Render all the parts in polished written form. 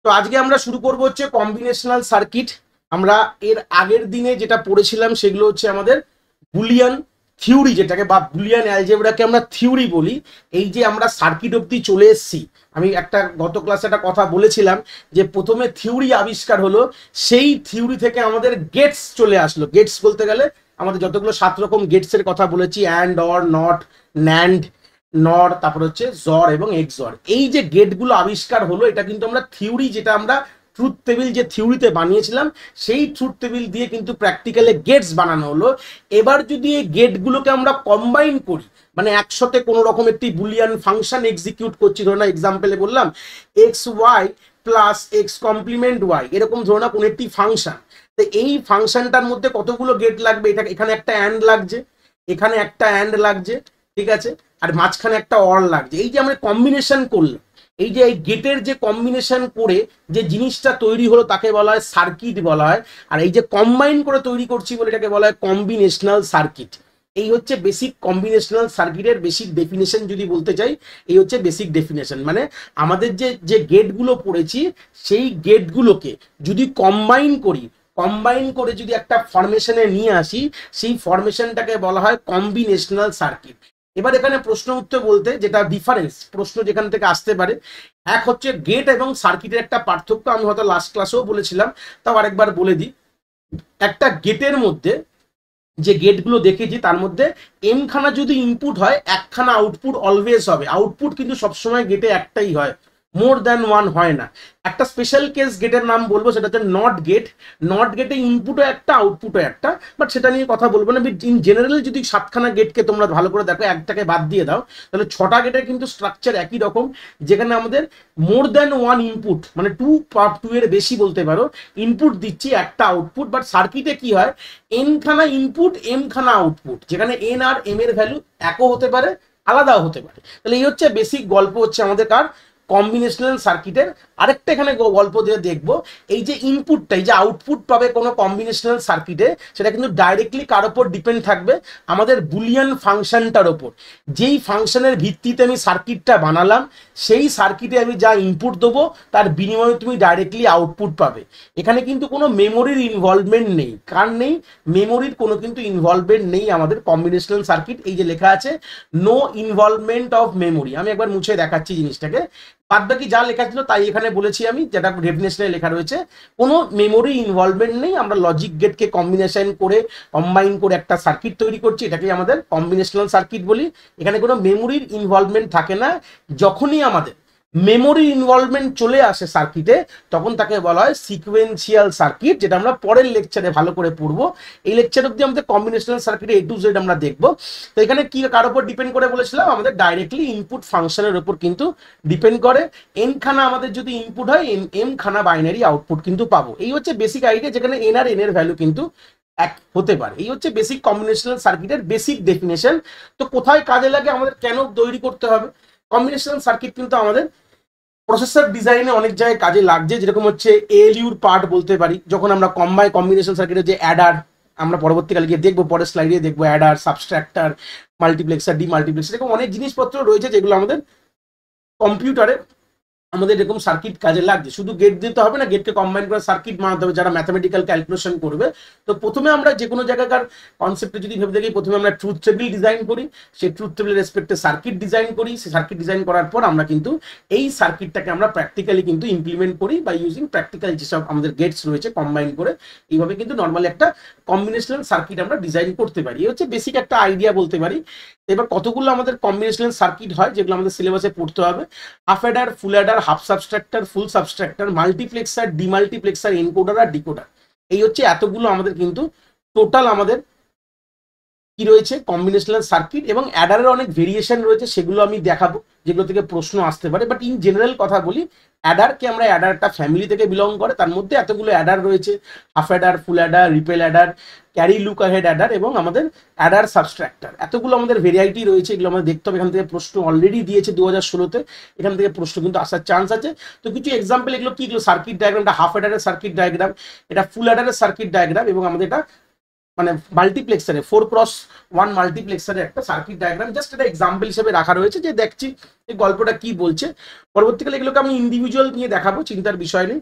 তো আজকে আমরা শুরু করব হচ্ছে কম্বিনেশনাল সার্কিট। আমরা এর আগের দিনে যেটা পড়েছিলাম সেগুলো হচ্ছে আমাদের বুলিয়ান থিওরি, যেটাকে বা বুলিয়ান অ্যালজেব্রাকে আমরা থিওরি বলি। এই যে আমরা সার্কিট অবধি চলে এসেছি, আমি একটা গত ক্লাসে একটা কথা বলেছিলাম যে প্রথমে থিওরি আবিষ্কার হলো, সেই থিওরি থেকে আমাদের গেটস চলে আসলো। গেটস বলতে গেলে আমাদের যতগুলো 7 রকম গেটসের কথা বলেছি, অ্যান্ড, অর, নট, ন্যান্ড, নর, তারপর হচ্ছে জর এবং এক্সর। এই যে গেটগুলো আবিষ্কার হলো, এটা কিন্তু আমরা থিওরি, যেটা আমরা ট্রুথ টেবিল যে থিওরিতে বানিয়েছিলাম, সেই ট্রুথ টেবিল দিয়ে কিন্তু প্র্যাকটিক্যালে গেটস বানানো হলো। এবার যদি এই গেটগুলোকে আমরা কম্বাইন করি, মানে একসাথে কোনো রকম একটি বুলিয়ান ফাংশন এক্সিকিউট করছি, ধরো না এক্সাম্পলে বললাম X Y plus X complement Y, এরকম ধরো না কোনো একটি ফাংশন। তো এই ফাংশনটার মধ্যে কতগুলো গেট লাগবে? এটা এখানে একটা অ্যান্ড লাগছে, এখানে একটা অ্যান্ড লাগছে, ঠিক আছে, আর মাঝখানে একটা অর লাগছে। এই যে আমরা কম্বিনেশন করলাম, এই যে এই গেটের যে কম্বিনেশন করে যে জিনিসটা তৈরি হলো তাকে বলা হয় সার্কিট বলা হয়। আর এই যে কম্বাইন করে তৈরি করছি বলে এটাকে বলা হয় কম্বিনেশনাল সার্কিট। এই হচ্ছে বেসিক কম্বিনেশনাল সার্কিটের বেসিক ডেফিনেশন। যদি বলতে চাই, এই হচ্ছে বেসিক ডেফিনেশন। মানে আমাদের যে গেটগুলো পড়েছি, সেই গেটগুলোকে যদি কম্বাইন করি, কম্বাইন করে যদি একটা ফরমেশনে নিয়ে আসি, সেই ফরমেশনটাকে বলা হয় কম্বিনেশনাল সার্কিট। এবার এখানে প্রশ্ন উত্তর বলতে যেটা ডিফারেন্স, প্রশ্ন যেখান থেকে আসতে পারে, এক হচ্ছে গেট এবং সার্কিটের একটা পার্থক্য। আমি হয়তো লাস্ট ক্লাসেও বলেছিলাম, তাও আরেকবার বলে দিই। একটা গেটের মধ্যে যে গেটগুলো দেখেছি, তার মধ্যে এম খানা যদি ইনপুট হয়, একখানা আউটপুট অলওয়েজ হবে। আউটপুট কিন্তু সবসময় গেটে একটাই হয়, মোর দ্যান ওয়ান হয় না। একটা স্পেশাল কেস গেটের নাম বলবো, সেটা হচ্ছে নট গেট। নট গেটে ইনপুটও একটা আউটপুটও একটা, বাট সেটা নিয়ে কথা বলবো না। ইন জেনারেল যদি 7খানা গেটকে তোমরা ভালো করে দেখো, একটাকে বাদ দিয়ে দাও, তাহলে 6টা গেটের কিন্তু স্ট্রাকচার একই রকম, যেখানে আমাদের মোর দ্যান ওয়ান ইনপুট, মানে 2 এর বেশি বলতে পারো, ইনপুট দিচ্ছি, একটা আউটপুট। বাট সার্কিটে কি হয়, এন খানা ইনপুট, এম খানা আউটপুট, যেখানে এন আর এম এর ভ্যালু একও হতে পারে, আলাদাও হতে পারে। তাহলে এই হচ্ছে বেসিক গল্প, হচ্ছে আমাদের কার কম্বিনেশনাল সার্কিটের। আরেকটা এখানে গল্প দিয়ে দেখবো, এই যে ইনপুটটা, এই যে আউটপুট পাবে কোনো কম্বিনেশনাল সার্কিটে, সেটা কিন্তু ডাইরেক্টলি কার ওপর ডিপেন্ড থাকবে, আমাদের বুলিয়ান ফাংশনটার ওপর। যেই ফাংশনের ভিত্তিতে আমি সার্কিটটা বানালাম, সেই সার্কিটে আমি যা ইনপুট দেবো, তার বিনিময়ে তুমি ডাইরেক্টলি আউটপুট পাবে। এখানে কিন্তু কোনো মেমোরির ইনভলভমেন্ট নেই। কার নেই? মেমোরির কোনো কিন্তু ইনভলভমেন্ট নেই আমাদের কম্বিনেশনাল সার্কিট। এই যে লেখা আছে নো ইনভলভমেন্ট অফ মেমোরি, আমি একবার মুছে দেখাচ্ছি জিনিসটাকে। বাদ বাকি যা লেখা ছিল তাই এখানে বলেছি আমি, যেটা ডেফিনেশনে লেখা রয়েছে, কোনো মেমোরি ইনভলভমেন্ট নেই। আমরা লজিক গেটকে কম্বিনেশন করে, কম্বাইন করে একটা সার্কিট তৈরি করছি, এটাকে আমাদের কম্বিনেশনাল সার্কিট বলি। এখানে কোনো মেমোরির ইনভলভমেন্ট থাকে না। যখনই আমাদের মেমোরি ইনভলভমেন্ট চলে আসে সার্কিটে, তখন তাকে বলা হয় সিকোয়েন্সিয়াল সার্কিট, যেটা আমরা পরের লেকচারে ভালো করে পড়বো। এই লেকচার অব্দি আমাদের কম্বিনেশনাল সার্কিটে A to Z আমরা দেখবো। তো এখানে কি কার উপর ডিপেন্ড করে বলেছিলাম, আমাদের ডাইরেক্টলি ইনপুট ফাংশনের উপর কিন্তু ডিপেন্ড করে। এন খানা আমাদের যদি ইনপুট হয়, এম খানা বাইনারি আউটপুট কিন্তু পাবো। এই হচ্ছে বেসিক আইডিয়া, যেখানে এন আর এন এর ভ্যালু কিন্তু এক হতে পারে। এই হচ্ছে বেসিক কম্বিনেশনাল সার্কিটের বেসিক ডেফিনেশন। তো কোথায় কাজে লাগে, আমাদের কেন তৈরি করতে হবে কম্বিনেশনাল সার্কিট? কিন্তু আমাদের প্রসেসর ডিজাইনে অনেক জায়গায় কাজে লাগছে, যেরকম হচ্ছে এএলইউর পার্ট বলতে পারি। যখন আমরা কম্বিনেশন সার্কিটের যে অ্যাডার, আমরা পরবর্তীকালে গিয়ে দেখবো, পরের স্লাইডে দেখবো, অ্যাডার, সাবস্ট্রাক্টর, মাল্টিপ্লেক্সার, ডিমাল্টিপ্লেক্সার, এরকম অনেক জিনিসপত্র রয়েছে যেগুলো আমাদের কম্পিউটারে আমাদের এরকম সার্কিট কাজে লাগছে। শুধু গেট দিতে হবে না, গেটকে কম্বাইন করে সার্কিট বানাতে হবে যারা ম্যাথমেটিক্যাল ক্যালকুলেশন করবে। তো প্রথমে আমরা যে কোনো জায়গাকার কনসেপ্টে যদি ভেবে দেখি, প্রথমে আমরা ট্রুথ টেবিল ডিজাইন করি, সেই ট্রুথ টেবিলের রেসপেক্টে সার্কিট ডিজাইন করি। সেই সার্কিট ডিজাইন করার পর আমরা কিন্তু এই সার্কিটটাকে আমরা প্র্যাকটিক্যালি কিন্তু ইমপ্লিমেন্ট করি বাই ইউজিং প্র্যাকটিক্যাল যেসব আমাদের গেটস রয়েছে কম্বাইন করে। এইভাবে কিন্তু নর্মালি একটা কম্বিনেশনাল সার্কিট আমরা ডিজাইন করতে পারি। এই হচ্ছে বেসিক একটা আইডিয়া বলতে পারি। এবার কতগুলো আমাদের কম্বিনেশনাল সার্কিট হয় যেগুলো আমাদের সিলেবাসে পড়তে হবে: half adder, full adder, half subtractor, full subtractor, multiplexer, demultiplexer, encoder আর ডিকোডার। এই হচ্ছে এতগুলো আমাদের কিন্তু টোটাল আমাদের কি রয়েছে কম্বিনেশনাল সার্কিট। এবং অ্যাডারের অনেক ভেরিয়েশন রয়েছে, সেগুলো আমি দেখাবো, যেগুলো থেকে প্রশ্ন আসতে পারে। বাট ইন জেনারেল কথা বলি, অ্যাডারকে আমরা অ্যাডারটা ফ্যামিলি থেকে বিলং করে, তার মধ্যে এতগুলো অ্যাডার রয়েছে: half adder, full Eder, repel Eder, carry look ahead Eder এবং আমাদের অ্যাডার সাবস্ট্রাক্টর। এতগুলো আমাদের ভেরিয়েটি রয়েছে, এগুলো আমাদের দেখতে হবে। এখান থেকে প্রশ্ন অলরেডি দিয়েছে 2016-তে, এখান থেকে প্রশ্ন কিন্তু আসার চান্স আছে। তো কিছু এক্সাম্পল, এগুলো কি? এগুলো সার্কিট ডায়াগ্রামটা হাফ অ্যাডারের সার্কিট ডায়াগ্রাম, এটা ফুল অ্যাডারের সার্কিট ডায়াগ্রাম, এবং আমাদের এটা মানে মাল্টিপ্লেক্সারে 4x1 মাল্টিপ্লেক্সারে একটা সার্কিট ডায়াগ্রাম জাস্ট একটা এক্সাম্পল হিসেবে রাখা রয়েছে, যে দেখছি এই গল্পটা কি বলছে। পরবর্তীকালে এগুলোকে আমি ইন্ডিভিজুয়াল নিয়ে দেখাবো, চিন্তার বিষয় নেই।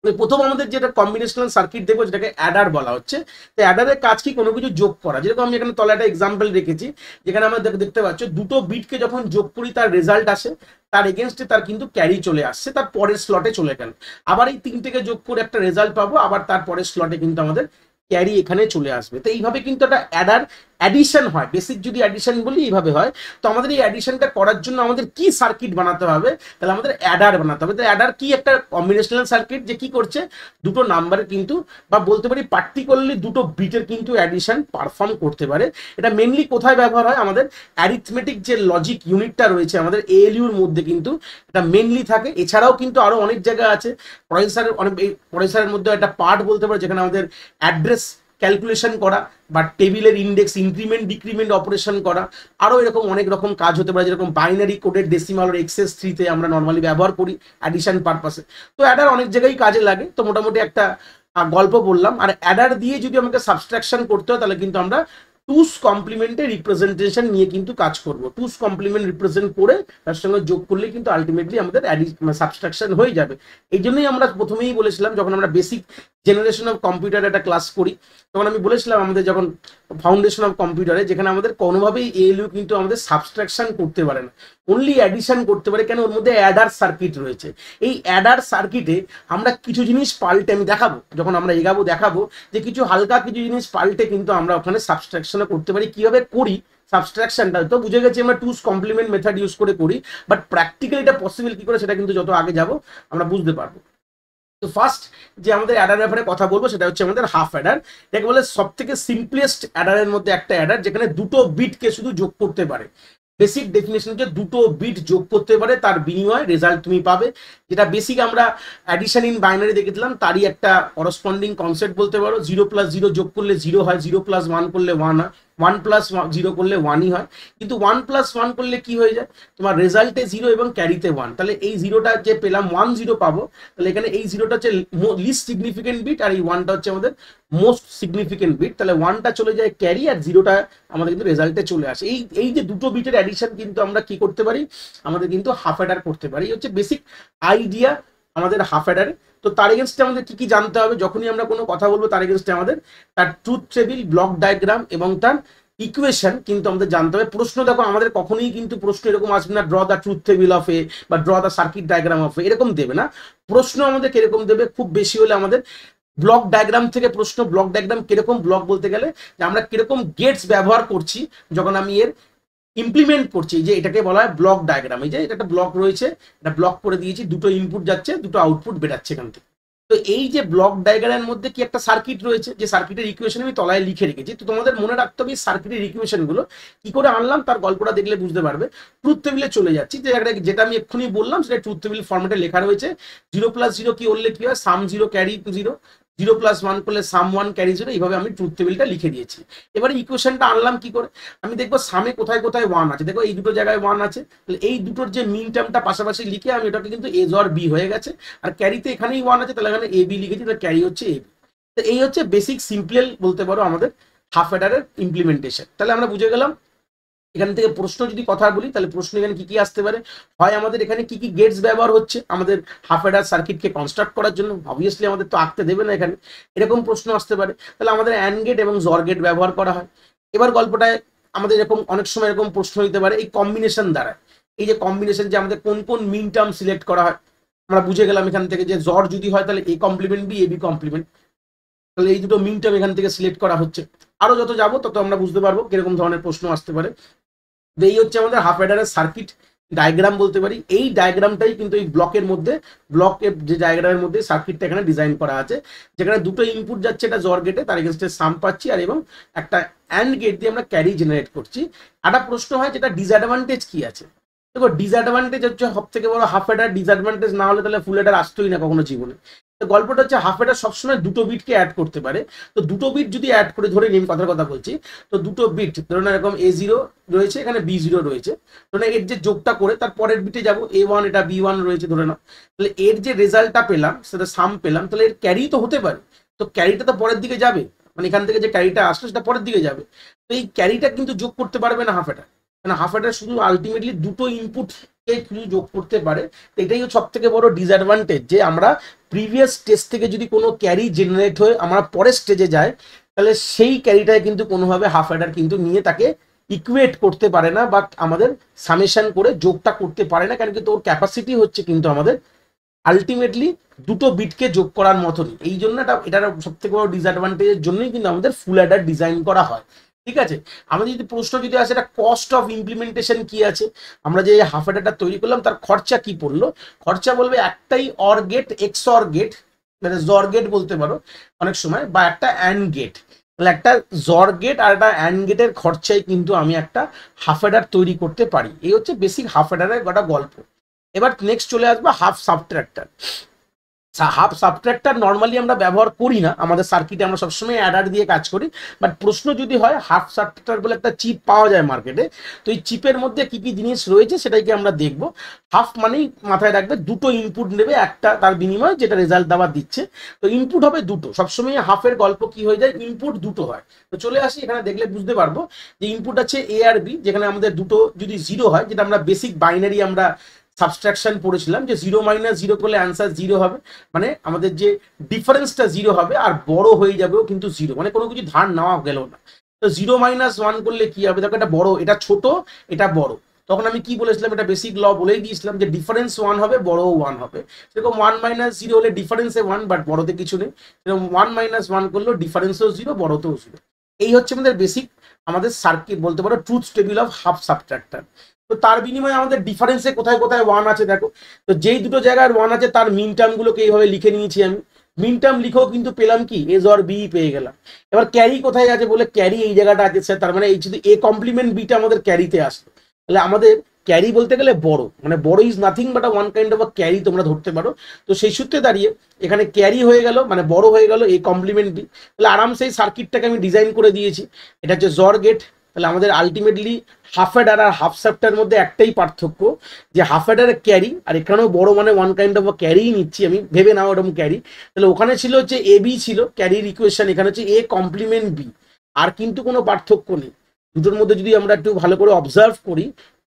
প্রথম আমাদের যেটা কম্বিনেশনাল সার্কিট দেখবো, যেটাকে অ্যাডার বলা হচ্ছে। তো অ্যাডারের কাজ কি, কোনো কিছু যোগ করা। যেরকম আমি এখানে তলায় একটা এক্সাম্পল রেখেছি, যেখানে আমরা দেখতে পাচ্ছ দুটো বিটকে যখন যোগ করি তার রেজাল্ট আসে, তার এগেনস্টে তার কিন্তু ক্যারি চলে আসছে, তার পরের স্লটে চলে গেল। আবার এই তিনটেকে যোগ করে একটা রেজাল্ট পাবো, আবার তার পরের স্লটে কিন্তু আমাদের ক্যারি এখানে চলে আসবে। তো এইভাবে কিন্তু একটা অ্যাডার অ্যাডিশন হয়। বেসিক যদি অ্যাডিশন বলি এইভাবে হয়। তো আমাদের এই অ্যাডিশনটা করার জন্য আমাদের কি সার্কিট বানাতে হবে, তাহলে আমাদের অ্যাডার বানাতে হবে। তো অ্যাডার কি, একটা কম্বিনেশনাল সার্কিট যে কি করছে, দুটো নাম্বারের কিন্তু, বা বলতে পারি পার্টিকুলারলি দুটো বিটের কিন্তু অ্যাডিশন পারফর্ম করতে পারে। এটা মেনলি কোথায় ব্যবহার হয়, আমাদের অ্যারিথমেটিক যে লজিক ইউনিটটা রয়েছে আমাদের এএলইউর মধ্যে কিন্তু এটা মেনলি থাকে। এছাড়াও কিন্তু আরো অনেক জায়গা আছে, প্রসেসরের অনেক, প্রসেসরের মধ্যে একটা পার্ট বলতে পারে যেখানে আমাদের অ্যাড্রেস ক্যালকুলেশন করা বা টেবিলের ইন্ডেক্স ইনক্রিমেন্ট ডিক্রিমেন্ট অপারেশন করা, আরও এরকম অনেক রকম কাজ হতে পারে, যেরকম বাইনারি কোডের ডেসিমাল এক্সেস 3-তে আমরা নর্মালি ব্যবহার করি অ্যাডিশন পারপাসে। তো অ্যাডার অনেক জায়গায় কাজে লাগে। তো মোটামুটি একটা গল্প বললাম। আর অ্যাডার দিয়ে যদি আমাকে সাবস্ট্রাকশন করতে হয়, তাহলে কিন্তু আমরা টুস কমপ্লিমেন্টের রিপ্রেজেন্টেশন নিয়ে কিন্তু কাজ করব। টুস কমপ্লিমেন্ট রিপ্রেজেন্ট করে তার সঙ্গে যোগ করলে কিন্তু আলটিমেটলি আমাদের সাবস্ট্রাকশন হয়ে যাবে। এই জন্যই আমরা প্রথমেই বলেছিলাম, যখন আমরা বেসিক জেনারেশন অফ কম্পিউটার একটা ক্লাস করি, তখন আমি বলেছিলাম আমাদের যখন ফাউন্ডেশন অফ কম্পিউটারে, যেখানে আমাদের কোনোভাবেই এএলইউ কিন্তু আমাদের সাবস্ট্রাকশন করতে পারে না, অনলি অ্যাডিশন করতে পারে। কেন, ওর মধ্যে অ্যাডার সার্কিট রয়েছে। এই অ্যাডার সার্কিটে আমরা কিছু জিনিস পাল্টে, আমি দেখাবো যখন আমরা এগাবো দেখাবো যে কিছু হালকা কিছু জিনিস পাল্টে কিন্তু আমরা ওখানে সাবস্ট্রাকশনও করতে পারি। কিভাবে করি সাবস্ট্রাকশনটা তো বুঝে গেছি আমরা টুস কমপ্লিমেন্ট মেথড ইউজ করে করি, বাট প্র্যাকটিক্যালি এটা পসিবল কি করে সেটা কিন্তু যত আগে যাব আমরা বুঝতে পারবো। তো ফার্স্ট যে আমাদের অ্যাডার ব্যাপারে কথা বলবো সেটা হচ্ছে আমাদের হাফ অ্যাডার। এটাকে বলে সব থেকে সিম্পলেস্ট অ্যাডারের মধ্যে একটা অ্যাডার, যেখানে দুটো বিটকে শুধু যোগ করতে পারে। বেসিক ডেফিনেশন হচ্ছে দুটো বিট যোগ করতে পারে, তার বিনিময়ে রেজাল্ট তুমি পাবে। যেটা বেসিক আমরা অ্যাডিশন ইন বাইনারি দেখেছিলাম, তারই একটা করসপন্ডিং কনসেপ্ট বলতে পারো। 0+0 যোগ করলে 0 হয়, 0+1 করলে 1 হয়, 1+0 করলে 1ই হয়। কিন্তু 1+1 করলে কি হয়ে যায়, তোমার রেজাল্টে 0 এবং ক্যারিতে 1। তাহলে এই 0টা যে পেলাম 1-0 পাবো, তাহলে এখানে এই 0টা হচ্ছে লিস্ট সিগনিফিকেন্ট বিট, আর এই 1টা হচ্ছে আমাদের মোস্ট সিগনিফিকেন্ট বিট। তাহলে 1টা চলে যায় ক্যারি, আর 0টা আমাদের কিন্তু রেজাল্টে চলে আসে। এই যে দুটো বিটের অ্যাডিশন কিন্তু আমরা কি করতে পারি, আমাদের কিন্তু হাফ অ্যাডার করতে পারি। এই হচ্ছে বেসিক আইডিয়া আমাদের হাফ অ্যাডারে। তো তার এগেনস্টে আমাদের কি কি জানতে হবে, যখনই আমরা কোনো কথা বলবো তার এগেনস্টে আমাদের তার ট্রুথ টেবিল, ব্লক ডায়াগ্রাম এবং তার ইকুয়েশন কিন্তু আমাদের জানতে হবে। প্রশ্ন দেখো আমাদের কখনোই কিন্তু প্রশ্ন এরকম আসবে না, draw the truth table of A বা draw the circuit diagram of A, এরকম দেবে না। প্রশ্ন আমাদের কিরকম দেবে, খুব বেশি হলে আমাদের ব্লক ডায়াগ্রাম থেকে প্রশ্ন। ব্লক ডায়াগ্রাম কিরকম, ব্লক বলতে গেলে যে আমরা কিরকম গেটস ব্যবহার করছি যখন আমি এর ইমপ্লিমেন্ট করছি, যে এটাকে বলা হয় ব্লক ডায়াগ্রাম। এই যে এটা একটা ব্লক রয়েছে, এটা ব্লক করে দিয়েছি, দুটো ইনপুট যাচ্ছে, দুটো আউটপুট বেরাচ্ছে এখান থেকে। তো এই যে ব্লক ডায়াগ্রামের মধ্যে কি একটা সার্কিট রয়েছে, যে সার্কিটের ইকুয়েশন আমি তলায় লিখে রেখেছি। তো তোমাদের মনে রাখতে হবে সার্কিটের ইকুয়েশন গুলো কি করে আনলাম, তার গল্পটা দেখলে বুঝতে পারবে। ট্রুথ টেবিলে চলে যাচ্ছি, যে যেটা আমি এক্ষুনি বললাম সেটা ট্রুথ টেবিল ফর্মেটে লেখা রয়েছে। 0+0 কি করলে কি হয়, সাম 0 ক্যারি 0, 0+1 করলে সাম 1 ক্যারি 0। এইভাবে আমি ট্রুথ টেবিলটা লিখে দিয়েছি। এবারে ইকুয়েশনটা আনলাম কি করে, আমি দেখবো সামে কোথায় কোথায় 1 আছে। দেখো এই দুটো জায়গায় 1 আছে, তাহলে এই দুটোর যে মিন টার্মটা পাশাপাশি লিখে আমি এটাকে কিন্তু এ জর বি হয়ে গেছে। আর ক্যারিতে এখানেই 1 আছে, তাহলে এখানে এ বি লিখেছি, তাহলে ক্যারি হচ্ছে এ বি। তো এই হচ্ছে বেসিক সিম্পল বলতে পারো আমাদের হাফ অ্যাডারের ইমপ্লিমেন্টেশন। তাহলে আমরা বুঝে গেলাম। এখান থেকে প্রশ্ন যদি কথা বলি, তাহলে প্রশ্ন এখানে কি কি আসতে পারে, হয় আমাদের এখানে কি কি গেটস ব্যবহার হচ্ছে আমাদের হাফ অ্যাডার সার্কিটকে কনস্ট্রাক্ট করার জন্য। অবভিয়াসলি আমাদের তো আঁকতে দেবে না এখানে, এরকম প্রশ্ন আসতে পারে। তাহলে আমাদের অ্যান্ড গেট এবং জর গেট ব্যবহার করা হয়। এবার গল্পটায় আমাদের এরকম অনেক সময় এরকম প্রশ্ন হতে পারে এই কম্বিনেশন দ্বারা। এই যে কম্বিনেশন, যে আমাদের কোন কোন মিন টার্ম সিলেক্ট করা হয়, আমরা বুঝে গেলাম এখান থেকে যে জর যদি হয় তাহলে A complement B, A B complement. তাহলে এই দুটো মিন টার্ম এখান থেকে সিলেক্ট করা হচ্ছে। আরো যত যাবো তত আমরা বুঝতে পারবো কিরকম ধরনের প্রশ্ন আসতে পারে। এই হচ্ছে আমাদের হাফ অ্যাডারের সার্কিট ডায়াগ্রাম বলতে পারি। এই ডায়াগ্রামটাই কিন্তু এই ব্লকের মধ্যে, ব্লকের যে ডায়াগ্রামের মধ্যে সার্কিটটা এখানে ডিজাইন করা আছে, যেখানে দুটো ইনপুট যাচ্ছে, এটা জর গেটে, তার এগেনস্টে সাম পাচ্ছি, আর এবং একটা অ্যান্ড গেট দিয়ে আমরা ক্যারি জেনারেট করছি। একটা প্রশ্ন হয় যেটা ডিসঅ্যাডভান্টেজ কি আছে। দেখো ডিসঅ্যাডভান্টেজ হচ্ছে সব থেকে বড়, হাফ অ্যাডার ডিসঅ্যাডভান্টেজ না হলে তাহলে ফুল অ্যাডার আসতোই না কখনো জীবনে। তো গল্পটা হচ্ছে হাফ অ্যাডার সবসময় দুটো বিটকে অ্যাড করতে পারে। তো দুটো বিট যদি অ্যাড করে, ধরে নিন কথার কথা বলছি, তো দুটো বিট ধরুন এরকম A0 রয়েছে, এখানে B0 রয়েছে, ধরুন এর যে যোগটা করে তার পরের বিটে যাবো, A1 এটা B1 রয়েছে ধরে নাও। তাহলে এর যে রেজাল্টটা পেলাম সেটা সাম পেলাম, তাহলে এর ক্যারি তো হতে পারে। তো ক্যারিটা তো পরের দিকে যাবে, মানে এখান থেকে যে ক্যারিটা আসলো সেটা পরের দিকে যাবে। তো এই ক্যারিটা কিন্তু যোগ করতে পারবে না হাফ অ্যাডার, মানে হাফ অ্যাডার শুধু আলটিমেটলি দুটো ইনপুটকে শুধু যোগ করতে পারে। তো এটাই সব থেকে বড় ডিসঅ্যাডভান্টেজ, যে আমরা প্রিভিয়াস স্টেজ থেকে যদি কোনো ক্যারি জেনারেট হয়ে আমরা পরের স্টেজে যাই, তাহলে সেই ক্যারিটায় কিন্তু কোনোভাবে হাফ অ্যাডার কিন্তু নিয়ে তাকে ইকুয়েট করতে পারে না, বা আমাদের সামেশন করে যোগটা করতে পারে না, কারণ কিন্তু ওর ক্যাপাসিটি হচ্ছে কিন্তু আমাদের আলটিমেটলি দুটো বিটকে যোগ করার মতনই। এই জন্য এটার সব থেকে বড় ডিসঅ্যাডভান্টেজের জন্যই কিন্তু আমাদের ফুল অ্যাডার ডিজাইন করা হয়। ঠিক আছে, আমাদের যদি প্রশ্ন যদি আসে এটা কস্ট অফ ইমপ্লিমেন্টেশন কি আছে, আমরা যে হাফ অ্যাডারটা তৈরি করলাম তার খরচা কি পড়লো, খরচা বলবে একটাই OR gate, X OR gate, মানে জর গেট বলতে পারো অনেক সময়, বা একটা অ্যান্ড গেট। তাহলে একটা জর গেট আর একটা অ্যান্ড গেটের খরচায় কিন্তু আমি একটা হাফ অ্যাডার তৈরি করতে পারি। এই হচ্ছে বেসিক হাফ অ্যাডারের গোটা গল্প। এবার নেক্সট চলে আসবে half subtractor. Half subtractor normally আমরা ব্যবহার করি না, আমাদের সার্কিটে আমরা সবসময় অ্যাডার দিয়ে কাজ করি। বাট প্রশ্ন যদি হয়, হাফ সাবট্রাক্টর বলে একটা চিপ পাওয়া যায় মার্কেটে, তো এই চিপের মধ্যে কি কি জিনিস রয়েছে সেটাকে আমরা দেখব। হাফ মানেই মাথায় রাখবে দুটো ইনপুট নেবে, একটা তার বিনিময়ে যেটা রেজাল্ট দেওয়া দিচ্ছে। তো ইনপুট হবে দুটো, সবসময় হাফের গল্প কি হয়ে যায়, ইনপুট দুটো হয়। তো চলে আসি এখানে, দেখলে বুঝতে পারবো যে ইনপুট আছে এ আর বি, যেখানে আমাদের দুটো যদি জিরো হয়, যেটা আমরা বেসিক বাইনারি আমরা সাবস্ট্রাকশন পড়েছিলাম যে 0 - 0 করলে অ্যান্সার 0 হবে, মানে আমাদের যে ডিফারেন্সটা 0 হবে, আর বড় হয়ে যাবেও কিন্তু 0, মানে কোনো কিছু ধার নেওয়া গেল না। তো 0 - 1 করলে কি হবে, দেখো এটা বড়, এটা ছোট, এটা বড়। তখন আমি কি বলেছিলাম, এটা বেসিক ল বলেই দিয়েছিলাম যে ডিফারেন্স 1 হবে, বড়ও 1 হবে। সেরকম 1 - 0 হলে ডিফারেন্সে 1, বাট বড়তে কিছু নেই। সেরকম 1 - 1 করলেও ডিফারেন্সও 0, বড়তেও 0। এই হচ্ছে আমাদের বেসিক, আমাদের সার্কিট বলতে পারো truth table of half subtractor. তো তার বিনিময়ে আমাদের ডিফারেন্সে কোথায় কোথায় 1 আছে দেখো। তো যেই দুটো জায়গায় 1 আছে তার মিন টার্মগুলোকে এইভাবে লিখে নিয়েছি আমি। মিন টার্ম লিখেও কিন্তু পেলাম কি, এ অর বি পেয়ে গেলাম। এবার ক্যারি কোথায় আছে বলে, ক্যারি এই জায়গাটা আছে স্যার, তার মানে এই যদি এ কমপ্লিমেন্ট বিটা আমাদের ক্যারিতে আসলো, তাহলে আমাদের ক্যারি বলতে গেলে বড়, মানে বড় is nothing but one kind of carry তোমরা ধরতে পারো। তো সেই সূত্রে দাঁড়িয়ে এখানে ক্যারি হয়ে গেল, মানে বড় হয়ে গেল এ কমপ্লিমেন্ট বি। তাহলে আরামসে এই সার্কিটটাকে আমি ডিজাইন করে দিয়েছি। এটা হচ্ছে জর গেট। তাহলে আমাদের আলটিমেটলি হাফ অ্যাডার আর হাফ সাবটার মধ্যে একটাই পার্থক্য, যে হাফ অ্যাডারে ক্যারি, আর এখানেও বড় মানে ওয়ান কাইন্ড অফ ক্যারি নিচ্ছি আমি, ভেবে নাও এরকম ক্যারি। তাহলে ওখানে ছিল হচ্ছে এ বি ছিল ক্যারির ইকুয়েশন, এখানে হচ্ছে এ কমপ্লিমেন্ট বি। আর কিন্তু কোনো পার্থক্য নেই দুটোর মধ্যে, যদি আমরা একটু ভালো করে অবজার্ভ করি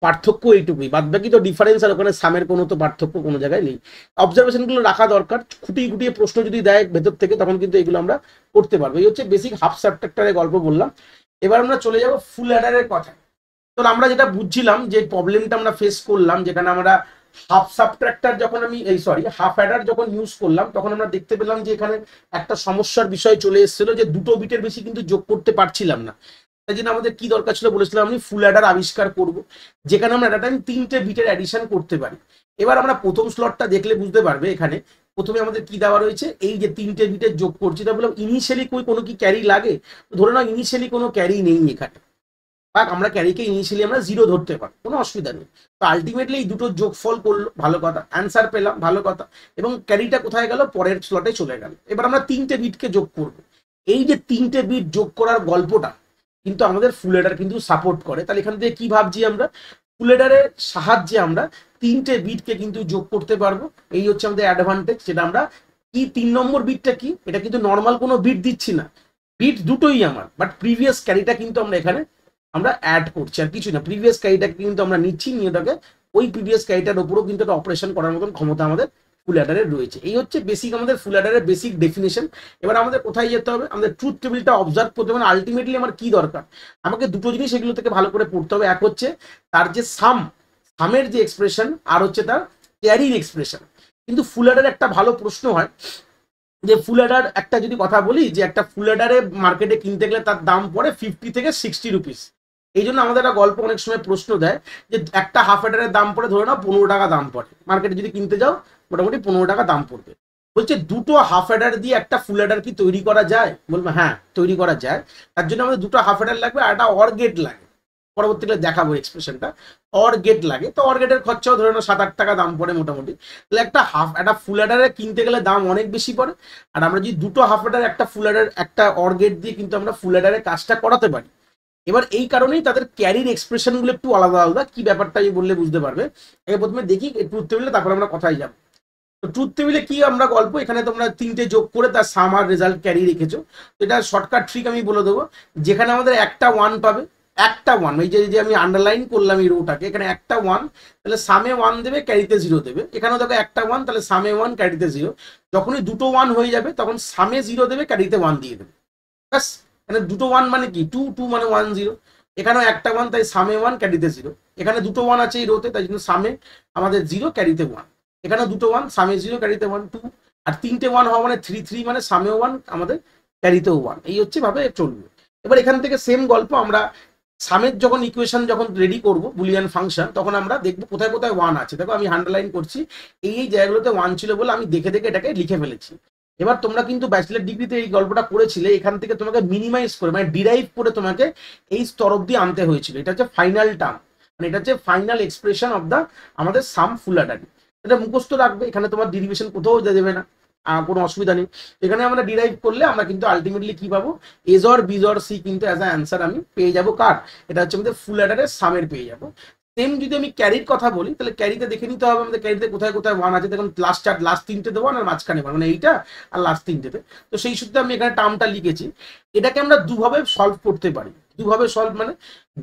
পার্থক্য এইটুকুই, বাদ বাকি তো ডিফারেন্স, আর ওখানে সামের কোনো তো পার্থক্য কোনো জায়গায় নেই। অবজারভেশনগুলো রাখা দরকার, খুঁটিয়ে খুঁটিয়ে প্রশ্ন যদি দেয় ভেতর থেকে তখন কিন্তু এগুলো আমরা করতে পারবো। এই হচ্ছে বেসিক হাফ সাবট্রাক্টরের গল্প বললাম। এবার আমরা চলে যাব ফুল অ্যাডারের কথা। তো আমরা যেটা বুঝছিলাম যে প্রবলেমটা আমরা ফেস করলাম, যেখানে আমরা হাফ সাবট্রাক্টর যখন আমি হাফ অ্যাডার যখন ইউজ করলাম, তখন আমরা দেখতে পেলাম যে এখানে একটা সমস্যার বিষয় চলে এসেছিল, যে দুটো বিটের বেশি কিন্তু যোগ করতে পারছিলাম না। তাই জন্য আমাদের কি দরকার ছিল, বলেছিলাম আমি ফুল অ্যাডার আবিষ্কার করব, যেখানে আমরা একটা টাইম 3টে বিটের অ্যাডিশন করতে পারি। এবার আমরা প্রথম স্লটটা দেখলে বুঝতে পারবে, এখানে প্রথমে আমাদের কি দেওয়া রয়েছে, এই যে 3টে বিটের যোগ করছি, তা বললাম ইনিশিয়ালি কোনো কি ক্যারি লাগে, ধরে নাও ইনিশিয়ালি কোনো ক্যারি নেই এখানে, বা আমরা ক্যারিকে ইনিশিয়ালি আমরা 0 ধরতে পারি, কোনো অসুবিধা নেই। তো আলটিমেটলি এই দুটো যোগফল করলো, ভালো কথা, অ্যান্সার পেলাম, ভালো কথা। এবং ক্যারিটা কোথায় গেল, পরের স্লটে চলে গেল। এবার আমরা 3টে বিটকে যোগ করব। এই যে 3টে বিট যোগ করার গল্পটা কিন্তু আমাদের ফুল অ্যাডার কিন্তু সাপোর্ট করে। তাহলে এখান থেকে কি ভাবছি, আমরা ফুল অ্যাডারের সাহায্যে আমরা 3টে বিটকে কিন্তু যোগ করতে পারবো। এই হচ্ছে আমাদের অ্যাডভান্টেজ, যেটা আমরা কি 3 নম্বর বিটটা কি, এটা কিন্তু নর্মাল কোনো বিট দিচ্ছি না, বিট দুটোই আমার, বাট প্রিভিয়াস ক্যারিটা কিন্তু আমরা এখানে আমরা অ্যাড করছি, আর কিছু না। প্রিভিয়াস ক্যারিটাকে কিন্তু আমরা নিচ্ছি, নিয়ে ওটাকে ওই প্রিভিয়াস ক্যারিটার উপরও কিন্তু একটা অপারেশন করার মতন ক্ষমতা আমাদের ফুল অ্যাডারের রয়েছে। এই হচ্ছে বেসিক আমাদের ফুল অ্যাডারের বেসিক ডেফিনেশন। এবার আমাদের কোথায় যেতে হবে, আমাদের ট্রুথ টেবিলটা অবজার্ভ করতে হবে। আলটিমেটলি আমার কি দরকার, আমাকে দুটো জিনিস এগুলো থেকে ভালো করে পড়তে হবে। এক হচ্ছে তার যে সামের যে এক্সপ্রেশন, আর হচ্ছে তার ক্যারির এক্সপ্রেশন। কিন্তু ফুল অ্যাডার একটা ভালো প্রশ্ন হয়, যে ফুল অ্যাডার একটা যদি কথা বলি, যে একটা ফুল অ্যাডারে মার্কেটে কিনতে গেলে তার দাম পড়ে 50 থেকে 60 রুপিস। এই জন্য আমাদের একটা গল্প অনেক সময় প্রশ্ন দেয়, যে একটা হাফ অ্যাডারের দাম পড়ে ধরে নাও 15 টাকা দাম পড়ে, মার্কেটে যদি কিনতে যাও মোটামুটি 15 টাকা দাম পড়বে। বলছে দুটো হাফ অ্যাডার দিয়ে একটা ফুল অ্যাডার কি তৈরি করা যায়, বলবো হ্যাঁ তৈরি করা যায়। তার জন্য আমাদের দুটো হাফ অ্যাডার লাগবে, আর একটা অর গেট লাগে, পরবর্তীকালে দেখাবো এক্সপ্রেশনটা। অর গেট লাগে, তো অর গেটের খরচাও ধরে নাও 7-8 টাকা দাম পড়ে মোটামুটি। তাহলে একটা ফুল অ্যাডারে কিনতে গেলে দাম অনেক বেশি পড়ে, আর আমরা যদি দুটো হাফ অ্যাডার একটা ফুল অ্যাডার একটা অর গেট দিয়ে কিন্তু আমরা ফুল অ্যাডারের কাজটা করাতে পারি। এবার এই কারণেই তাদের ক্যারির এক্সপ্রেশনগুলো একটু আলাদা আলাদা। কি ব্যাপারটা আমি বললে বুঝতে পারবে। প্রথমে দেখি ট্রুথ টেবিলে, তারপর আমরা কথায় যাব। তো ট্রুথ টেবিলে কি আমরা গল্প, এখানে তোমরা তিনটে যোগ করে তার সাম আর রেজাল্ট ক্যারি রেখেছো। তো এটা শর্টকাট ট্রিক আমি বলে দেবো, যেখানে আমাদের একটা ওয়ান পাবে, একটা ওয়ান, এই যে আমি আন্ডারলাইন করলাম এই রোটাকে, এখানে একটা ওয়ান, তাহলে সামে ওয়ান দেবে, ক্যারিতে জিরো দেবে। এখানেও দেখো একটা ওয়ান, তাহলে সামে ওয়ান, ক্যারিতে জিরো। যখনই দুটো ওয়ান হয়ে যাবে তখন সামে জিরো দেবে, ক্যারিতে ওয়ান দিয়ে দেবে। ব্যাস, এখানে দুটো ওয়ান মানে কি, টু, টু মানে ওয়ান জিরো। এখানেও একটা ওয়ান, তাই সামে ওয়ান, ক্যারিতে জিরো। এখানে দুটো ওয়ান আছে এই রোতে, তাই জন্য সামে আমাদের জিরো, ক্যারিতে ওয়ান। এখানে দুটো ওয়ান, সামে জিরো, ক্যারিতে ওয়ান, টু। আর তিনটে ওয়ান হওয়া মানে থ্রি, থ্রি মানে সামে ওয়ান, আমাদের ক্যারিতেও ওয়ান। এই হচ্ছে ভাবে চলবে। এবার এখান থেকে সেম গল্প আমরা সামের যখন ইকুয়েশন যখন রেডি করব বুলিয়ান ফাংশন, তখন আমরা দেখবো কোথায় কোথায় ওয়ান আছে। দেখো আমি আন্ডারলাইন করছি, এই জায়গাগুলোতে ওয়ান ছিল বলে আমি দেখে দেখে এটাকে লিখে ফেলেছি। এবার তোমরা কিন্তু ব্যাচেলার ডিগ্রিতে এই গল্পটা করেছিলে, এখান থেকে তোমাকে মিনিমাইজ করে মানে ডিরাইভ করে তোমাকে এই স্তর অব্দি আনতে হয়েছিল। এটা হচ্ছে ফাইনাল টার্ম, মানে এটা হচ্ছে ফাইনাল এক্সপ্রেশন অফ দা আমাদের সাম ফুল অ্যাডার। এটা মুখস্থ রাখবে, এখানে তোমার ডেরিভেশন কোথাও দেবে না, কোনো অসুবিধা নেই। এখানে আমরা ডিরাইভ করলে আমরা কিন্তু আলটিমেটলি কি পাবো, এজ অর বিজ অর সি কিন্তু অ্যাজ অ্যান্সার আমি পেয়ে যাবো। কার? এটা হচ্ছে আমাদের ফুল অ্যাডারের সামের পেয়ে যাবো। সেম যদি আমি ক্যারির কথা বলি, তাহলে ক্যারিতে দেখে নিতে হবে আমাদের ক্যারিতে কোথায় কোথায় ওয়ান আছে। দেখুন লাস্ট চার, লাস্ট তিনটে দেবো আর মাঝখানে মানে এইটা আর লাস্ট তিনটেতে। তো সেই সূত্রে আমি এখানে টার্মটা লিখেছি। এটাকে আমরা দুভাবে সলভ করতে পারি। দুভাবে সলভ মানে,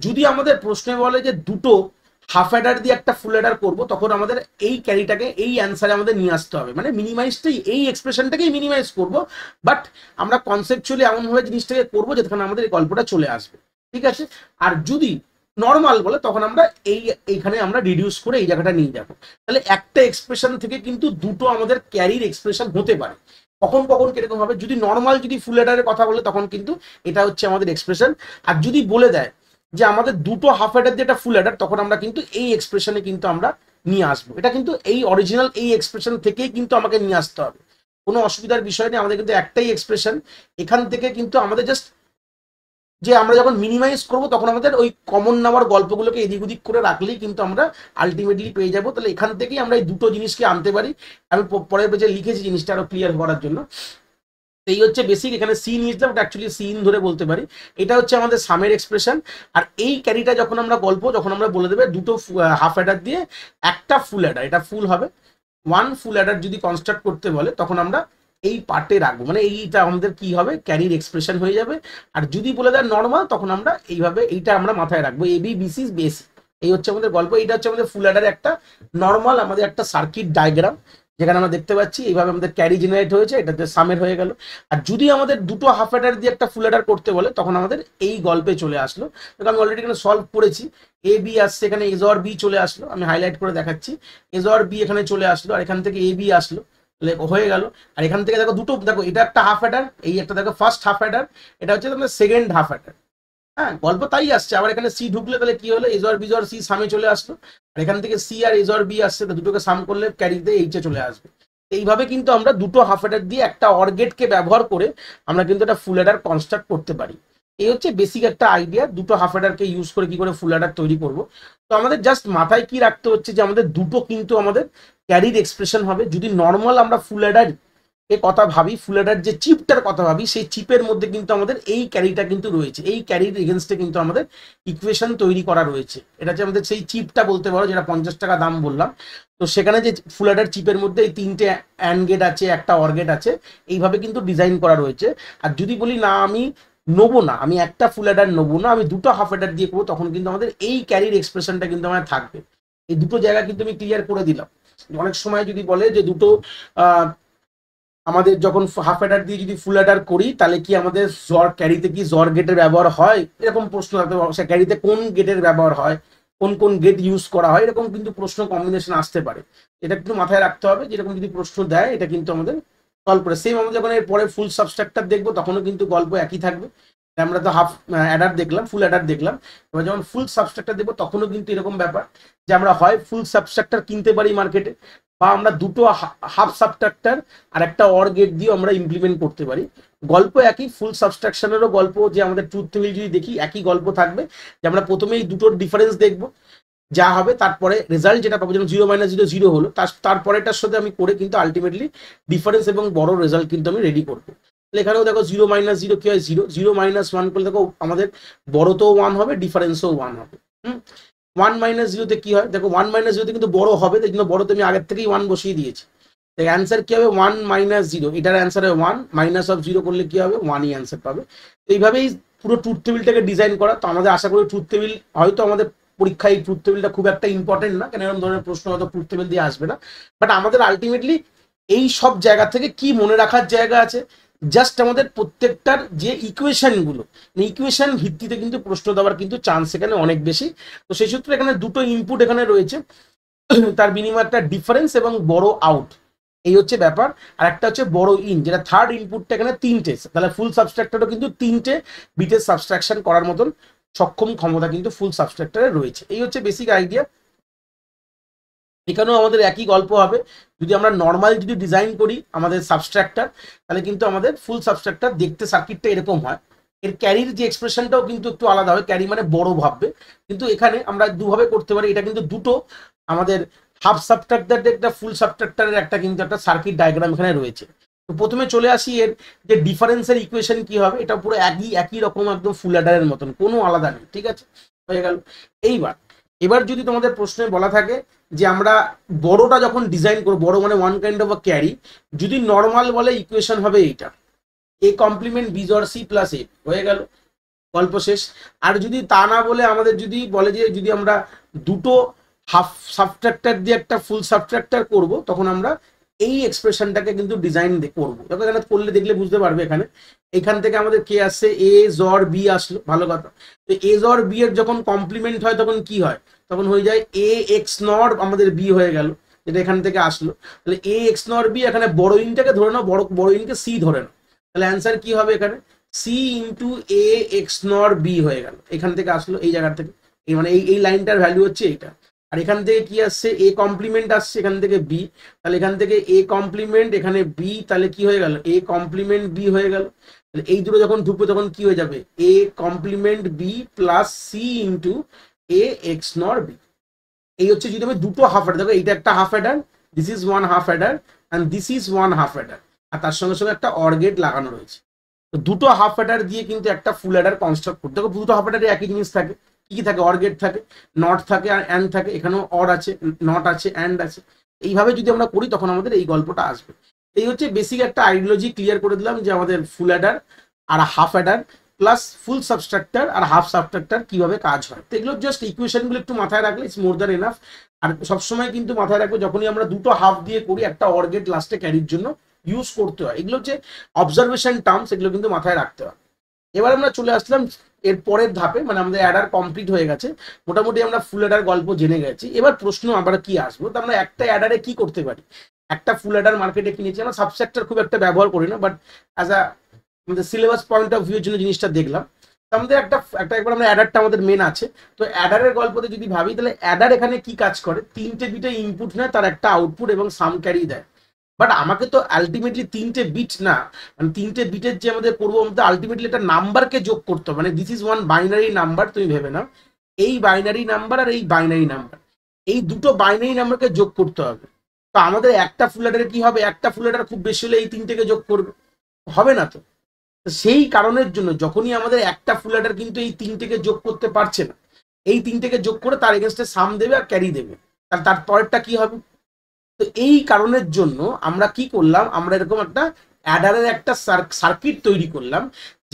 যদি আমাদের প্রশ্নে বলে যে দুটো হাফ অ্যাডার দিয়ে একটা ফুল অ্যাডার করবো, তখন আমাদের এই ক্যারিটাকে এই অ্যান্সারে আমাদের নিয়ে আসতে হবে, মানে মিনিমাইজটাই এই এক্সপ্রেশনটাকেই মিনিমাইজ করবো। বাট আমরা কনসেপচুয়ালি এমনভাবে জিনিসটাকে করবো যেখানে আমাদের এই গল্পটা চলে আসবে, ঠিক আছে। আর যদি নর্মাল বলে, তখন আমরা এইখানে আমরা রিডিউস করে এই জায়গাটা নিয়ে যাবো। তাহলে একটা এক্সপ্রেশন থেকে কিন্তু দুটো আমাদের ক্যারির এক্সপ্রেশন হতে পারে। কখন কখন কিরকম হবে, যদি নর্মাল যদি ফুল অ্যাডারের কথা বলে, তখন কিন্তু এটা হচ্ছে আমাদের এক্সপ্রেশন। আর যদি বলে দেয় যে আমাদের দুটো হাফ অ্যাডার দিয়ে একটা ফুল অ্যাডার, তখন আমরা কিন্তু এই এক্সপ্রেশনে কিন্তু আমরা নিয়ে আসবো। এটা কিন্তু এই অরিজিনাল এই এক্সপ্রেশন থেকেই কিন্তু আমাকে নিয়ে আসতে হবে, কোনো অসুবিধার বিষয় নেই। আমাদের কিন্তু একটাই এক্সপ্রেশন, এখান থেকে কিন্তু আমাদের জাস্ট যে আমরা যখন মিনিমাইজ করবো, তখন আমাদের ওই কমন নেওয়ার গল্পগুলোকে এদিক ওদিক করে রাখলেই কিন্তু আমরা আলটিমেটলি পেয়ে যাবো। তাহলে এখান থেকেই আমরা এই দুটো জিনিসকে আনতে পারি। আমি পরের পেজে লিখেছি জিনিসটা আরো ক্লিয়ার করার জন্য। এই হচ্ছে বেসিক, এখানে সি নিয়েছিলাম, ওটা অ্যাকচুয়ালি সিন ধরে বলতে পারি। এটা হচ্ছে আমাদের সামের এক্সপ্রেশন। আর এই ক্যারিটা যখন আমরা গল্প, যখন আমরা বলে দেবে দুটো হাফ অ্যাডার দিয়ে একটা ফুল অ্যাডার, এটা ফুল হবে, ওয়ান ফুল অ্যাডার যদি কনস্ট্রাক্ট করতে বলে, তখন আমরা এই পার্টে রাখবো, মানে এইটা আমাদের কি হবে, ক্যারির এক্সপ্রেশন হয়ে যাবে। আর যদি বলে দেয় নর্মাল, তখন আমরা এইভাবে এইটা আমরা মাথায় রাখবো, এ বি বিসি বেসি। এই হচ্ছে আমাদের গল্প। এইটা হচ্ছে আমাদের ফুল অ্যাডার একটা নর্মাল আমাদের একটা সার্কিট ডায়াগ্রাম, যেখানে আমরা দেখতে পাচ্ছি এইভাবে আমাদের ক্যারি জেনারেট হয়েছে, এটাতে সামের হয়ে গেল। আর যদি আমাদের দুটো হাফ অ্যাডার দিয়ে একটা ফুল অ্যাডার করতে বলে, তখন আমাদের এই গল্পে চলে আসলো। আমি অলরেডি এখানে সলভ করেছি, এ বি আসছে, এখানে এজ অর বি চলে আসলো, আমি হাইলাইট করে দেখাচ্ছি। এজ অর বি এখানে চলে আসলো, আর এখান থেকে এ বি আসলো, হয়ে গেল। আর এখান থেকে দেখো দুটো, দেখো এটা একটা হাফ অ্যাডার, এই একটা দেখো ফার্স্ট হাফ অ্যাডার, এটা হচ্ছে তোমার সেকেন্ড হাফ অ্যাডার। হ্যাঁ, গল্প তাই আসছে। আবার এখানে সি ঢুকলে তাহলে কি হলো, এজর বিজর সি সামে চলে আসলো। আর এখান থেকে সি আর এজর বি আসছে, দুটোকে সাম করলে ক্যারিতে এইচে চলে আসবে। এইভাবে কিন্তু আমরা দুটো হাফ অ্যাডার দিয়ে একটা অর গেটকে ব্যবহার করে আমরা কিন্তু একটা ফুল অ্যাডার কনস্ট্রাক্ট করতে পারি। এই হচ্ছে বেসিক একটা আইডিয়া, দুটো হাফ অ্যাডারকে ইউজ করে কি করে ফুল অ্যাডার তৈরি করব। তো আমাদের জাস্ট মাথায় কি রাখতে হচ্ছে যে আমাদের দুটো কিন্তু আমাদের ক্যারির এক্সপ্রেশন হবে। যদি নর্মাল আমরা ফুল অ্যাডার এ কথা ভাবি, ফুল অ্যাডার যে চিপটার কথা ভাবি, সেই চিপের মধ্যে কিন্তু আমাদের এই ক্যারিটা কিন্তু রয়েছে, এই ক্যারির এগেনস্টে কিন্তু আমাদের ইকুয়েশন তৈরি করা রয়েছে। এটা হচ্ছে আমাদের সেই চিপটা বলতে পারো, যেটা 50 টাকা দাম বললাম। তো সেখানে যে ফুল অ্যাডার চিপের মধ্যে এই তিনটে অ্যান্ড গেট আছে, একটা অর গেট আছে, এইভাবে কিন্তু ডিজাইন করা রয়েছে। আর যদি বলি না আমি নেবো না, আমি একটা ফুল অ্যাডার নেবো না, আমি দুটো হাফ অ্যাডার দিয়ে করবো, তখন কিন্তু আমাদের এই ক্যারির এক্সপ্রেশনটা কিন্তু আমার থাকবে। এই দুটো জায়গা কিন্তু আমি ক্লিয়ার করে দিলাম। অনেক সময় যদি বলে যে দুটো আমাদের যখন হাফ অ্যাডার দিয়ে যদি ফুল অ্যাডার করি, তাহলে কি আমাদের জর ক্যারিতে কি জর গেটের ব্যবহার হয়, এরকম প্রশ্ন থাকতে পারে। সে ক্যারিতে কোন গেটের ব্যবহার হয়, কোন কোন গেট ইউজ করা হয়, এরকম কিন্তু প্রশ্ন কম্বিনেশন আসতে পারে। এটা কিন্তু মাথায় রাখতে হবে, যেরকম যদি প্রশ্ন দেয় এটা কিন্তু আমাদের সলভ করে। সেম আমরা যখন এর পরে ফুল সাবস্ট্রাক্টর দেখবো, তখনও কিন্তু গল্প একই থাকবে। আমরা তো হাফ অ্যাডার দেখলাম, ফুল অ্যাডার দেখলাম, এবার যখন ফুল সাবস্ট্রাক্টর দেখবো, তখনও কিন্তু এরকম ব্যাপার যে আমরা হয় ফুল সাবস্ট্রাক্টর কিনতে পারি মার্কেটে, বা আমরা দুটো হাফ সাবস্ট্রাক্টর আর একটা অর গেট দিয়ে আমরা ইমপ্লিমেন্ট করতে পারি। গল্প একই, ফুল সাবস্ট্রাকশনেরও গল্প যে আমাদের ট্রুথ টেবিল যদি দেখি একই গল্প থাকবে, যে আমরা প্রথমেই দুটোর ডিফারেন্স দেখবো যা হবে, তারপরে রেজাল্ট যেটা পাবো, যেমন 0 - 0 0 হলো, তারপরেটার সাথে আমি করে কিন্তু আলটিমেটলি ডিফারেন্স এবং বড় রেজাল্ট কিন্তু আমি রেডি করবো। তাহলে এখানেও দেখো 0 - 0 কি হয়, 0 0 - 1 করলে দেখো আমাদের বড়তেও 1 হবে, ডিফারেন্সও 1 হবে। 1 - 0 তে কি হয়, দেখো 1 - 0 তে কিন্তু বড় হবে, তাই জন্য বড়তে আমি আগের থেকেই 1 বসিয়ে দিয়েছি। অ্যান্সার কি হবে 1 মাইনাস 0, এটার অ্যান্সার হবে 1, মাইনাস অফ 0 করলে কি হবে 1ই অ্যান্সার পাবে। তো এইভাবেই পুরো ট্রুথ টেবিলটাকে ডিজাইন করা। তো আমাদের আশা করি ট্রুথ টেবিল, হয়তো আমাদের পরীক্ষায় এই ট্রুথ টেবিলটা খুব একটা ইম্পর্টেন্ট না, কেন এরকম ধরনের প্রশ্ন হয়তো ট্রুথ টেবিল দিয়ে আসবে না, বাট আমাদের আলটিমেটলি এই সব জায়গা থেকে কি মনে রাখার জায়গা আছে, জাস্ট আমাদের প্রত্যেকটার যে ইকুয়েশনগুলো, ইকুয়েশন ভিত্তিতে কিন্তু প্রশ্ন দেওয়ার কিন্তু চান্স এখানে অনেক বেশি। তো সেই সূত্রে এখানে দুটো ইনপুট এখানে রয়েছে, তার বিনিময়ে একটা ডিফারেন্স এবং বড় আউট, এই হচ্ছে ব্যাপার। আর একটা হচ্ছে বড় ইন, যেটা থার্ড ইনপুটটা এখানে 3টে, তাহলে ফুল সাবস্ট্রাক্টরও কিন্তু 3টে বিটের সাবস্ট্রাকশন করার মতন সক্ষম ক্ষমতা কিন্তু ফুল সাবস্ট্রাক্টরে রয়েছে। এই হচ্ছে বেসিক আইডিয়া। এখানেও আমাদের একই গল্প হবে। যদি আমরা নর্মাল যদি ডিজাইন করি আমাদের সাবস্ট্রাক্টর, তাহলে কিন্তু আমাদের ফুল সাবস্ট্রাক্টর দেখতে সার্কিটটা এরকম হয়। এর ক্যারির যে এক্সপ্রেশনটাও কিন্তু একটু আলাদা হয়, ক্যারি মানে বড় ভাববে, কিন্তু এখানে আমরা দুভাবে করতে পারি। এটা কিন্তু দুটো আমাদের হাফ সাবস্ট্রাক্টর একটা ফুল সাবস্ট্রাক্টরের একটা কিন্তু একটা সার্কিট ডায়াগ্রাম এখানে রয়েছে। তো প্রথমে চলে আসি এর যে ডিফারেন্সের ইকুয়েশন কি হবে। এটা পুরো একই রকম একদম ফুল অ্যাডারের মতন, কোনো আলাদা নেই, ঠিক আছে, হয়ে গেল। এবার যদি তোমাদের প্রশ্নে বলা থাকে যে আমরা বড়টা যখন ডিজাইন করবো, বড় মানে one kind of a carry, যদি নর্মাল বলে ইকুয়েশন হবে এইটা, A complement B XOR C plus A, হয়ে গেল, গল্প শেষ। আর যদি তা না বলে আমাদের যদি বলে যে যদি আমরা দুটো হাফ সাবট্রাক্টর দিয়ে একটা ফুল সাবট্রাক্টর করব, তখন আমরা এই এক্সপ্রেশনটাকে কিন্তু ডিজাইন করবো। দেখো এখানে করলে দেখলে বুঝতে পারবে, এখান থেকে আমাদের কে আসছে, এ জর বি আসলো, ভালো কথা। তো এ জর বি এর যখন কমপ্লিমেন্ট হয় তখন কি হয়, তখন হয়ে যায় এ এক্স নর আমাদের বি হয়ে গেল, যেটা এখান থেকে আসলো। তাহলে এ এক্স নর বি, এখানে বড় ইনটাকে ধরে নাও, বড় ইনকে সি ধরে নাও, তাহলে অ্যান্সার কি হবে এখানে C into A X NOR B হয়ে গেল, এখান থেকে আসলো এই জায়গা থেকে। এই মানে এই লাইনটার ভ্যালু হচ্ছে এইটা। আর এখান থেকে কি আসছে, এ কমপ্লিমেন্ট আসছে এখান থেকে বি, তাহলে এখান থেকে এ কমপ্লিমেন্ট এখানে বি, তাহলে কি হয়ে গেল এ কমপ্লিমেন্ট বি হয়ে গেল। এই দুটো যখন ঢুকবে তখন কি হয়ে যাবে, A complement B plus C into A X NOR B. এই হচ্ছে যদি আমি দুটো হাফ অ্যাডার, দেখো এইটা একটা half adder, this is one half adder and this is one half adder, আর তার সঙ্গে সঙ্গে একটা অর গেট লাগানো রয়েছে। তো দুটো হাফ অ্যাডার দিয়ে কিন্তু একটা ফুল অ্যাডার কনস্ট্রাক্ট করতে হবে। দুটো হাফ অ্যাডারে একই জিনিস থাকে, কি কি থাকে, অর গেট থাকে, নট থাকে আর অ্যান্ড থাকে, এখানেও অর আছে, নট আছে, অ্যান্ড আছে। এইভাবে যদি আমরা করি তখন আমাদের এই গল্পটা আসবে। এই হচ্ছে বেসিক একটা আইডিওলজি ক্লিয়ার করে দিলাম, যে আমাদের ফুল অ্যাডার আর হাফ অ্যাডার প্লাস ফুল সাবস্ট্রাক্টর আর হাফ সাবস্ট্রাক্টর কিভাবে কাজ হয়। তো এগুলো জাস্ট ইকুয়েশনগুলো একটু মাথায় রাখলে ইটস মোর দ্যান এনাফ। আর সবসময় কিন্তু মাথায় রাখবো, যখনই আমরা দুটো হাফ দিয়ে করি একটা অর গেট লাস্টে ক্যারির জন্য ইউজ করতে হয়। এগুলো হচ্ছে অবজারভেশন টার্মস, এগুলো কিন্তু মাথায় রাখতে হয়। এবার আমরা চলে আসলাম এর পরের ধাপে, মানে আমাদের অ্যাডার কমপ্লিট হয়ে গেছে, মোটামুটি আমরা ফুল অ্যাডার গল্প জেনে গেছি। এবার প্রশ্ন আমরা কি আসবো, তো আমরা একটা অ্যাডারে কি করতে পারি। একটা ফুল অ্যাডার মার্কেটে কিনেছি, আমরা সাবসেক্টর খুব একটা ব্যবহার করি না, বাট অ্যাজ আ আমাদের সিলেবাস পয়েন্ট অফ ভিউর জন্য জিনিসটা দেখলাম। আমাদের একবার আমরা অ্যাডারটা আমাদের মেন আছে। তো অ্যাডারের গল্পতে যদি ভাবি, তাহলে অ্যাডার এখানে কি কাজ করে, 3টে বিটে ইনপুট নেয়, তার একটা আউটপুট এবং সাম ক্যারি দেয়। বাট আমাকে তো আলটিমেটলি 3টে বিট না, মানে 3টে বিটের যে আমাদের করবো, আমাদের আলটিমেটলি একটা নাম্বারকে যোগ করতে হবে। মানে this is one binary number, তুমি ভেবে নাও এই বাইনারি নাম্বার আর এই বাইনারি নাম্বার, এই দুটো বাইনারি নাম্বারকে যোগ করতে হবে। তো আমাদের একটা ফুল অ্যাডারে কি হবে, একটা ফুল অ্যাডার খুব বেশি হলে এই 3টেকে যোগ করবে, হবে না। তো সেই কারণের জন্য যখনই আমাদের একটা ফুল অ্যাডার কিন্তু এই 3টেকে যোগ করতে পারছে না, এই 3টেকে যোগ করে তার এগেনস্টে সাম দেবে আর ক্যারি দেবে, তার পরেরটা কি হবে। তো এই কারণের জন্য আমরা কি করলাম, আমরা এরকম একটা অ্যাডারের একটা সার্কিট তৈরি করলাম,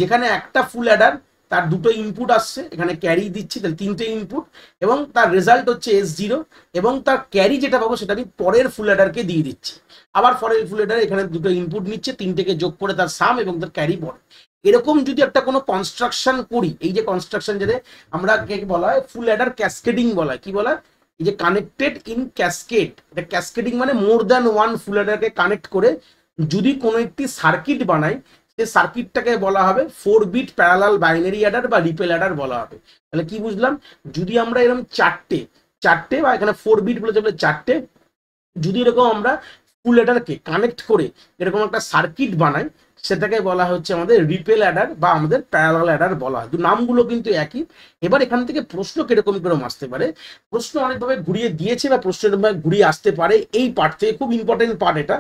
যেখানে একটা ফুল অ্যাডার, তার দুটো ইনপুট আসছে, এখানে ক্যারি দিচ্ছি, তাহলে 3টে ইনপুট, এবং তার রেজাল্ট হচ্ছে S0, এবং তার ক্যারি যেটা পাবো সেটা আমি পরের ফুল অ্যাডারকে দিয়ে দিচ্ছি। আবার পরের ফুল অ্যাডার এখানে দুটো ইনপুট নিচ্ছে, 3টেকে যোগ করে তার সাম এবং তার ক্যারি পড়ে। এরকম যদি একটা কোনো কনস্ট্রাকশন করি, এই যে কনস্ট্রাকশন যেটা আমরা কে বলা হয়, ফুল অ্যাডার ক্যাসকেডিং বলা হয়। কি বলা হয়, এই যে কানেক্টেড ইন ক্যাসকেড, এটা ক্যাসকেডিং মানে মোর দ্যান ওয়ান ফুল অ্যাডারকে কানেক্ট করে যদি কোনো একটি সার্কিট বানায়, সেই সার্কিটটাকে বলা হবে 4 বিট প্যারালাল বাইনারি অ্যাডার বা রিপেল অ্যাডার বলা হবে। তাহলে কি বুঝলাম, যদি আমরা এরকম চারটে বা এখানে 4 বিট বলে যাবে 4টে, যদি এরকম আমরা ফুল অ্যাডারকে কানেক্ট করে এরকম একটা সার্কিট বানাই, সেটাকে বলা হচ্ছে আমাদের রিপেল অ্যাডার বা আমাদের প্যারালাল অ্যাডার বলা হয়। নামগুলো কিন্তু একই। এবার এখান থেকে প্রশ্ন কিরকম আসতে পারে, প্রশ্ন অনেকভাবে ঘুরিয়ে দিয়েছে বা প্রশ্ন এরকমভাবে ঘুরিয়ে আসতে পারে। এই পার্ট থেকে খুব ইম্পর্টেন্ট পার্ট এটা,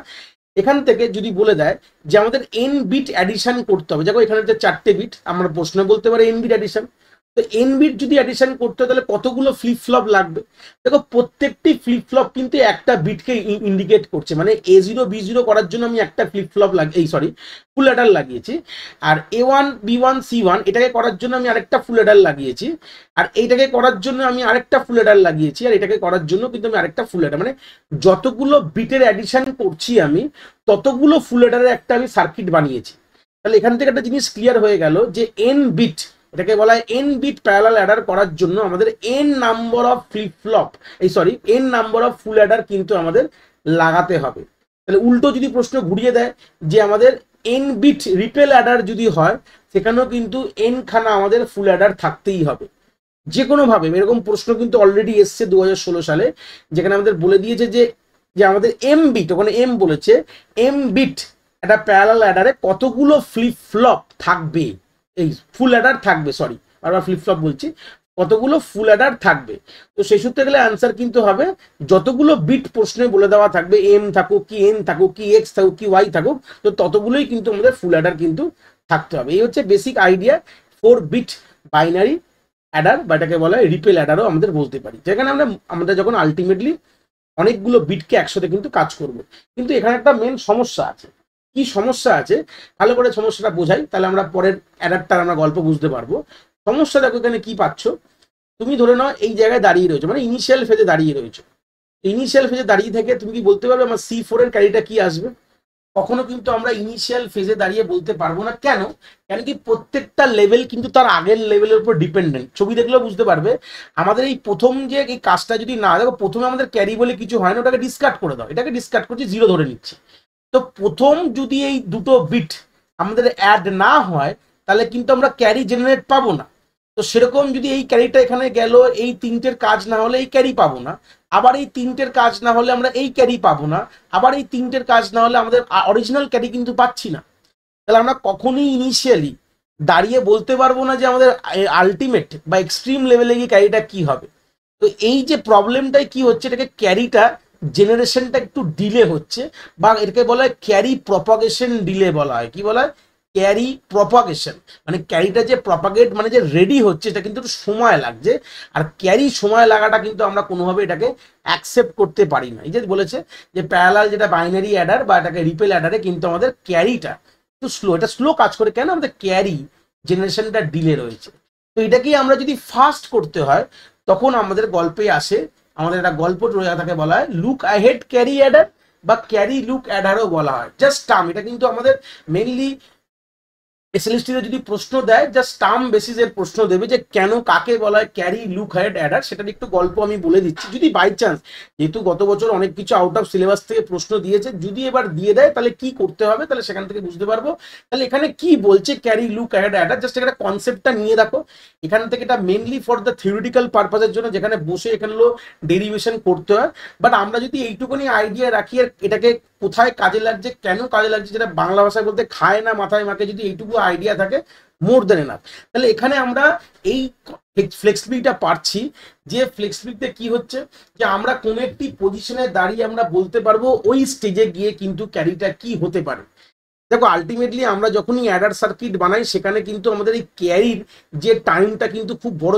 এখান থেকে যদি বলে দেয় যে আমাদের n বিট অ্যাডিশন করতে হবে, দেখো এখানে যে 4টে বিট, আমরা প্রশ্ন বলতে পারি n বিট অ্যাডিশন, তো এন বিট যদি অ্যাডিশন করতে হয় তাহলে কতগুলো ফ্লিপ ফ্লপ লাগবে? দেখো প্রত্যেকটি ফ্লিপ ফ্লপ কিন্তু একটা বিটকে ইন্ডিকেট করছে, মানে A0 B0 করার জন্য আমি একটা ফ্লিপ ফ্লপ ফুল অ্যাডার লাগিয়েছি, আর A1 B1 C1 এটাকে করার জন্য আমি আরেকটা ফুল অ্যাডার লাগিয়েছি, আর এইটাকে করার জন্য আমি আরেকটা ফুল অ্যাডার লাগিয়েছি, আর এটাকে করার জন্য কিন্তু আমি আরেকটা ফুল অ্যাডার, মানে যতগুলো বিটের অ্যাডিশন করছি আমি ততগুলো ফুল অ্যাডারের একটা আমি সার্কিট বানিয়েছি। তাহলে এখান থেকে একটা জিনিস ক্লিয়ার হয়ে গেল যে এন বিট, এটাকে বলা হয় এন বিট প্যারালাল অ্যাডার করার জন্য আমাদের N number of flip flop N number of full Eder কিন্তু আমাদের লাগাতে হবে। তাহলে উল্টো যদি প্রশ্ন ঘুরিয়ে দেয় যে আমাদের এন বিট রিপেল অ্যাডার যদি হয়, সেখানেও কিন্তু এন খানা আমাদের ফুল অ্যাডার থাকতেই হবে যে কোনো ভাবে। এরকম প্রশ্ন কিন্তু অলরেডি এসছে 2016 সালে, যেখানে আমাদের বলে দিয়েছে যে আমাদের এম বিট, ওখানে এম বলেছে, এম বিট একটা প্যারালাল অ্যাডারে কতগুলো ফ্লিপ ফ্লপ থাকবে, এই ফুল অ্যাডার থাকবে, সরি বারবার ফ্লিপ ফ্লপ বলছি, কতগুলো ফুল অ্যাডার থাকবে। তো সেই সূত্রে গেলে অ্যান্সার কিন্তু হবে যতগুলো বিট প্রশ্নে বলে দেওয়া থাকবে, এম থাকুক কি এন থাকুক কি এক্স থাকুক কি ওয়াই থাকুক, তো ততগুলোই কিন্তু আমাদের ফুল অ্যাডার কিন্তু থাকতে হবে। এই হচ্ছে basic idea 4 bit binary adder, বা এটাকে বলা হয় রিপেল অ্যাডারও আমাদের বলতে পারি, যেখানে আমরা যখন আলটিমেটলি অনেকগুলো বিটকে একসাথে কিন্তু কাজ করব। কিন্তু এখানে একটা মেন সমস্যা আছে। কি সমস্যা আছে ভালো করে সমস্যাটা বোঝাই, তাহলে আমরা পরের অ্যাডারটার আমরা গল্প বুঝতে পারবো। সমস্যা দেখো এখানে কি পাচ্ছ, তুমি ধরে নাও এই জায়গায় দাঁড়িয়ে রয়েছো, মানে ইনিশিয়াল ফেজে দাঁড়িয়ে রয়েছো। ইনিশিয়াল ফেজে দাঁড়িয়ে থেকে তুমি কি বলতে পারবে আমার C4 এর ক্যারিটা কি আসবে? কখনো কিন্তু আমরা ইনিশিয়াল ফেজে দাঁড়িয়ে বলতে পারবো না। কেন? কেন কি প্রত্যেকটা লেভেল কিন্তু তার আগের লেভেলের উপর ডিপেন্ডেন্ট। ছবি দেখলেও বুঝতে পারবে আমাদের এই প্রথম যে এই কাজটা যদি না দেখো, প্রথমে আমাদের ক্যারি বলে কিছু হয় না, ওটাকে ডিসকার্ড করে দাও, এটাকে ডিসকার্ড করছি, 0 ধরে নিচ্ছি। তো প্রথম যদি এই দুটো বিট আমাদের অ্যাড না হয় তাহলে কিন্তু আমরা ক্যারি জেনারেট পাবো না। তো সেরকম যদি এই ক্যারিটা এখানে গেল, এই তিনটের কাজ না হলে এই ক্যারি পাবো না, আবার এই তিনটের কাজ না হলে আমরা এই ক্যারি পাবো না, আবার এই তিনটের কাজ না হলে আমাদের অরিজিনাল ক্যারি কিন্তু পাচ্ছি না। তাহলে আমরা কখনোই ইনিশিয়ালি দাঁড়িয়ে বলতে পারবো না যে আমাদের আলটিমেট বা এক্সট্রিম লেভেলে গিয়ে ক্যারিটা কি হবে। তো এই যে প্রবলেমটাই কি হচ্ছে, এটাকে ক্যারিটা জেনারেশনটা একটু ডিলে হচ্ছে, বা এটাকে বলা হয় ক্যারি প্রপাগেশন ডিলে বলা হয়। কি বলা হয়? ক্যারি প্রপাগেশন, মানে ক্যারিটা যে প্রপাগেট মানে যে রেডি হচ্ছে, এটা কিন্তু একটু সময় লাগছে। আর ক্যারি সময় লাগাটা কিন্তু আমরা কোনোভাবে এটাকে অ্যাকসেপ্ট করতে পারি না। এই যে বলেছে যে প্যারালাল যেটা বাইনারি অ্যাডার বা এটাকে রিপেল অ্যাডারে কিন্তু আমাদের ক্যারিটা একটু স্লো, এটা স্লো কাজ করে। কেন? আমাদের ক্যারি জেনারেশনটা ডিলে রয়েছে। তো এটাকেই আমরা যদি ফাস্ট করতে হয় তখন আমাদের গল্পে আসে, আমাদের একটা গল্প রয়ে থাকে, বলা হয় লুক আহেড ক্যারি অ্যাডার বা ক্যারি লুক অ্যাডারও বলা হয়। জাস্ট টার্ম, এটা কিন্তু আমাদের মেইনলি এসএলএসটি যদি প্রশ্ন দেয় জাস্ট টার্ম বেসিসের প্রশ্ন দেবে যে কেন কাকে বলা হয় ক্যারি লুক হেড অ্যাডার, সেটা একটু গল্প আমি বলে দিচ্ছি। যদি বাই চান্স, যেহেতু গত বছর অনেক কিছু আউট অফ সিলেবাস থেকে প্রশ্ন দিয়েছে, যদি এবার দিয়ে দেয় তাহলে কি করতে হবে, তাহলে সেখান থেকে বুঝতে পারবো। তাহলে এখানে কি বলছে carry look head Eder, just একটা কনসেপ্টটা নিয়ে দেখো। এখান থেকে এটা মেনলি ফর দ্য থিওরিটিক্যাল পারপাসের জন্য, যেখানে বসে এখানে ডেরিভেশন করতে হয়। বাট আমরা যদি এইটুকুনি আইডিয়া রাখি আর এটাকে কোথায় কাজে লাগছে, কেন কাজে লাগছে, যেটা বাংলা ভাষায় বলতে খায় না মাথায় মাকে, যদি এইটুকু আইডিয়া থাকে মোর দেন এনাফ। তাহলে এখানে আমরা এই ফ্লেক্সিবিলিটিটা পাচ্ছি, যে ফ্লেক্সিবিলিটিতে কি হচ্ছে যে আমরা কোন একটি পজিশনে দাঁড়িয়ে আমরা বলতে পারবো ওই স্টেজে গিয়ে কিন্তু ক্যারিটা কি হতে পারে। দেখো আলটিমেটলি আমরা যখনই অ্যাডার সার্কিট বানাই সেখানে কিন্তু আমাদের এই ক্যারির যে টাইমটা কিন্তু খুব বড়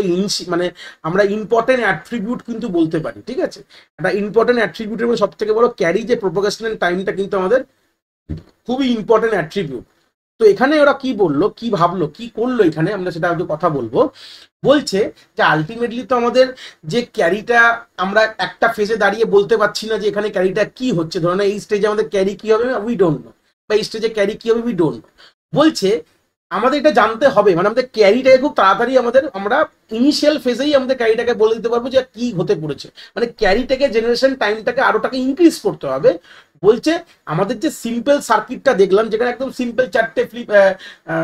মানে আমরা ইম্পর্টেন্ট অ্যাট্রিবিউট কিন্তু বলতে পারি। ঠিক আছে, একটা ইম্পর্টেন্ট অ্যাট্রিবিউটের মধ্যে সব থেকে বড় ক্যারি যে প্রোপাগেশনের টাইমটা কিন্তু আমাদের খুবই ইম্পর্টেন্ট অ্যাট্রিবিউট। তো এখানে ওরা কি বললো, কি ভাবলো, কি করলো, এখানে আমরা সেটা একটু কথা বলবো। বলছে যে আলটিমেটলি তো আমাদের যে ক্যারিটা আমরা একটা ফেজে দাঁড়িয়ে বলতে পারছি না যে এখানে ক্যারিটা কি হচ্ছে। ধরো না এই স্টেজে আমাদের ক্যারি কি হবে উই ডোন্ট নো, বা এই স্টেজে ক্যারি কি হবে উই ডোন্ট নো। বলছে আমাদের এটা জানতে হবে, মানে আমাদের ক্যারিটাকে খুব তাড়াতাড়ি আমরা ইনিশিয়াল ফেজেই আমাদের ক্যারিটাকে বলে দিতে পারবো যে কি হতে পড়েছে, মানে ক্যারিটাকে জেনারেশন টাইমটাকে আরোটাকে ইনক্রিজ করতে হবে। বলছে আমাদের যে সিম্পল সার্কিটটা দেখলাম, যেখানে একদম সিম্পল চারটে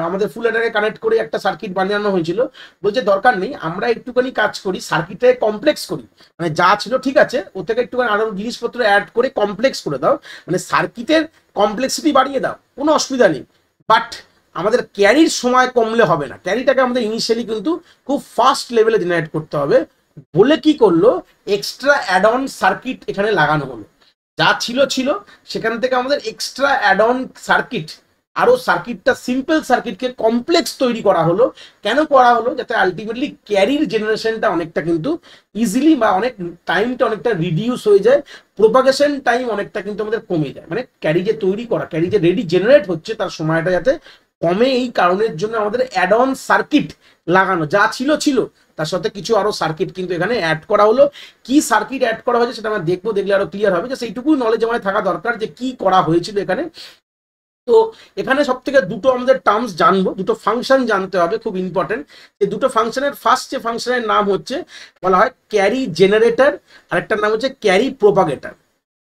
আমাদের ফুল অ্যাডারে কানেক্ট করে একটা সার্কিট বানানো হয়েছিল, বলছে দরকার নেই, আমরা একটুখানি কাজ করি, সার্কিটটাকে কমপ্লেক্স করি, মানে যা ছিল ঠিক আছে ওর থেকে একটুখানি আরো জিনিসপত্র অ্যাড করে কমপ্লেক্স করে দাও, মানে সার্কিটের কমপ্লেক্সিটি বাড়িয়ে দাও, কোনো অসুবিধা নেই। বাট আমাদের ক্যারির সময় কমলে হবে না, ক্যারিটাকে আমাদের ইনিশিয়ালি কিন্তু খুব ফাস্ট লেভেলে জেনারেট করতে হবে। বলে কি করলো, এক্সট্রা অ্যাড অন সার্কিট এখানে লাগানো হলো। যা ছিল সেখান থেকে আমাদের এক্সট্রা অ্যাড অন সার্কিট আরো সার্কিটটা সিম্পল সার্কিটকে কমপ্লেক্স তৈরি করা হলো। কেন করা হলো? যাতে আলটিমেটলি ক্যারির জেনারেশনটা অনেকটা কিন্তু ইজিলি বা অনেক টাইমটা অনেকটা রিডিউস হয়ে যায়, প্রোপাগেশন টাইম অনেকটা কিন্তু আমাদের কমে যায়, মানে ক্যারি যে তৈরি করা, ক্যারি যে রেডি জেনারেট হচ্ছে তার সময়টা যাতে কমে, এই কারণের জন্য আমাদের অ্যাড অন সার্কিট লাগানো, যা ছিল ছিল তার সাথে কিছু আরো সার্কিট কিন্তু এখানে অ্যাড করা হলো। কি সার্কিট অ্যাড করা হয়েছে সেটা আমরা দেখবো, দেখলে আরো ক্লিয়ার হবে, যে সেইটুকু নলেজ আমাদের থাকা দরকার যে কি করা হয়েছিল এখানে। তো এখানে সব থেকে দুটো আমাদের টার্মস জানবো, দুটো ফাংশন জানতে হবে, খুব ইম্পর্টেন্ট। এই দুটো ফাংশনের ফার্স্ট যে ফাংশনের নাম হচ্ছে বলা হয় ক্যারি জেনারেটর, আরেকটার নাম হচ্ছে ক্যারি প্রোপাগেটর।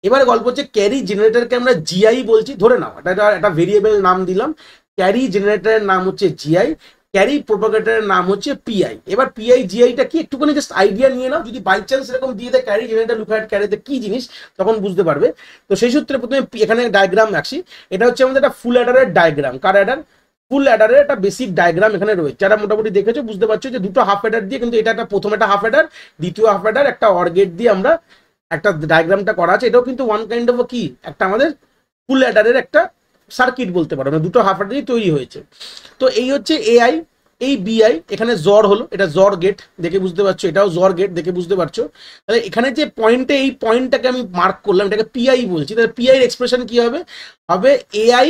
এবারে গল্প হচ্ছে ক্যারি জেনারেটরকে আমরা জিআই বলছি, ধরে নাও এটা একটা ভেরিয়েবল নাম দিলাম, ক্যারি জেনারেটরের নাম হচ্ছে জিআই, ক্যারি প্রোপাগেটরের নাম হচ্ছে পিআই। এবার পিআই জিআইটা কি একটুখানি জাস্ট আইডিয়া নিয়ে নাও, যদি বাই চান্স এরকম দিয়ে দেয় ক্যারি জেনারেটর লুক অ্যাট ক্যারিতে কি জিনিস তখন বুঝতে পারবে। তো সেই সূত্রে প্রথমে এখানে ডায়াগ্রাম রাখছি, এটা হচ্ছে আমাদের একটা ফুল অ্যাডারের ডায়াগ্রাম। কার অ্যাডার? ফুল অ্যাডারের একটা বেসিক ডায়াগ্রাম এখানে রয়েছে, যারা মোটামুটি দেখেছো বুঝতে পারছো যে দুটো হাফ অ্যাডার দিয়ে কিন্তু এটা একটা প্রথম একটা হাফ অ্যাডার, দ্বিতীয় হাফ অ্যাডার একটা অর গেট দিয়ে আমরা একটা ডায়াগ্রামটা করা আছে। এটাও কিন্তু ওয়ান কাইন্ড অফ কি একটা আমাদের ফুল অ্যাডারের একটা সার্কিট বলতে পারো, মানে দুটো হাফ অ্যাডারই তৈরি হয়েছে। তো এই হচ্ছে এআই, এই বিআই, এখানে জর হলো, এটা জর গেট দেখে বুঝতে পারছো, এটাও জর গেট দেখে বুঝতে পারছো। তাহলে এখানে যে পয়েন্টে, এই পয়েন্টটাকে আমি মার্ক করলাম, এটাকে পিআই বলছি। তাহলে পিআই এর এক্সপ্রেশন কি হবে? হবে এআই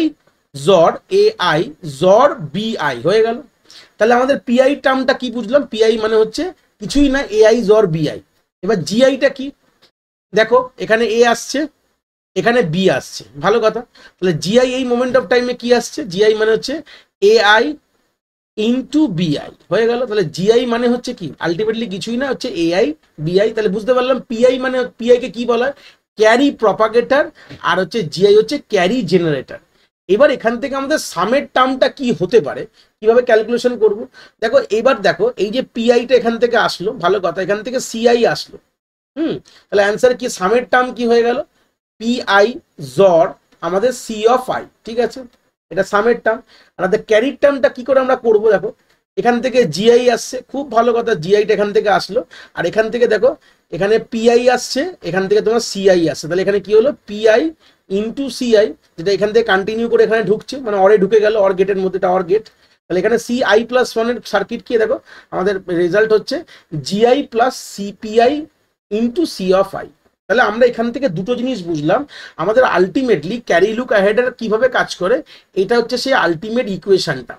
জর, এআই জর বিআই হয়ে গেল। তাহলে আমাদের পিআই টার্মটা কি বুঝলাম? পিআই মানে হচ্ছে কিছুই না, এআই জর বিআই। এবার জিআইটা কি? দেখো এখানে এ আসছে, এখানে বি আসছে, ভালো কথা। তাহলে জিআই এই মোমেন্ট অফ টাইমে কি আসছে? জিআই মানে হচ্ছে এআই ইনটু বিআই হয়ে গেল। তাহলে জিআই মানে হচ্ছে কি আলটিমেটলি কিছুই না, হচ্ছে এআই বিআই। তাহলে বুঝতে পারলাম পিআই মানে, পিআই কে কি বলা হয়? ক্যারি প্রপাগেটর, আর হচ্ছে জিআই হচ্ছে ক্যারি জেনারেটর। এবার এখান থেকে আমাদের সামের টার্মটা কি হতে পারে, কিভাবে ক্যালকুলেশন করব? দেখো এবার দেখো, এই যে পিআইটা এখান থেকে আসলো, ভালো কথা, এখান থেকে সিআই আসলো। তাহলে অ্যান্সার কি? সামের টার্ম কি হয়ে গেল? পিআই জর আমাদের সি অফ আই, ঠিক আছে, এটা সামের টার্ম। আমাদের ক্যারির টার্মটা কি করে আমরা করব? দেখো এখান থেকে জিআই আসছে, খুব ভালো কথা, জিআইটা এখান থেকে আসলো, আর এখান থেকে দেখো এখানে পিআই আসছে, এখান থেকে তোমার সিআই আসছে। তাহলে এখানে কি হলো? পিআই ইন্টু সিআই, যেটা এখান থেকে কন্টিনিউ করে এখানে ঢুকছে, মানে অরে ঢুকে গেল, অর গেটের মধ্যে, এটা অর গেট। তাহলে এখানে সি আই প্লাস ওয়ানের সার্কিট কি দেখো, আমাদের রেজাল্ট হচ্ছে GI plus CPI into C of I. তাহলে আমরা এখান থেকে দুটো জিনিস বুঝলাম, আমাদের আলটিমেটলি ক্যারি লুক অ্যাহেডের কিভাবে কাজ করে, এটা হচ্ছে সেই আলটিমেট ইকুয়েশনটা।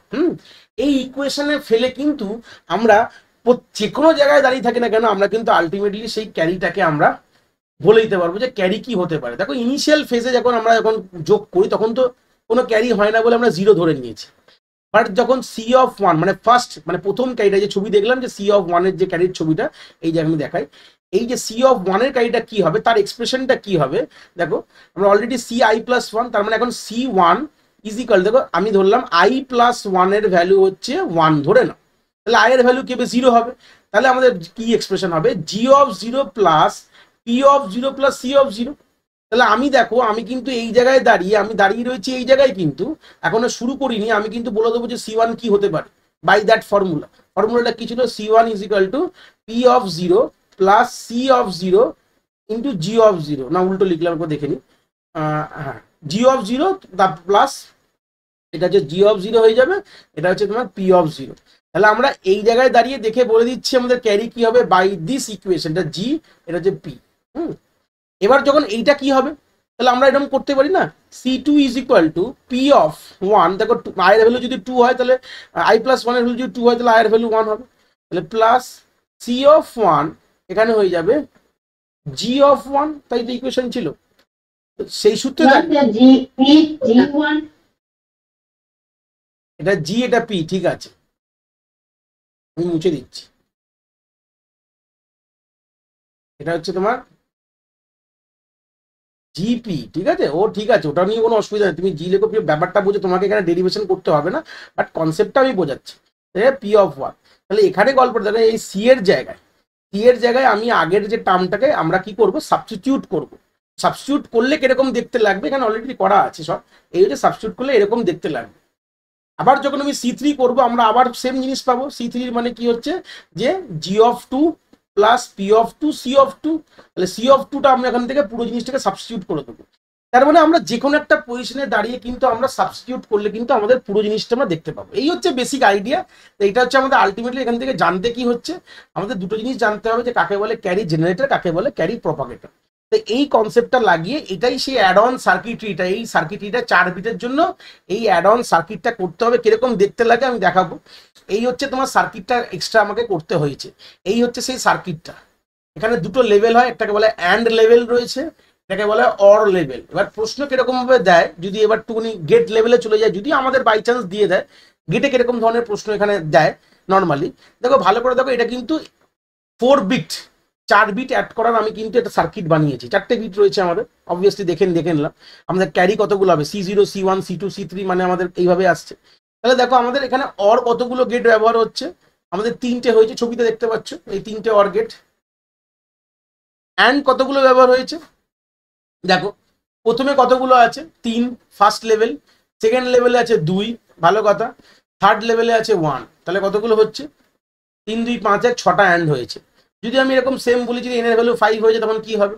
এই ইকুয়েশনে ফেলে কিন্তু আমরা যে কোনো জায়গায় দাঁড়িয়ে থাকি না কেন, আমরা কিন্তু আলটিমেটলি সেই ক্যারিটাকে আমরা বলে দিতে পারবো যে ক্যারি কি হতে পারে। দেখো ইনিশিয়াল ফেজে যখন আমরা যখন যোগ করি তখন তো কোনো ক্যারি হয় না বলে আমরা জিরো ধরে নিয়েছি, বাট যখন সি অফ ওয়ান মানে ফার্স্ট, মানে প্রথম ক্যারিটা যে ছবি দেখলাম, যে সি অফ ওয়ানের যে ক্যারির ছবিটা, এই যে আমি দেখাই, এই যে সি অফ ওয়ানের ক্যারিটা কি হবে, তার এক্সপ্রেশনটা কি হবে, দেখো আমরা already C I plus one, তার মানে এখন সি ওয়ান ইজ ইকাল, দেখো আমি ধরলাম আই প্লাস ওয়ানের ভ্যালু হচ্ছে ওয়ান ধরে নাও, তাহলে আই এর ভ্যালু কি হবে? জিরো হবে। তাহলে আমাদের কি এক্সপ্রেশন হবে? G of zero plus P of zero plus C of zero. তাহলে আমি দেখো, আমি কিন্তু এই জায়গায় দাঁড়িয়ে, আমি দাঁড়িয়ে রয়েছি এই জায়গায়, কিন্তু এখনো শুরু করিনি, আমি কিন্তু বলে দেবো যে সি ওয়ান কি হতে পারে বাই দ্যাট ফর্মুলা। ফর্মুলাটা কি ছিল? C one is equal to P of zero plus C of zero into G of zero, না উল্টো লিখলাম, একবার দেখে নি, হ্যাঁ, জি অফ জিরো প্লাস এটা হচ্ছে জি অফ জিরো হয়ে যাবে, এটা হচ্ছে তোমার পি অফ জিরো। তাহলে আমরা এই জায়গায় দাঁড়িয়ে দেখে বলে দিচ্ছি আমাদের ক্যারি কি হবে বাই দিস ইকুয়েশনটা, জি, এটা হচ্ছে পি। এবার যখন এইটা কি হবে, তাহলে আমরা এরকম করতে পারি না, C two is equal to P of one, দেখো আয়ের ভ্যালু যদি টু হয়, তাহলে আই প্লাস ওয়ানের ভ্যালু যদি টু হয়, তাহলে আয়ের ভ্যালু ওয়ান হবে, তাহলে প্লাস সি অফ ওয়ান এখানে হয়ে যাবে জি অফ ওয়ান, তাই তো ইকুয়েশন ছিল। সেই সূত্রে এটা জি, এটা পি, ঠিক আছে, আমি মুছে দিচ্ছি, এটা হচ্ছে তোমার জিপি, ঠিক আছে, ও ঠিক আছে, ওটা নিয়ে কোনো অসুবিধা নেই, তুমি জি লেখো, ব্যাপারটা বুঝে তোমাকে এখানে ডেরিভেশন করতে হবে না, বাট কনসেপ্টটা আমি বোঝাচ্ছি, পি অফ ওয়ান। তাহলে এখানে গল্পটা দেখো, এই সি এর জায়গায় আমি আগের যে টার্মটাকে আমরা কি করব? সাবস্টিটিউট করব। সাবস্টিটিউট করলে কিরকম দেখতে লাগবে, এখানে অলরেডি করা আছে সব, এই হচ্ছে সাবস্টিটিউট করলে এরকম দেখতে লাগবে। আবার যখন আমি সি থ্রি করবো, আমরা আবার সেম জিনিস পাবো। সি থ্রির মানে কি হচ্ছে যে G of two plus P of two C of two, তাহলে সি অফ টুটা আমরা এখান থেকে পুরো জিনিসটাকে সাবস্টিটিউট করে দেবো। তার মানে আমরা যে কোনো একটা পজিশনে দাঁড়িয়ে কিন্তু আমরা সাবস্টিটিউট করলে কিন্তু আমাদের পুরো জিনিসটা আমরা দেখতে পাবো। এই হচ্ছে বেসিক আইডিয়া। তো এটা হচ্ছে আমাদের আলটিমেটলি এখান থেকে জানতে কি হচ্ছে, আমাদের দুটো জিনিস জানতে হবে, যে কাকে বলে ক্যারি জেনারেটর, কাকে বলে ক্যারি প্রপাগেটর। তো এই কনসেপ্টটা লাগিয়ে এটাই সেই অ্যাড অন সার্কিটরিটা, এই সার্কিটরিটা 4 বিটের জন্য এই অ্যাড অন সার্কিটটা করতে হবে। কিরকম দেখতে লাগে আমি দেখাবো। এই হচ্ছে তোমার সার্কিটটা এক্সট্রা আমাকে করতে হয়েছে। এই হচ্ছে সেই সার্কিটটা। এখানে দুটো লেভেল হয়, একটাকে বলে অ্যান্ড লেভেল রয়েছে, এটাকে বলে অর লেভেল। এবার প্রশ্ন কিরকম ভাবে দেয়, যদি এবার টুকুনি গেট লেভেলে চলে যায়, যদি আমাদের বাই চান্স দিয়ে দেয় গেটে কিরকম ধরনের প্রশ্ন এখানে দেয় নর্মালি, দেখো ভালো করে দেখো, এটা কিন্তু 4 বিট, 4 বিট অ্যাড করার আমি কিন্তু একটা সার্কিট বানিয়েছি। 4টে বিট রয়েছে আমাদের, অবভিয়াসলি দেখে নিলাম আমাদের ক্যারি কতগুলো হবে, C0 C1 C2 C3, মানে আমাদের এইভাবে আসছে। তাহলে দেখো আমাদের এখানে অর কতগুলো গেট ব্যবহার হচ্ছে, আমাদের 3টে হয়েছে, ছবিতে দেখতে পাচ্ছ এই 3টে অর গেট। অ্যান্ড কতগুলো ব্যবহার হয়েছে দেখো, প্রথমে কতগুলো আছে 3 ফার্স্ট লেভেল, সেকেন্ড লেভেলে আছে 2, ভালো কথা, থার্ড লেভেলে আছে 1, তাহলে কতগুলো হচ্ছে 3 2 5 1 6টা অ্যান্ড হয়েছে। যদি আমি এরকম সেম বলি যদি এন এর ভ্যালু 5 হয়ে যায় তখন কি হবে,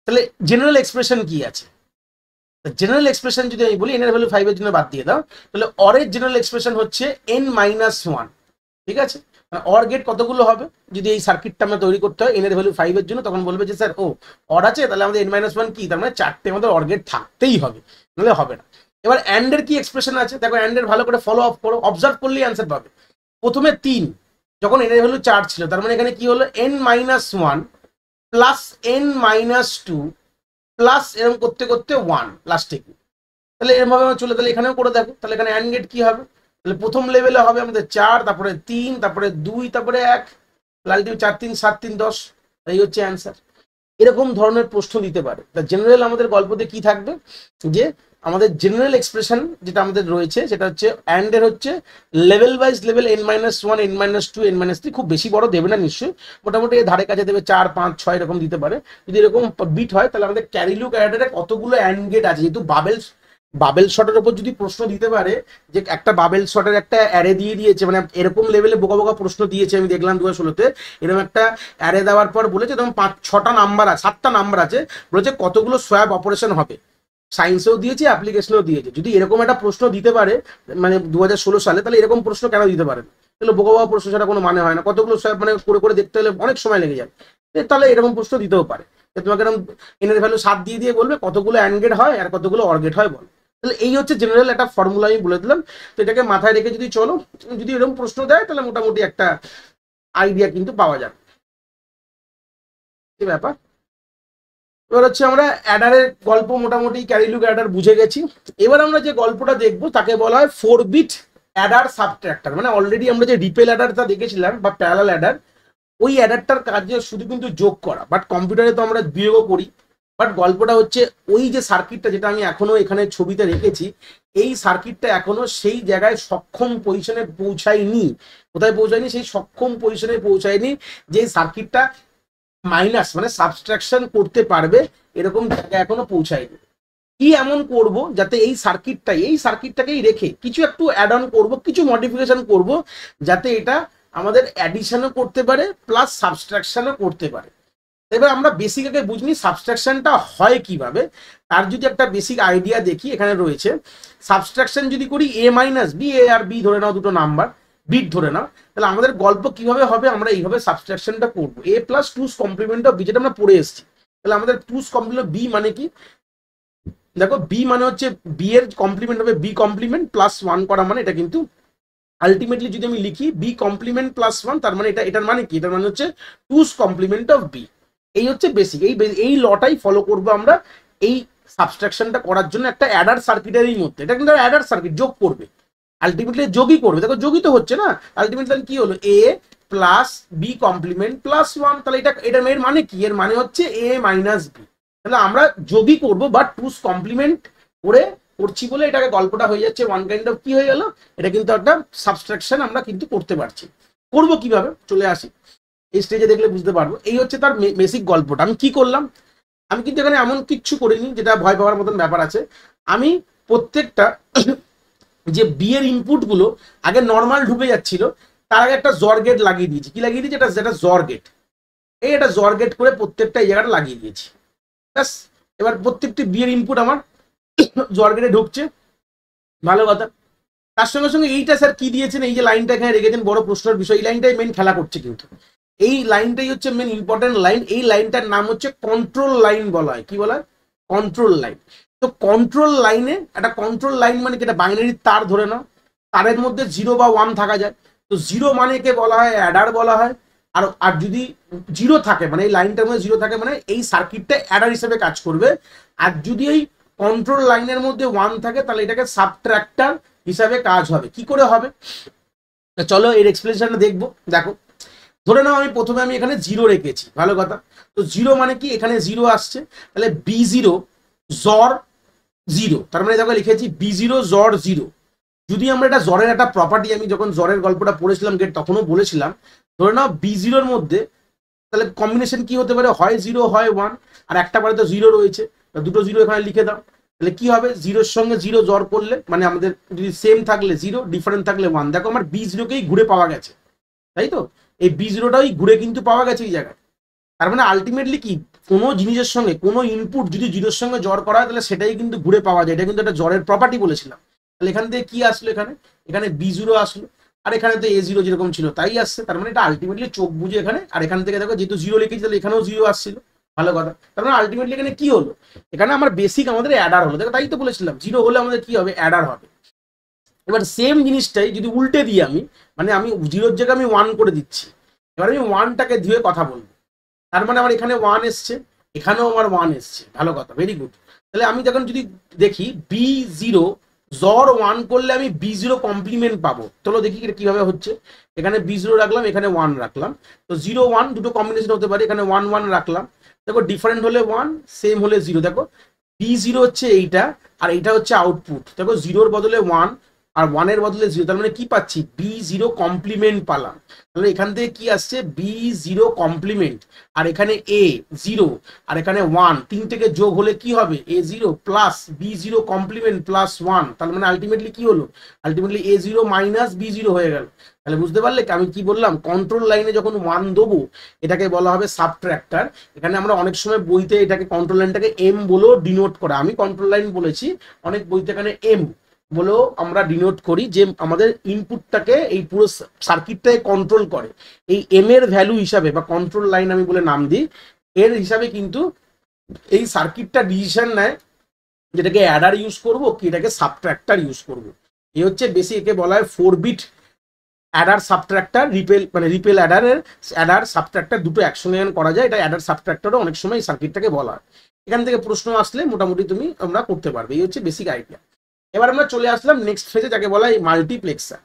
তাহলে জেনারেল এক্সপ্রেশন কি আছে, জেনারেল এক্সপ্রেশন যদি আমি বলি এন এর ভ্যালু 5 এর জন্য বাদ দিয়ে দাও, তাহলে অরের জেনারেল এক্সপ্রেশন হচ্ছে n-1, ঠিক আছে। অর গেট কতগুলো হবে, যদি এই সার্কিটটা আমরা তৈরি করতে হয় এন এর ভ্যালু 5 এর জন্য, তখন বলবে যে স্যার ও অর আছে, তাহলে আমাদের n-1 কি, তার মানে 4টে আমাদের অর গেট থাকতেই হবে, নাহলে হবে না। এবার অ্যান্ড এর কি এক্সপ্রেশন আছে দেখো, অ্যান্ড এর ভালো করে ফলো আপ করো, অবজার্ভ করলেই অ্যান্সার পাবে। প্রথমে 3, যখন এন এর ভ্যালু 4 ছিল, তার মানে এখানে কি হলো n-1 প্লাস n-2 প্লাস এরকম করতে করতে 1 লাস্টে কি, তাহলে এরকম ভাবে চলে, তাহলে এখানেও করে দেখো, তাহলে এখানে অ্যান্ড গেট কি হবে, তাহলে প্রথম লেভেলে হবে আমাদের 4, তারপরে 3, তারপরে 2, তারপরে 1, লালটি 4 3 7 3 10, এই হচ্ছে অ্যান্সার। এরকম ধরনের প্রশ্ন দিতে পারে। তা জেনারেল আমাদের গল্পতে কি থাকবে, যে আমাদের জেনারেল এক্সপ্রেশন যেটা আমাদের রয়েছে সেটা হচ্ছে অ্যান্ড এর হচ্ছে level wise level n-1 n-2 n-3, খুব বেশি বড় দেবে না নিশ্চয়ই, মোটামুটি ধারে কাছে দেবে 4 5 6 এরকম দিতে পারে। যদি এরকম বিট হয় তাহলে আমাদের ক্যারি লুক অ্যাডারে কতগুলো অ্যান্ড গেট আছে, যেহেতু বাবেল শটের উপর যদি প্রশ্ন দিতে পারে, যে একটা বাবেল শটের একটা অ্যারে দিয়ে দিয়েছে, মানে এরকম লেভেলে বোকা বোকা প্রশ্ন দিয়েছে আমি দেখলাম 2016-তে, এরকম একটা অ্যারে দেওয়ার পর বলেছে তখন 5-6টা নাম্বার আছে, 7টা নাম্বার আছে, বলেছে কতগুলো সোয়াপ অপারেশন হবে, সায়েন্সেও দিয়েছে অ্যাপ্লিকেশনেও দিয়েছে। যদি এরকম একটা প্রশ্ন দিতে পারে মানে 2016 সালে, তাহলে এরকম প্রশ্ন কেন দিতে পারে, তাহলে বোকা বোকা প্রশ্ন ছাড়া কোনো মানে হয় না, কতগুলো সোয়াপ মানে করে করে দেখতে হলে অনেক সময় লেগে যায়, তাহলে এরকম প্রশ্ন দিতেও পারে। তোমাকে এরকম এন এর ভ্যালু 7 দিয়ে দিয়ে বলবে কতগুলো অ্যান্ড গেট হয় আর কতগুলো অর গেট হয় বল। তাহলে এই হচ্ছে জেনারেল একটা ফর্মুলা আমি বলে দিলাম। তো এটাকে মাথায় রেখে যদি চলো, যদি এরকম প্রশ্ন দেয় তাহলে মোটামুটি একটা আইডিয়া কিন্তু পাওয়া যাবে, কি ব্যাপার। এবার হচ্ছে আমরা অ্যাডারের গল্প মোটামুটি ক্যারিলুক অ্যাডার বুঝে গেছি। এবার আমরা যে গল্পটা দেখবো তাকে বলা হয় 4 বিট অ্যাডার সাবট্রাক্টর। মানে অলরেডি আমরা যে রিপেল অ্যাডারটা দেখেছিলাম বা প্যারালাল অ্যাডার, ওই অ্যাডারটার কাজে শুধু কিন্তু যোগ করা, বাট কম্পিউটারে তো আমরা বিয়োগও করি। বাট গল্পটা হচ্ছে ওই যে সার্কিটটা যেটা আমি এখনো এখানে ছবিতে রেখেছি, এই সার্কিটটা এখনো সেই জায়গায় সক্ষম পজিশনে পৌঁছায়নি। কোথায় পৌঁছায়নি, সেই সক্ষম পজিশনে পৌঁছায়নি যে সার্কিটটা মাইনাস মানে সাবস্ট্রাকশন করতে পারবে, এরকম জায়গায় এখনো পৌঁছায়নি। কি এমন করব যাতে এই সার্কিটটাকেই রেখে কিছু একটু অ্যাড অন করবো, কিছু মডিফিকেশন করব, যাতে এটা আমাদের অ্যাডিশনও করতে পারে প্লাস সাবস্ট্রাকশনও করতে পারে। এবার আমরা বেসিক আগে বুঝনি সাবস্ট্রাকশনটা হয় কিভাবে, তার যদি একটা বেসিক আইডিয়া দেখি এখানে রয়েছে। সাবস্ট্রাকশন যদি করি a-b, a আর b ধরে নাও, দুটো নাম্বার বিট ধরে নাও, তাহলে আমাদের গল্প কিভাবে হবে, আমরা এইভাবে সাবস্ট্রাকশনটা করবো। a plus 2's complement of b, যেটা আমরা পড়ে এসেছি। তাহলে আমাদের 2's কমপ্লিমেন্ট b মানে কি, দেখো b মানে হচ্ছে b এর কমপ্লিমেন্ট হবে b কমপ্লিমেন্ট প্লাস 1 করা, মানে এটা কিন্তু আলটিমেটলি যদি আমি লিখি b কমপ্লিমেন্ট প্লাস 1, তার মানে এটার মানে কি, এটার মানে হচ্ছে 2's কমপ্লিমেন্ট অফ b। এই হচ্ছে বেসিক, এই লটাই ফলো করবো আমরা এই সাবস্ট্রাকশনটা করার জন্য একটা অ্যাডার সার্কিটেরই মধ্যে। এটা কিন্তু অ্যাডার সার্কিট, যোগ করবে, আলটিমেটলি যোগই করবে। দেখো যোগই তো হচ্ছে না, আলটিমেটলি কি হলো a plus b complement plus 1, তাহলে এটা এর মানে কি, এর মানে হচ্ছে a মাইনাস b। তাহলে আমরা যোগই করবো বাট 2's কমপ্লিমেন্ট করছি বলে এটাকে গল্পটা হয়ে যাচ্ছে ওয়ান কাইন্ড অফ কি হয়ে গেল, এটা কিন্তু একটা সাবস্ট্রাকশন আমরা কিন্তু করতে পারছি। করবো কিভাবে, চলে আসি, এই স্টেজে দেখলে বুঝতে পারবো। এই হচ্ছে তার বেসিক গল্পটা। আমি কি করলাম, আমি কিন্তু এখানে এমন কিচ্ছু করিনি যেটা ভয় পাওয়ার মতন ব্যাপার আছে। আমি প্রত্যেকটা যে বি এর ইনপুট গুলো আগে নর্মাল ঢুকে যাচ্ছিল, তার আগে একটা জর গেট লাগিয়ে দিয়েছি। কি লাগিয়ে দিয়েছি, যেটা জর গেট, এটা জর গেট করে প্রত্যেকটা এই জায়গাটা লাগিয়ে দিয়েছি। ব্যাস এবার প্রত্যেকটি বি এর ইনপুট আমার জর গেটে ঢুকছে, ভালো কথা। তার সঙ্গে সঙ্গে এইটা স্যার কি দিয়েছেন, এই যে লাইনটা এখানে রেখেছেন বড় প্রশ্নের বিষয়, এই লাইনটাই মেন খেলা করছে কিন্তু, এই লাইনটাই হচ্ছে মেন ইম্পর্টেন্ট লাইন। এই লাইনটার নাম হচ্ছে কন্ট্রোল লাইন বলা হয়। কি বলা হয়? Control line. তো কন্ট্রোল লাইনে একটা কন্ট্রোল লাইন মানে কি, এটা বাইনারি তার ধরে নাও, তারের মধ্যে 0 বা 1 থাকা যায়। তো 0 মানে কে বলা হয়? অ্যাডার বলা হয়। আর আর যদি 0 থাকে মানে এই লাইনটার মধ্যে 0 থাকে মানে এই সার্কিটটা অ্যাডার হিসেবে কাজ করবে। আর যদি এই কন্ট্রোল লাইনের মধ্যে 1 থাকে তাহলে এটাকে সাবট্রাক্টর হিসাবে কাজ হবে। কি করে হবে? চলো এর এক্সপ্লেনেশনটা দেখবো। দেখো, ধরে নাও আমি প্রথমে আমি এখানে 0 রেখেছি, ভালো কথা। তো 0 মানে কি, এখানে 0 আসছে, তাহলে B0 জর 0, তার মানে দেখো লিখেছি B0 জর 0। যদি আমরা এটা জ্বরের একটা প্রপার্টি, আমি যখন জ্বরের গল্পটা পড়েছিলাম গেট তখনও বলেছিলাম, ধরে নাও B0 মধ্যে তাহলে কম্বিনেশন কি হতে পারে, হয় 0 হয় 1, আর একটা বারে তো 0 রয়েছে, দুটো 0 এখানে লিখে দাও। তাহলে কি হবে, 0-র সঙ্গে 0 জ্বর করলে মানে আমাদের যদি সেম থাকলে 0, ডিফারেন্ট থাকলে 1। দেখো আমার B0কেই ঘুরে পাওয়া গেছে, তাই তো? এই B0টাই ঘুরে কিন্তু পাওয়া গেছে এই জায়গায়। তার মানে আলটিমেটলি কি, কোনো জিনিসের সঙ্গে কোনো ইনপুট যদি 0-র সঙ্গে জ্বর করা হয় তাহলে সেটাই কিন্তু ঘুরে পাওয়া যায়। এটা কিন্তু একটা জ্বরের প্রপার্টি বলেছিলাম। তাহলে এখান থেকে কি আসলো, এখানে B0 আসলো, আর এখানে তো A0 যেরকম ছিল তাই আসছে। তার মানে এটা আলটিমেটলি চোখ বুঝে এখানে, আর এখান থেকে দেখো যেহেতু 0 লিখেছি তাহলে এখানেও 0 আসছিল, ভালো কথা। তার মানে আলটিমেটলি এখানে কি হলো, এখানে আমার বেসিক আমাদের অ্যাডার হলো। দেখো তাই তো বলেছিলাম 0 হলে আমাদের কি হবে, অ্যাডার হবে। এবার সেম জিনিসটাই যদি উল্টে দিই আমি, মানে আমি 0-র জায়গায় আমি 1 করে দিচ্ছি, এবার আমি 1টাকে ধুয়ে কথা বলবো। তার মানে আমার এখানে 1 এসছে, এখানেও আমার 1 এসছে, ভালো কথা, ভেরি গুড। তাহলে আমি যখন যদি দেখি B0 জর 1 করলে আমি B0 কমপ্লিমেন্ট পাবো। চলো দেখি এটা কিভাবে হচ্ছে। এখানে B0 রাখলাম, এখানে 1 রাখলাম, তো 0-1 দুটো কম্বিনেশন হতে পারে। এখানে 1-1 রাখলাম, দেখো ডিফারেন্ট হলে 1, সেম হলে 0। দেখো B0 হচ্ছে এইটা, আর এইটা হচ্ছে আউটপুট। দেখো 0-র বদলে 1 আর 1-এর বদলে 0, তার মানে কি পাচ্ছি, B0 কমপ্লিমেন্ট পালাম। তাহলে এখান থেকে কি আসছে, B0 কমপ্লিমেন্ট, আর এখানে A0 আর এখানে 1, তিনটেকে যোগ হলে কি হবে, A0 plus B0 complement plus 1। তার মানে আলটিমেটলি কি হলো, আলটিমেটলি A0 মাইনাস B0 হয়ে গেল। তাহলে বুঝতে পারলে আমি কি বললাম, কন্ট্রোল লাইনে যখন 1 দেবো এটাকে বলা হবে সাবট্রাক্টর। এখানে আমরা অনেক সময় বইতে এটাকে কন্ট্রোল লাইনটাকে M বলেও ডিনোট করা, আমি কন্ট্রোল লাইন বলেছি, অনেক বইতে এখানে M বলেও আমরা ডিনোট করি, যে আমাদের ইনপুটটাকে এই পুরো সার্কিটটাকে কন্ট্রোল করে। এই এম এর ভ্যালু হিসাবে বা কন্ট্রোল লাইন আমি বলে নাম দিই, এর হিসাবে কিন্তু এই সার্কিটটা ডিসিশন নেয় যেটাকে অ্যাডার ইউজ করব কি এটাকে সাবট্রাক্টর ইউজ করব। এই হচ্ছে বেশি, একে বলা হয় 4 বিট অ্যাডার সাবট্রাক্টর। রিপেল মানে রিপেল অ্যাডারের অ্যাডার সাবট্রাক্টর দুটো একসঙ্গে করা যায়, এটা অ্যাডার সাবট্রাক্টরও অনেক সময় এই সার্কিটটাকে বলা হয়। এখান থেকে প্রশ্ন আসলে মোটামুটি তুমি আমরা করতে পারবে, এই হচ্ছে বেসিক আইডিয়া। এবার আমরা চলে আসলাম নেক্সট ফেজে, যাকে বলা হয় মাল্টিপ্লেক্সার।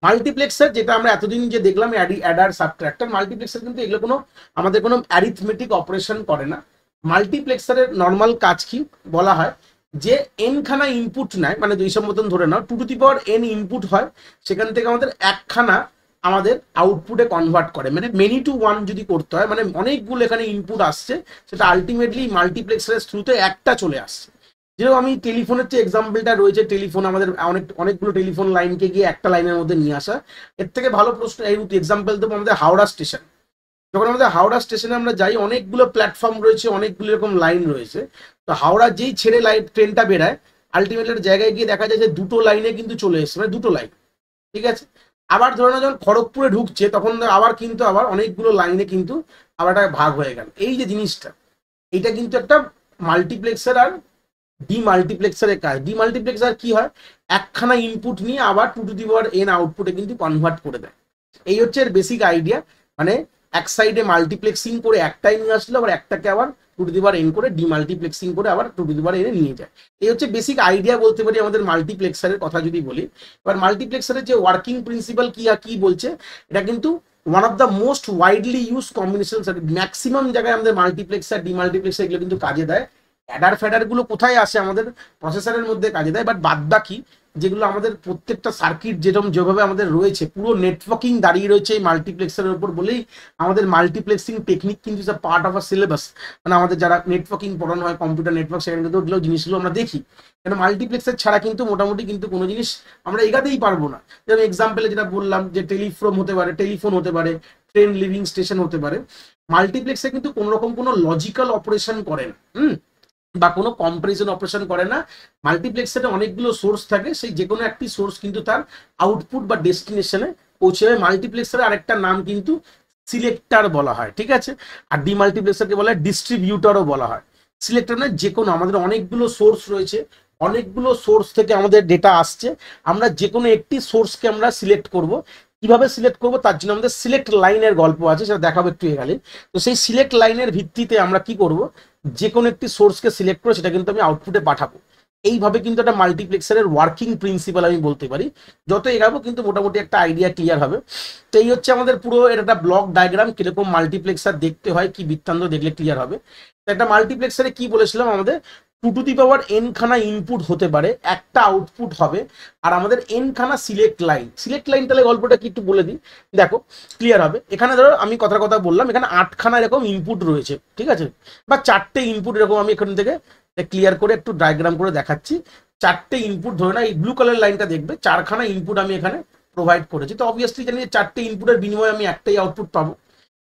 মাল্টিপ্লেক্সার যেটা আমরা এতদিন যে দেখলাম অ্যাডার সাবট্রাক্টর, মাল্টিপ্লেক্সার কিন্তু এগুলো কোনো আমাদের কোনো অ্যারিথমেটিক অপারেশন করে না। মাল্টিপ্লেক্সারের নর্মাল কাজ কি বলা হয়, যে n খানা ইনপুট নেয়, মানে 200 মতন ধরে নাও, 2 to the power n input হয়, সেখান থেকে আমাদের একখানা আমাদের আউটপুটে কনভার্ট করে। মানে মেনি টু ওয়ান যদি করতে হয়, মানে অনেকগুলো এখানে ইনপুট আসছে, সেটা আলটিমেটলি মাল্টিপ্লেক্সারের থ্রুতে একটা চলে আসছে। যেরকম আমি টেলিফোনের যে এক্সাম্পলটা রয়েছে, টেলিফোন আমাদের অনেকগুলো টেলিফোন লাইনকে গিয়ে একটা লাইনের মধ্যে নিয়ে আসা, এর থেকে ভালো প্রশ্ন এই এক্সাম্পল দেবো আমাদের হাওড়া স্টেশন। যখন আমাদের হাওড়া স্টেশনে আমরা যাই, অনেকগুলো প্ল্যাটফর্ম রয়েছে, অনেকগুলো এরকম লাইন রয়েছে। তো হাওড়া যেই ছেড়ে লাইন ট্রেনটা বেরায়, আলটিমেটলি জায়গায় গিয়ে দেখা যায় যে দুটো লাইনে কিন্তু চলে এসছে, মানে দুটো লাইন, ঠিক আছে। আবার ধরে নাও যখন খড়গপুরে ঢুকছে তখন আবার কিন্তু আবার অনেকগুলো লাইনে কিন্তু আবার একটা ভাগ হয়ে গেল। এই যে জিনিসটা, এটা কিন্তু একটা মাল্টিপ্লেক্সার আর ডিমাল্টিপ্লেক্সারের কাজ। ডিমাল্টিপ্লেক্সার কি হয়, একখানা ইনপুট নিয়ে আবার 2 টু দি পাওয়ার n আউটপুটে কিন্তু কনভার্ট করে দেয়। এই হচ্ছে এর বেসিক আইডিয়া। মানে এক সাইডে মাল্টিপ্লেক্সিং করে একটাই নিয়ে আসলো, আবার একটাকে আবার 2 টু দি পাওয়ার n করে ডিমাল্টিপ্লেক্সিং করে আবার 2 টু দি পাওয়ার n এ নিয়ে যায়। এই হচ্ছে বেসিক আইডিয়া বলতে পারি আমাদের মাল্টিপ্লেক্সারের কথা যদি বলি। এবার মাল্টিপ্লেক্সারের যে ওয়ার্কিং প্রিন্সিপাল কি বলছে, এটা কিন্তু one of the most widely use combination circuit. Maximum জায়গায় আমাদের মাল্টিপ্লেক্সার ডিমাল্টিপ্লেক্সার এগুলো কিন্তু কাজে দেয়। অ্যাডার ফ্যাডার গুলো কোথায় আসে, আমাদের প্রসেসরের মধ্যে কাজে দেয়। বাট বাদ বাকি যেগুলো আমাদের প্রত্যেকটা সার্কিট যেরকম যেভাবে আমাদের রয়েছে, পুরো নেটওয়ার্কিং দাঁড়িয়ে রয়েছে এই মাল্টিপ্লেক্সারের উপর বলেই আমাদের মাল্টিপ্লেক্সিং টেকনিক কিন্তু is a part of a syllabus. মানে আমাদের যারা নেটওয়ার্কিং পড়ানো হয় কম্পিউটার নেটওয়ার্ক, সেখানে কিন্তু ওগুলো জিনিসগুলো আমরা দেখি। কেন মাল্টিপ্লেক্সার ছাড়া কিন্তু মোটামুটি কিন্তু কোনো জিনিস আমরা এগাতেই পারবো না। যেমন এক্সাম্পলে যেটা বললাম যে টেলিফোন হতে পারে, ট্রেন লিভিং স্টেশন হতে পারে। মাল্টিপ্লেক্সে কিন্তু কোনো রকম কোনো লজিক্যাল অপারেশন করে না। বা কোনো কম্পারিজন অপারেশন করে না। মাল্টিপ্লেক্সারে অনেকগুলো সোর্স থাকে, সেই যে কোনো একটি সোর্স কিন্তু তার আউটপুট বা ডেস্টিনেশনে পৌঁছে যাবে। মাল্টিপ্লেক্সারের আরেকটা নাম কিন্তু সিলেক্টর বলা হয়, ঠিক আছে। আর ডিমাল্টিপ্লেক্সারকে বলা হয় ডিস্ট্রিবিউটরও বলা হয়। সিলেক্টর মানে যে কোনো, আমাদের অনেকগুলো সোর্স রয়েছে, অনেকগুলো সোর্স থেকে আমাদের ডেটা আসছে, আমরা যে কোনো একটি সোর্সকে আমরা সিলেক্ট করব। কিভাবে সিলেক্ট করব তার জন্য আমাদের সিলেক্ট লাইনের গল্প আছে, সেটা দেখাবো একটু এখানে। তো সেই সিলেক্ট লাইনের ভিত্তিতে আমরা কি করব, যে কোনো একটি সোর্সকে সিলেক্ট করে সেটা কিন্তু আমি আউটপুটে পাঠাবো। এইভাবে কিন্তু একটা মাল্টিপ্লেক্সারের ওয়ার্কিং প্রিন্সিপাল আমি বলতে পারি। যত এগাবো কিন্তু মোটামুটি একটা আইডিয়া ক্লিয়ার হবে। তো এই হচ্ছে আমাদের পুরো এটা একটা ব্লক ডায়াগ্রাম, কিরকম মাল্টিপ্লেক্সার দেখতে হয়, কি বৃত্তান্ত দেখলে ক্লিয়ার হবে। তো একটা মাল্টিপ্লেক্সারে কি বলেছিলাম, আমাদের 2n খানা ইনপুট হতে পারে, একটা আউটপুট হবে, আর আমাদের n খানা সিলেক্ট লাইন। সিলেক্ট লাইন তাহলে গল্পটা কি একটু বলে দিই, দেখো ক্লিয়ার হবে। এখানে ধরো আমি কথার কথা বললাম, এখানে 8খানা এরকম ইনপুট রয়েছে, ঠিক আছে, বা 4টে ইনপুট এরকম। আমি এখান থেকে ক্লিয়ার করে একটু ডায়াগ্রাম করে দেখাচ্ছি। 4টে ইনপুট ধরে না, এই ব্লু কালার লাইনটা দেখবে, 4খানা ইনপুট আমি এখানে প্রোভাইড করেছি। তো অবভিয়াসলি জানি যে 4টে ইনপুটের বিনিময়ে আমি একটাই আউটপুট পাবো।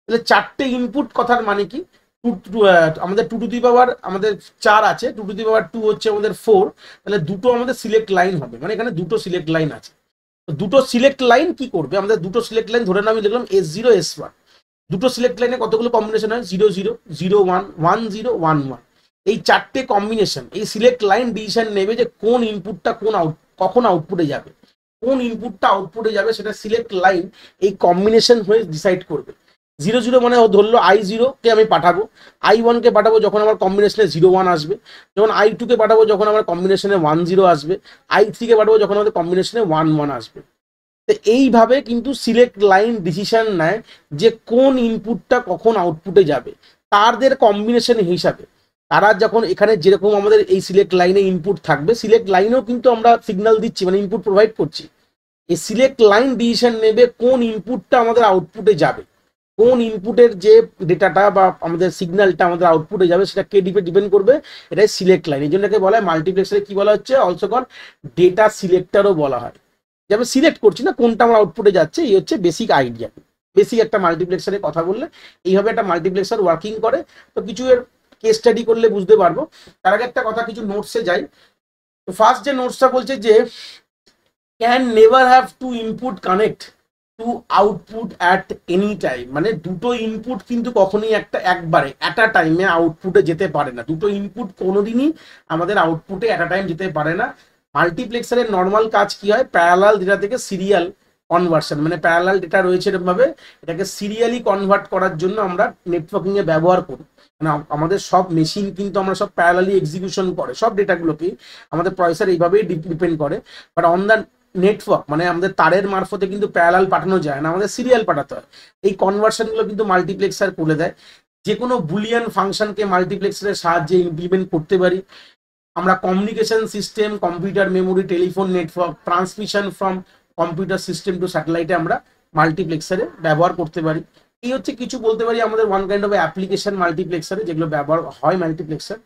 তাহলে 4টে ইনপুট কথার মানে কি, আমাদের 2 আমাদের 4 আছে, 2 হচ্ছে আমাদের 4, তাহলে দুটো আমাদের সিলেক্ট লাইন হবে, মানে এখানে দুটো সিলেক্ট লাইন আছে। দুটো সিলেক্ট লাইন কি করবে, আমাদের দুটো সিলেক্ট লাইন ধরে না আমি লিখলাম S0 S1। দুটো সিলেক্ট লাইনে কতগুলো কম্বিনেশন হয়, 0 0 0 1 1 0 1 1। এই 4টে কম্বিনেশন, এই সিলেক্ট লাইন ডিসিশন নেবে যে কোন ইনপুটটা কখন আউটপুটে যাবে, কোন ইনপুটটা আউটপুটে যাবে সেটা সিলেক্ট লাইন এই কম্বিনেশন হয়ে ডিসাইড করবে। 0 0 মানে ধরলো I0 কে আমি পাঠাবো, I1 কে পাঠাবো যখন আমার কম্বিনেশনে 0 1 আসবে, যখন I2 কে পাঠাবো যখন আমার কম্বিনেশনে 1 0 আসবে, I3 কে পাঠাবো যখন আমাদের কম্বিনেশনে 1 1 আসবে। তো এইভাবে কিন্তু সিলেক্ট লাইন ডিসিশন নেয় যে কোন ইনপুটটা কখন আউটপুটে যাবে, তাদের কম্বিনেশন হিসাবে। তারা যখন এখানে যেরকম আমাদের এই সিলেক্ট লাইনে ইনপুট থাকবে, সিলেক্ট লাইনেও কিন্তু আমরা সিগন্যাল দিচ্ছি, মানে ইনপুট প্রোভাইড করছি। এই সিলেক্ট লাইন ডিসিশন নেবে কোন ইনপুটটা আমাদের আউটপুটে যাবে, কোন ইনপুটের যে ডেটাটা বা আমাদের সিগন্যালটা আমাদের আউটপুটে যাবে সেটা কে ডিপেন্ড করবে, এটাই সিলেক্ট লাইন। এই জন্য বলা হয় মাল্টিপ্লেক্সারে কি বলা হচ্ছে, অলসো কল ডেটা সিলেক্টরও বলা হয়। যে আমি সিলেক্ট করছি না কোনটা আমার আউটপুটে যাচ্ছে, এই হচ্ছে বেসিক আইডিয়া। বেসিক একটা মাল্টিপ্লেক্সারের কথা বললে এইভাবে একটা মাল্টিপ্লেক্সার ওয়ার্কিং করে। তো কিছু এর কেস স্টাডি করলে বুঝতে পারবো। তার আগে একটা কথা, কিছু নোটসে যাই। তো ফার্স্ট যে নোটসটা বলছে যে can never have to input connect to output at any time, মানে দুটো ইনপুট কিন্তু কখনোই একবারে অ্যাট আ টাইমে আউটপুটে যেতে পারে না। দুটো ইনপুট কোনোদিনই আমাদের আউটপুটে অ্যাট আ টাইম যেতে পারে না। মাল্টিপ্লেক্সারের নর্মাল কাজ কি হয়, প্যারালাল ডেটা থেকে সিরিয়াল কনভার্সন, মানে প্যারালাল ডেটা রয়েছে এরকমভাবে এটাকে সিরিয়ালি কনভার্ট করার জন্য আমরা নেটওয়ার্কিং এ ব্যবহার করি। মানে আমাদের সব মেশিন কিন্তু আমরা সব প্যারালালি এক্সিকিউশন করে, সব ডেটাগুলোকে আমাদের প্রসেসর এইভাবেই ডিপেন্ড করে। বাট অন দ্য নেটওয়ার্ক মানে আমাদের তারের মারফতে কিন্তু প্যারালাল পাঠানো যায় না, আমাদের সিরিয়াল পাঠাতে হয়। এই কনভার্সনগুলো কিন্তু মাল্টিপ্লেক্সার করে দেয়। যে কোনো বুলিয়ান ফাংশনকে মাল্টিপ্লেক্সারের সাহায্যে ইমপ্লিমেন্ট করতে পারি আমরা। Communication system, computer memory, telephone network, transmission from computer system to স্যাটেলাইটে আমরা মাল্টিপ্লেক্সারে ব্যবহার করতে পারি। এই হচ্ছে কিছু বলতে পারি আমাদের ওয়ান কাইন্ড অফ অ্যাপ্লিকেশন মাল্টিপ্লেক্সারে যেগুলো ব্যবহার হয় মাল্টিপ্লেক্সার।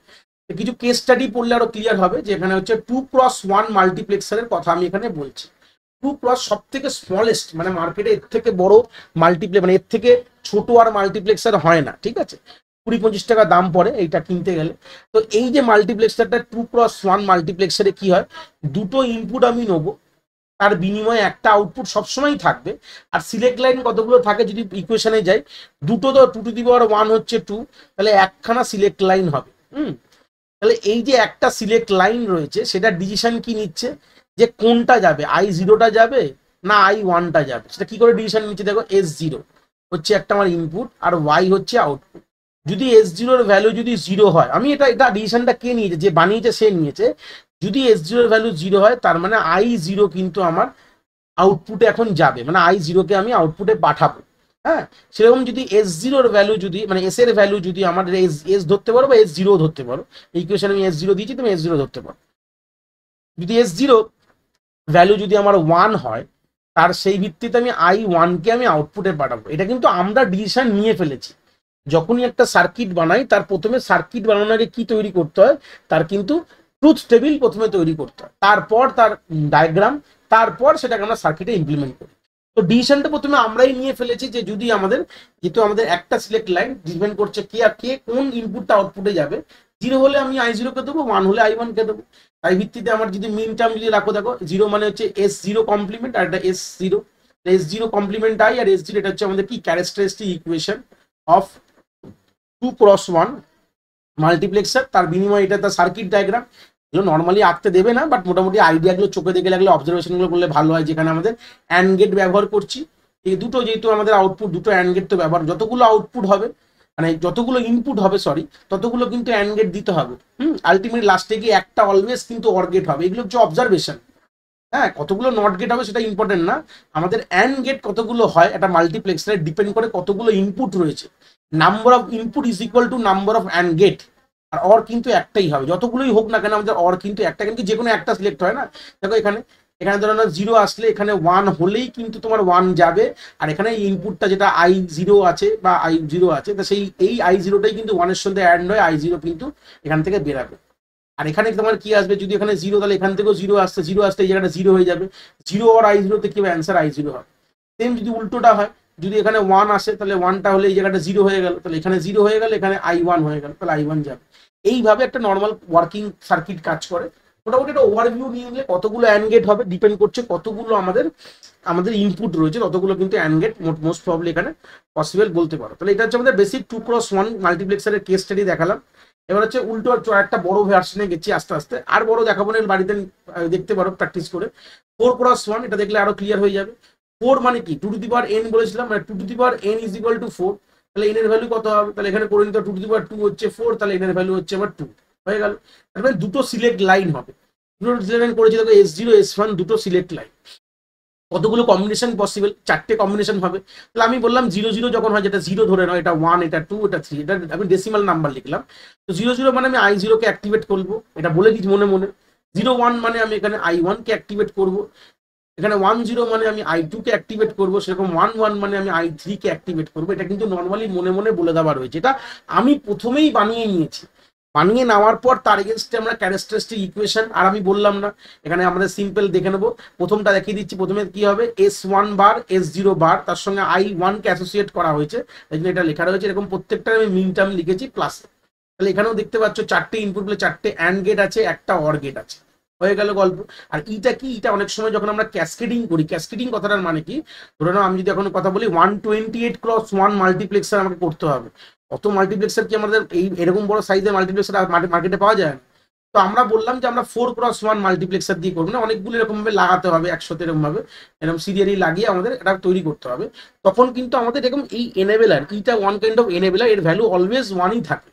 কিছু কেস স্টাডি পড়লে আরো ক্লিয়ার হবে যে এখানে হচ্ছে 2x1 মাল্টিপ্লেক্সারের কথা আমি এখানে বলছি। 2x সব থেকে স্মলেস্ট, মানে মার্কেটে এর থেকে বড় মাল্টিপ্লেক্স, মানে এর থেকে ছোট আর মাল্টিপ্লেক্সার হয় না, ঠিক আছে। 20-25 টাকা দাম পড়ে এইটা কিনতে গেলে। তো এই যে মাল্টিপ্লেক্সারটা 2x1 মাল্টিপ্লেক্সারে কি হয়, দুটো ইনপুট আমি নেবো, তার বিনিময়ে একটা আউটপুট সবসময় থাকবে। আর সিলেক্ট লাইন কতগুলো থাকে যদি ইকুয়েশনে যাই, দুটো তো 2^1 হচ্ছে 2, তাহলে একখানা সিলেক্ট লাইন হবে। তাহলে এই যে একটা সিলেক্ট লাইন রয়েছে সেটা ডিসিশন কি নিচ্ছে যে কোনটা যাবে, I0টা যাবে না I1টা যাবে, সেটা কি করে ডিসিশন নিচ্ছে দেখো। S0 হচ্ছে একটা আমার ইনপুট আর Y হচ্ছে আউটপুট। যদি S0 ভ্যালু যদি 0 হয়, আমি এটা ডিসিশনটা কে নিয়েছে, যে বানিয়েছে সে নিয়েছে। যদি S0 ভ্যালু 0 হয় তার মানে I0 কিন্তু আমার আউটপুটে এখন যাবে, মানে I0কে আমি আউটপুটে পাঠাবো। হ্যাঁ, সেরকম যদি S0 ভ্যালু যদি মানে S এর ভ্যালু যদি আমার S ধরতে পারো বা S0 ধরতে পারো, ইকুয়েশন আমি S0 দিয়েছি, তুমি S0 ধরতে পারো। যদি S0 ভ্যালু যদি আমার 1 হয়, তার সেই ভিত্তিতে আমি I1কে আমি আউটপুটে পাঠাবো। এটা কিন্তু আমরা ডিসিশন নিয়ে ফেলেছি। যখনই একটা সার্কিট বানাই তার প্রথমে সার্কিট বানানোর আগে কি তৈরি করতে হয়, তার কিন্তু ট্রুথ টেবিল প্রথমে তৈরি করতে হয়, তারপর তার ডায়াগ্রাম, তারপর সেটাকে আমরা সার্কিটে ইমপ্লিমেন্ট করি। তো ডিসিশনটা প্রথমে আমরাই নিয়ে ফেলেছি যে যদি আমাদের, যেহেতু আমাদের একটা সিলেক্ট লাইন ডিপেন্ড করছে কে কোন ইনপুটটা আউটপুটে যাবে, জিরো হলে আমি i0 কে দেবো, 1 হলে i1 কে দেবো। তাই ভিত্তিতে আমার যদি মিন টার্ম যদি রাখো, দেখো জিরো মানে হচ্ছে S0 কমপ্লিমেন্ট আর এটা S0, S0 complement i R S0 এটা হচ্ছে আমাদের কি characteristic equation of 2x1 multiplexer. তার বিনিময়ে এটা তার সার্কিট ডায়াগ্রাম, এগুলো নর্মালি আঁকতে দেবে না, বাট মোটামুটি আইডিয়াগুলো চোখে দেখে লাগলে অবজারভেশনগুলো করলে ভালো হয়। যেখানে আমাদের অ্যান্ড গেট ব্যবহার করছি, এই দুটো যেহেতু আমাদের আউটপুট, দুটো অ্যান্ড গেট তো ব্যবহার, যতগুলো আউটপুট হবে মানে যতগুলো ইনপুট হবে সরি, ততগুলো কিন্তু অ্যান্ড গেট দিতে হবে। আলটিমেটলি লাস্টে গিয়ে একটা অলওয়েজ কিন্তু অর গেট হবে, এগুলো হচ্ছে অবজারভেশন। হ্যাঁ, কতগুলো নট গেট হবে সেটা ইম্পর্টেন্ট না, আমাদের অ্যান্ড গেট কতগুলো হয় এটা মাল্টিপ্লেক্সারে ডিপেন্ড করে কতগুলো ইনপুট রয়েছে। Number of input is equal to number of AND gate, আর অর কিন্তু একটাই হবে, যতগুলোই হোক না কেন আমাদের অর কিন্তু একটা, কিন্তু যে কোনো একটা সিলেক্ট হয় না। দেখো এখানে এখানে ধরো না জিরো আসলে এখানে 1 হলেই কিন্তু তোমার 1 যাবে, আর এখানে ইনপুটটা যেটা i0 আছে বা i0 আছে, তা সেই এই i0টাই কিন্তু 1-এর সঙ্গে অ্যাড হয়, i0 কিন্তু এখান থেকে বেরাবে। আর এখানে তোমার কি আসবে, যদি এখানে জিরো তাহলে এখান থেকেও জিরো আসতে এই জায়গাটা জিরো হয়ে যাবে, জিরো আর i0তে কি হবে, অ্যান্সার i0 হবে। সেম যদি উল্টোটা হয়, যদি এখানে 1 আসে তাহলে 1টা হলে এই জায়গাটা জিরো হয়ে গেল, তাহলে এখানে জিরো হয়ে গেল, এখানে i1 হয়ে গেল, তাহলে i1 যাবে। এইভাবে একটা নর্মাল ওয়ার্কিং সার্কিট কাজ করে। মোটামুটি একটা ওভারভিউ নিয়ে নিলে কতগুলো অ্যান্ড গেট হবে ডিপেন্ড করছে কতগুলো আমাদের ইনপুট রয়েছে, ততগুলো কিন্তু অ্যান্ড গেট মোস্ট প্রবলি এখানে পসিবল বলতে পারো। তাহলে এটা হচ্ছে আমাদের বেসিক 2x1 মাল্টিপ্লেক্সারের কেস স্টাডি দেখালাম। এবার হচ্ছে উল্টো একটা বড় ভার্সনে গেছি আস্তে আস্তে, আর বড় দেখাবো না, বাড়িতে দেখতে পারো প্র্যাকটিস করে। 4x1 এটা দেখলে আরো ক্লিয়ার হয়ে যাবে। 4 মানে কি, 2n বলেছিলাম, মানে 2n ইজ ইকুয়াল টু 4, তাহলে n এর ভ্যালু কত হবে, তাহলে এখানে করে নিতে 2 হচ্ছে 4, তাহলে n এর ভ্যালু হচ্ছে আমার 2 হয়ে গেল। তারপরে দুটো সিলেক্ট লাইন হবে, দুটো সিলেক্ট করেছি দেখো S0 S1 দুটো সিলেক্ট লাইন। কতগুলো কম্বিনেশন পসিবল, 4টে কম্বিনেশন হবে। তাহলে আমি বললাম 0 0 যখন হয়, যেটা 0 ধরে নাও, এটা 1 এটা 2 এটা 3, এটা আমি ডেসিমাল নাম্বার লিখলাম। তো 0 0 মানে আমি i0 কে অ্যাক্টিভেট করবো, এটা বলে দিচ্ছি মনে মনে। 0 1 মানে আমি এখানে i1 কে অ্যাক্টিভেট করবো, এখানে 1 0 মানে আমি i2 কে অ্যাক্টিভেট করবো, সেরকম 1 1 মানে আমি i3 কে অ্যাক্টিভেট করবো। এটা কিন্তু নর্মালি মনে মনে বলে দেওয়া রয়েছে, এটা আমি প্রথমেই বানিয়ে নিয়েছি। বানিয়ে নেওয়ার পর তার এগেনস্টে আমরা ক্যারেক্টারিস্টিক ইকুয়েশন, আর আমি বললাম না এখানে আমাদের সিম্পল দেখে নেবো। প্রথমটা দেখিয়ে দিচ্ছি, প্রথমে কি হবে, S1 বার S0 বার, তার সঙ্গে i1 কে অ্যাসোসিয়েট করা হয়েছে, এই জন্য এটা লেখা রয়েছে এরকম। প্রত্যেকটা আমি মিন টার্ম লিখেছি প্লাস। তাহলে এখানেও দেখতে পাচ্ছ 4টে ইনপুট বলে 4টে অ্যান্ড গেট আছে, একটা অর গেট আছে, হয়ে গেল গল্প। আর ইটা কি, এটা অনেক সময় যখন আমরা ক্যাসকেডিং করি, ক্যাসকেডিং কথাটার মানে কি, ধরে নাও আমি যদি এখন কথা বলি 128x1 মাল্টিপ্লেক্সার আমাকে করতে হবে, অত মাল্টিপ্লেক্সার কি আমাদের এই এরকম বড় সাইজের মাল্টিপ্লেক্সার মার্কেটে পাওয়া যায় না। তো আমরা বললাম যে আমরা 4x1 মাল্টিপ্লেক্সার দিয়ে করবো না, অনেকগুলো এরকম ভাবে লাগাতে হবে, একসাথে এরকম ভাবে এরকম সিরিয়ালি লাগিয়ে আমাদের এটা তৈরি করতে হবে। তখন কিন্তু আমাদের এরকম এই এনেবেলার, ইটা ওয়ান কাইন্ড অফ এনেবেলার, এর ভ্যালু অলওয়েজ 1ই থাকে,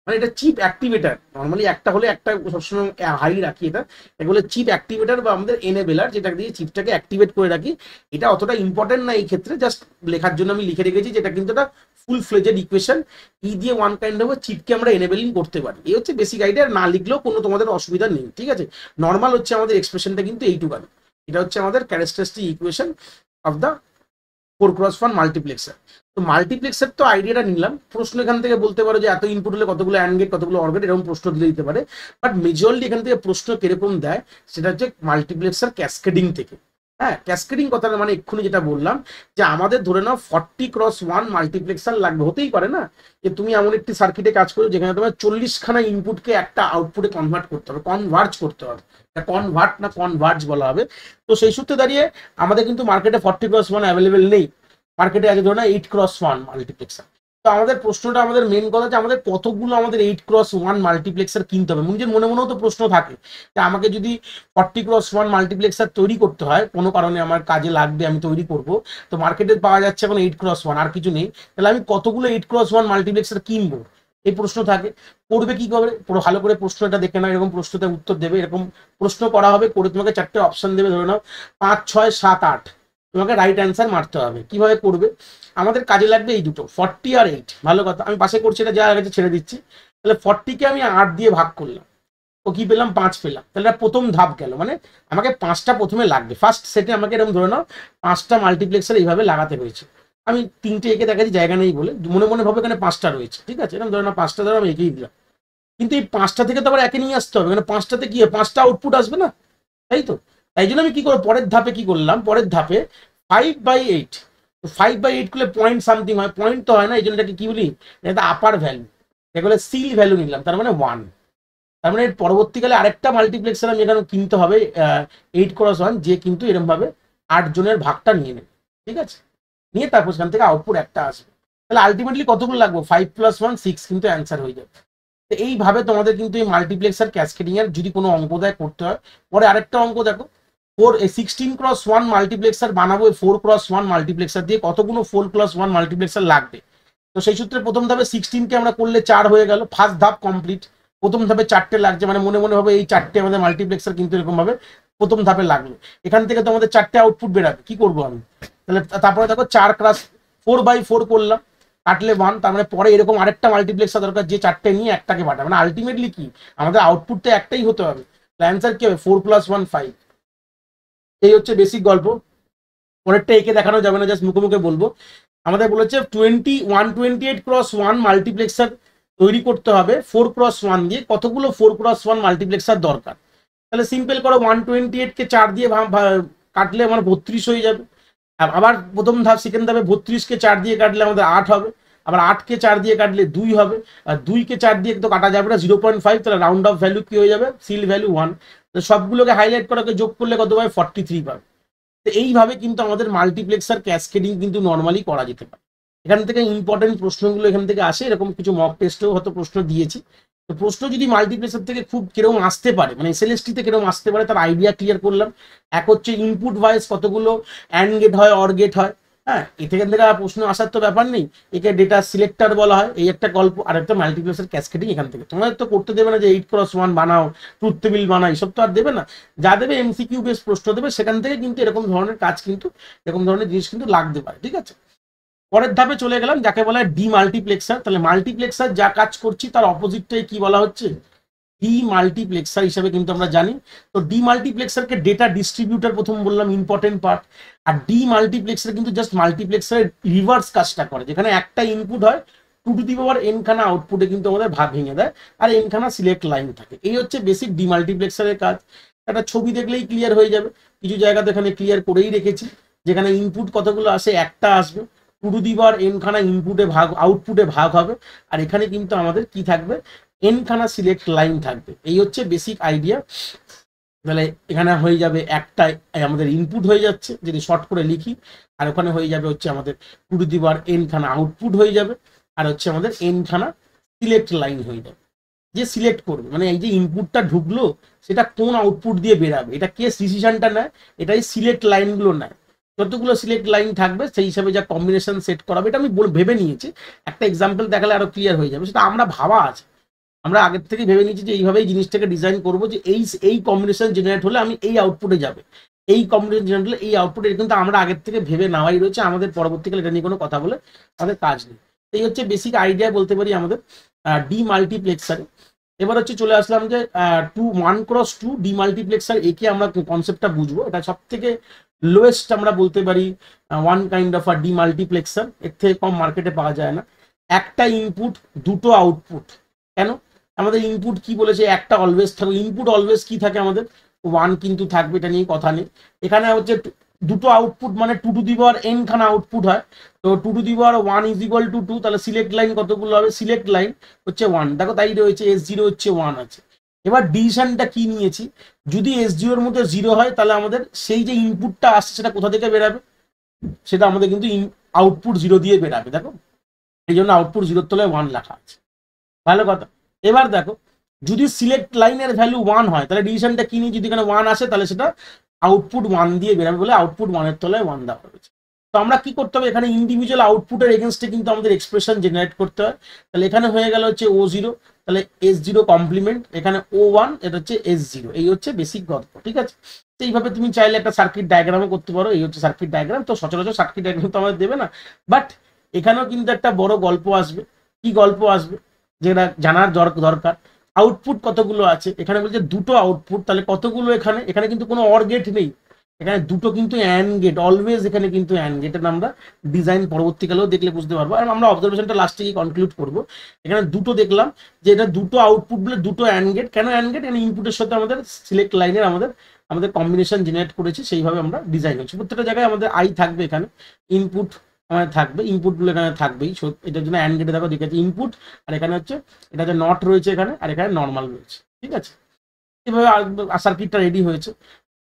মানে এটা চিপ অ্যাক্টিভেটার। নর্মালি একটা হলে একটা সবসময় হাই রাখি, এটা এগুলো চিপ অ্যাক্টিভেটার বা আমাদের এনেবেলার, যেটা দিয়ে চিপটাকে অ্যাক্টিভেট করে রাখি। এটা অতটা ইম্পর্টেন্ট না এই ক্ষেত্রে, জাস্ট লেখার জন্য আমি লিখে রেখেছি, যেটা কিন্তু একটা ফুল ফ্লেজেড ইকুয়েশন। ই দিয়ে ওয়ান কাইন্ড অফ চিপকে আমরা এনেবেলিং করতে পারি, এই হচ্ছে বেসিক আইডিয়া। না লিখলেও কোনো তোমাদের অসুবিধা নেই, ঠিক আছে। নর্মাল হচ্ছে আমাদের এক্সপ্রেশনটা কিন্তু এইটুকানি, এটা হচ্ছে আমাদের characteristic equation of the 4x1 multiplexer. তো মাল্টিপ্লেক্সার তো আইডিয়াটা নিলাম, প্রশ্ন এখান থেকে বলতে পারো যে এত ইনপুট হলে কতগুলো অ্যান্ড গেট কতগুলো অর গেট, এরকম প্রশ্ন দিতে দিতে পারে। বাট মেজরলি এখান থেকে প্রশ্ন কিরকম দেয় সেটা হচ্ছে মাল্টিপ্লেক্সার ক্যাসকেডিং থেকে। হ্যাঁ, ক্যাসকেডিং কথাটা মানে এক্ষুনি যেটা বললাম, যে আমাদের ধরে নাও 40x1 মাল্টিপ্লেক্সার লাগবে, হতেই পারে না যে তুমি এমন একটি সার্কিটে কাজ করো যেখানে তোমার 40খানা ইনপুটকে একটা আউটপুটে কনভার্ট করতে হবে, কনভার্জ করতে হবে, কনভার্ট না কনভার্জ বলা হবে। তো সেই সূত্রে দাঁড়িয়ে আমাদের কিন্তু মার্কেটে 40x1 অ্যাভেলেবেল নেই, মার্কেটে আছে ধরো না 8x1 মাল্টিপ্লেক্সার। তো আমাদের প্রশ্নটা, আমাদের মেন কথা যে আমাদের কতগুলো আমাদের 8x1 মাল্টিপ্লেক্সার কিনতে হবে। নিজের মনে মনেও তো প্রশ্ন থাকে যে আমাকে যদি 40x1 মাল্টিপ্লেক্সার তৈরি করতে হয়, কোনো কারণে আমার কাজে লাগবে, আমি তৈরি করব, তো মার্কেটে পাওয়া যাচ্ছে এখন 8x1 আর কিছু নেই, তাহলে আমি কতগুলো 8x1 মাল্টিপ্লেক্সার কিনবো, এই প্রশ্ন থাকে। করবে কি করে, পুরো ভালো করে প্রশ্নটা দেখে নাও, এরকম প্রশ্নতে উত্তর দেবে, এরকম প্রশ্ন করা হবে, করে তোমাকে 4টে অপশন দেবে, ধরে নাও 5 6 7 8, তোমাকে রাইট অ্যান্সার মারতে হবে। কিভাবে করবে, আমাদের কাজে লাগবে এই দুটো 40 আর 8। ভালো কথা, আমি পাশে করছি, এটা যা গেছে ছেড়ে দিচ্ছি। তাহলে 40কে আমি 8 দিয়ে ভাগ করলাম, তো কি পেলাম, 5 পেলাম। তাহলে প্রথম ধাপ গেল, মানে আমাকে 5টা প্রথমে লাগবে, ফার্স্ট সেটে আমাকে এরকম ধরে নাও 5টা মাল্টিপ্লেক্সার এইভাবে লাগাতে হয়েছে। আমি 3টে এঁকে দেখাচ্ছি জায়গা নেই বলে, মনে মনে ভাবে এখানে 5টা রয়েছে, ঠিক আছে, এরকম ধরে নাও 5টা ধরো আমি এঁকেই দিলাম। কিন্তু এই 5টা থেকে তো আবার একে নিয়ে আসতে হবে, মানে 5টাতে কি 5টা আউটপুট আসবে না, তাই তো। তাই জন্য আমি কি করবো, পরের ধাপে কি করলাম, পরের ধাপে 5/8, তো 5/8 করলে পয়েন্ট সামথিং হয়, পয়েন্ট তো হয় না, এই জন্য এটাকে কি বলি, এটা আপার ভ্যালু, এগুলো সিল ভ্যালু নিলাম, তার মানে 1। তার মানে পরবর্তীকালে আরেকটা মাল্টিপ্লেক্সার আমি এখানে কিনতে হবে 8x1, যে কিন্তু এরকম ভাবে 8 জনের ভাগটা নিয়ে নেবে, ঠিক আছে, নিয়ে তারপর সেখান থেকে আউটপুট একটা আসবে। তাহলে আলটিমেটলি কতগুলো লাগবে, 5+1 6 কিন্তু অ্যান্সার হয়ে যাবে। তো এইভাবে তোমাদের কিন্তু এই মাল্টিপ্লেক্সার ক্যাসকেডিং এর যদি কোনো অঙ্ক দেয় করতে হয়। পরে আরেকটা অঙ্ক দেখো, 16x1 মাল্টিপ্লেক্সার বানাবো, 4x1 মাল্টিপ্লেক্সার দিয়ে কতগুলো 4+1 মাল্টিপ্লেক্সার লাগবে। তো সেই সূত্রে প্রথম ধাপে 16কে আমরা করলে 4 হয়ে গেল, ফার্স্ট ধাপ কমপ্লিট। প্রথম ধাপে 4টে লাগছে, মানে মনে মনে হবে এই 4টে আমাদের মাল্টিপ্লেক্সার কিন্তু এরকম ভাবে প্রথম ধাপে লাগলো। এখান থেকে তো আমাদের 4টে আউটপুট বেরাবে, কি করবো আমি, তাহলে তারপরে দেখো 4x4/4 করলাম, কাটলে 1, তার মানে পরে এরকম আরেকটা মাল্টিপ্লেক্সার দরকার যে 4টে নিয়ে একটাকে পাঠাবে, মানে আলটিমেটলি কি আমাদের আউটপুটটা একটাই হতে হবে। অ্যান্সার কি হবে, 4+1 5। এই হচ্ছে বেসিক গল্প। পরেরটা একে দেখানো যাবে না, জাস্ট মুখে মুখে বলবো। আমাদের বলেছে 128x1 মাল্টিপ্লেক্সার তৈরি করতে হবে 4x1 দিয়ে, কতগুলো 4x1 মাল্টিপ্লেক্সার দরকার। তাহলে সিম্পল করো, 128কে 4 দিয়ে কাটলে আমার 32 হয়ে যাবে। আবার প্রথম ধাপ সেকেন্ড ধাপে 32কে 4 দিয়ে কাটলে আমাদের 8 হবে, আবার 8কে 4 দিয়ে কাটলে 2 হবে, আর 2কে 4 দিয়ে তো কাটা যাবে না, 0.5, তাহলে রাউন্ড অফ ভ্যালু কি হয়ে যাবে, সিল ভ্যালু 1। সবগুলোকে হাইলাইট করাকে যোগ করলে কত পাবে, 43 পাবে। তো এইভাবে কিন্তু আমাদের মাল্টিপ্লেক্সার ক্যাসকেডিং কিন্তু নর্মালি করা যেতে পারে। এখান থেকে ইম্পর্টেন্ট প্রশ্নগুলো এখান থেকে আসে, এরকম কিছু মক টেস্টেও হয়তো প্রশ্ন দিয়েছি। তো প্রশ্ন যদি মাল্টিপ্লেক্সার থেকে খুব কিরকম আসতে পারে, মানে এসএলএসটি তে কিরকম আসতে পারে তার আইডিয়া ক্লিয়ার করলাম। এক হচ্ছে ইনপুট ভয়েস কতগুলো অ্যান্ড গেট হয়, অর গেট হয়, হ্যাঁ, এখান থেকে প্রশ্ন আসার তো ব্যাপার নেই, একে ডেটা সিলেক্টর বলা হয়, এই একটা গল্প। আর একটা মাল্টিপ্লেক্সার ক্যাসকেডিং এখান থেকে তোমাদের তো করতে দেবে না যে 8x1 বানাও, ট্রুথ টেবিল বানাও, এইসব তো আর দেবে না। যা দেবে এমসিকিউ বেস প্রশ্ন দেবে, সেখান থেকে কিন্তু এরকম ধরনের কাজ কিন্তু এরকম ধরনের জিনিস কিন্তু লাগতে পারে, ঠিক আছে। পরের ধাপে চলে গেলাম, যাকে বলা হয় ডি মাল্টিপ্লেক্সার। তাহলে মাল্টিপ্লেক্সার যা কাজ করছি তার অপোজিটটাই কি বলা হচ্ছে, ডি মাল্টিপ্লেক্সার হিসেবে কিন্তু আমরা জানি। তো ডি মাল্টিপ্লেক্সারকে ডেটা ডিস্ট্রিবিউটার প্রথম বললাম, ইম্পর্টেন্ট পার্ট। আর ডি মাল্টিপ্লেক্সার কিন্তু জাস্ট মাল্টিপ্লেক্সারের রিভার্স কাজটা করে, যেখানে একটা ইনপুট হয় 2n খানা আউটপুটে কিন্তু আমাদের ভাগ ভেঙে দেয়, আর n খানা সিলেক্ট লাইন থাকে। এই হচ্ছে বেসিক ডি মাল্টিপ্লেক্সারের কাজ। একটা ছবি দেখলেই ক্লিয়ার হয়ে যাবে, কিছু জায়গাতে এখানে ক্লিয়ার করেই রেখেছি, যেখানে ইনপুট কতগুলো আসে, একটা আসবে, 2n খানা ইনপুটে ভাগ আউটপুটে ভাগ হবে, আর এখানে কিন্তু আমাদের কি থাকবে, n খানা সিলেক্ট লাইন থাকবে। এই হচ্ছে বেসিক আইডিয়া। তাহলে এখানে হয়ে যাবে একটা আমাদের ইনপুট হয়ে যাচ্ছে যদি শর্ট করে লিখি, আর ওখানে হয়ে যাবে হচ্ছে আমাদের 2n খানা আউটপুট হয়ে যাবে, আর হচ্ছে আমাদের n খানা সিলেক্ট লাইন হয়ে যাবে। যে সিলেক্ট করবে, মানে এই যে ইনপুটটা ঢুকলো সেটা কোন আউটপুট দিয়ে বেরাবে, এটা কে ডিসিশনটা নেয়, এটাই সিলেক্ট লাইনগুলো নেয়। যতগুলো সিলেক্ট লাইন থাকবে সেই হিসাবে যা কম্বিনেশন সেট করাবে, এটা আমি ভেবে নিয়েছি, একটা এক্সাম্পল দেখালে আরো ক্লিয়ার হয়ে যাবে। সেটা আমরা ভাবা আছে, আমরা আগের থেকে ভেবে নিয়েছি যে এইভাবেই জিনিসটাকে ডিজাইন করবো, যে এই কম্বিনেশন জেনারেট হলে আমি এই আউটপুটে যাবে, এই কম্বিনেশন জেনারেট হলে এই আউটপুটে, কিন্তু আমরা আগের থেকে ভেবে নেওয়াই রয়েছে, আমাদের পরবর্তীকালে এটা নিয়ে কোনো কথা বলে আমাদের কাজ নেই। এই হচ্ছে বেসিক আইডিয়া বলতে পারি আমাদের ডি মাল্টিপ্লেক্সারে। এবার হচ্ছে চলে আসলাম যে 1x2 ডি মাল্টিপ্লেক্সার, একে আমরা কনসেপ্টটা বুঝবো। এটা সব থেকে লোয়েস্ট আমরা বলতে পারি one kind of D multiplexer, এর থেকে কম মার্কেটে পাওয়া যায় না। একটা ইনপুট, দুটো আউটপুট। কেন, আমাদের ইনপুট কি বলেছে, একটা অলওয়েজ থাকবে, ইনপুট অলওয়েজ কি থাকে আমাদের 1 কিন্তু থাকবে, এটা নিয়ে কথা নেই। এখানে হচ্ছে দুটো আউটপুট মানে 2n খানা আউটপুট হয়, তো 2n = 2, তাহলে সিলেক্ট লাইন কতগুলো হবে, সিলেক্ট লাইন হচ্ছে 1, দেখো তাই রয়েছে, S0 হচ্ছে 1 আছে। এবার ডিসিশনটা কি নিয়েছি, যদি S0 এর মধ্যে 0 হয় তাহলে আমাদের সেই যে ইনপুটটা আসছে সেটা কোথা থেকে বেরাবে, সেটা আমাদের কিন্তু আউটপুট 0 দিয়ে বেরাবে, দেখো এই জন্য আউটপুট 0 তলায় 1 লেখা আছে, ভালো কথা। এবার দেখো যদি সিলেক্ট লাইনের ভ্যালু 1 হয় তাহলে ডিসিশনটা কি নিয়ে, যদি এখানে 1 আসে তাহলে সেটা আউটপুট 1 দিয়ে বেরাবে, বলে আউটপুট 1 এর তলায় 1 দেওয়া হয়েছে। তো আমরা কি করতে হবে, এখানে ইন্ডিভিজুয়াল আউটপুটের এগেনস্টে কিন্তু আমাদের এক্সপ্রেশন জেনারেট করতে হয়। তাহলে এখানে হয়ে গেল হচ্ছে O0, তাহলে S0 কমপ্লিমেন্ট, এখানে O1, এটা হচ্ছে S0। এই হচ্ছে বেসিক গল্প, ঠিক আছে। তো এইভাবে তুমি চাইলে একটা সার্কিট ডায়াগ্রামও করতে পারো, এই হচ্ছে সার্কিট ডায়াগ্রাম। তো সচরাচর সার্কিট ডায়াগ্রাম তো আমাদের দেবে না, বাট এখানেও কিন্তু একটা বড় গল্প আসবে। কি গল্প আসবে, যেটা জানার দরকার, আউটপুট কতগুলো আছে, এখানে বলছে দুটো আউটপুট, তাহলে কতগুলো, এখানে কিন্তু কোনো অর গেট নেই, এখানে দুটো কিন্তু অ্যান্ড গেট, অলওয়েজ এখানে কিন্তু অ্যান্ড গেটের আমরা ডিজাইন পরবর্তীকালেও দেখলে বুঝতে পারবো। আর আমরা অবজারভেশনটা লাস্টে গিয়ে কনক্লুড করবো। এখানে দুটো দেখলাম যে এটা দুটো আউটপুট বলে দুটো অ্যান্ড গেট, কেন অ্যান্ড গেট, এখানে ইনপুটের সাথে আমাদের সিলেক্ট লাইনের আমাদের কম্বিনেশন জেনারেট করেছি, সেইভাবে আমরা ডিজাইন করছি। প্রত্যেকটা জায়গায় আমাদের আই থাকবে, এখানে ইনপুট আমাদের থাকবে, ইনপুটগুলো এখানে থাকবেই, এটার জন্য অ্যান্ড গেটে দেখো দেখেছি ইনপুট, আর এখানে হচ্ছে এটা যে নট রয়েছে এখানে, আর এখানে নর্মাল রয়েছে, ঠিক আছে, এভাবে সার্কিটটা রেডি হয়েছে।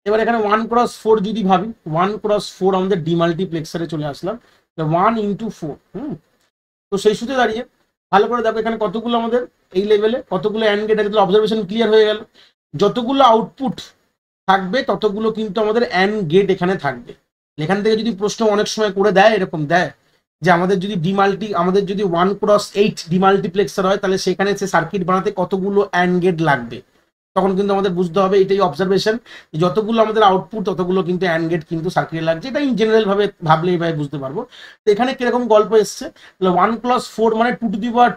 এবার এখানে 1x4 যদি ভাবি, 1x4 আমাদের ডিমাল্টিপ্লেক্সারে চলে আসলাম, 1x4। তো সেই সূত্রে দাঁড়িয়ে ভালো করে দেখো এখানে কতগুলো আমাদের এই লেভেলে কতগুলো অ্যান্ড গেট আছে, অবজারভেশন ক্লিয়ার হয়ে গেল। যতগুলো আউটপুট থাকবে ততগুলো কিন্তু আমাদের অ্যান্ড গেট এখানে থাকবে। এখান থেকে যদি প্রশ্ন অনেক সময় করে দেয়, এরকম দেয় যে আমাদের যদি আমাদের যদি 1x8 ডিমাল্টিপ্লেক্সার হয়, তাহলে সেখানে সে সার্কিট বানাতে কতগুলো অ্যান্ড গেট লাগবে, তখন কিন্তু আমাদের বুঝতে হবে এটাই অবজারভেশন, যতগুলো আমাদের আউটপুট ততগুলো কিন্তু অ্যান্ড গেট কিন্তু সার্কিটে লাগছে। এটা ইন জেনারেল ভাবে ভাবলে এইভাবে বুঝতে পারবো। তো এখানে কিরকম গল্প এসছে, তাহলে 1+4 মানে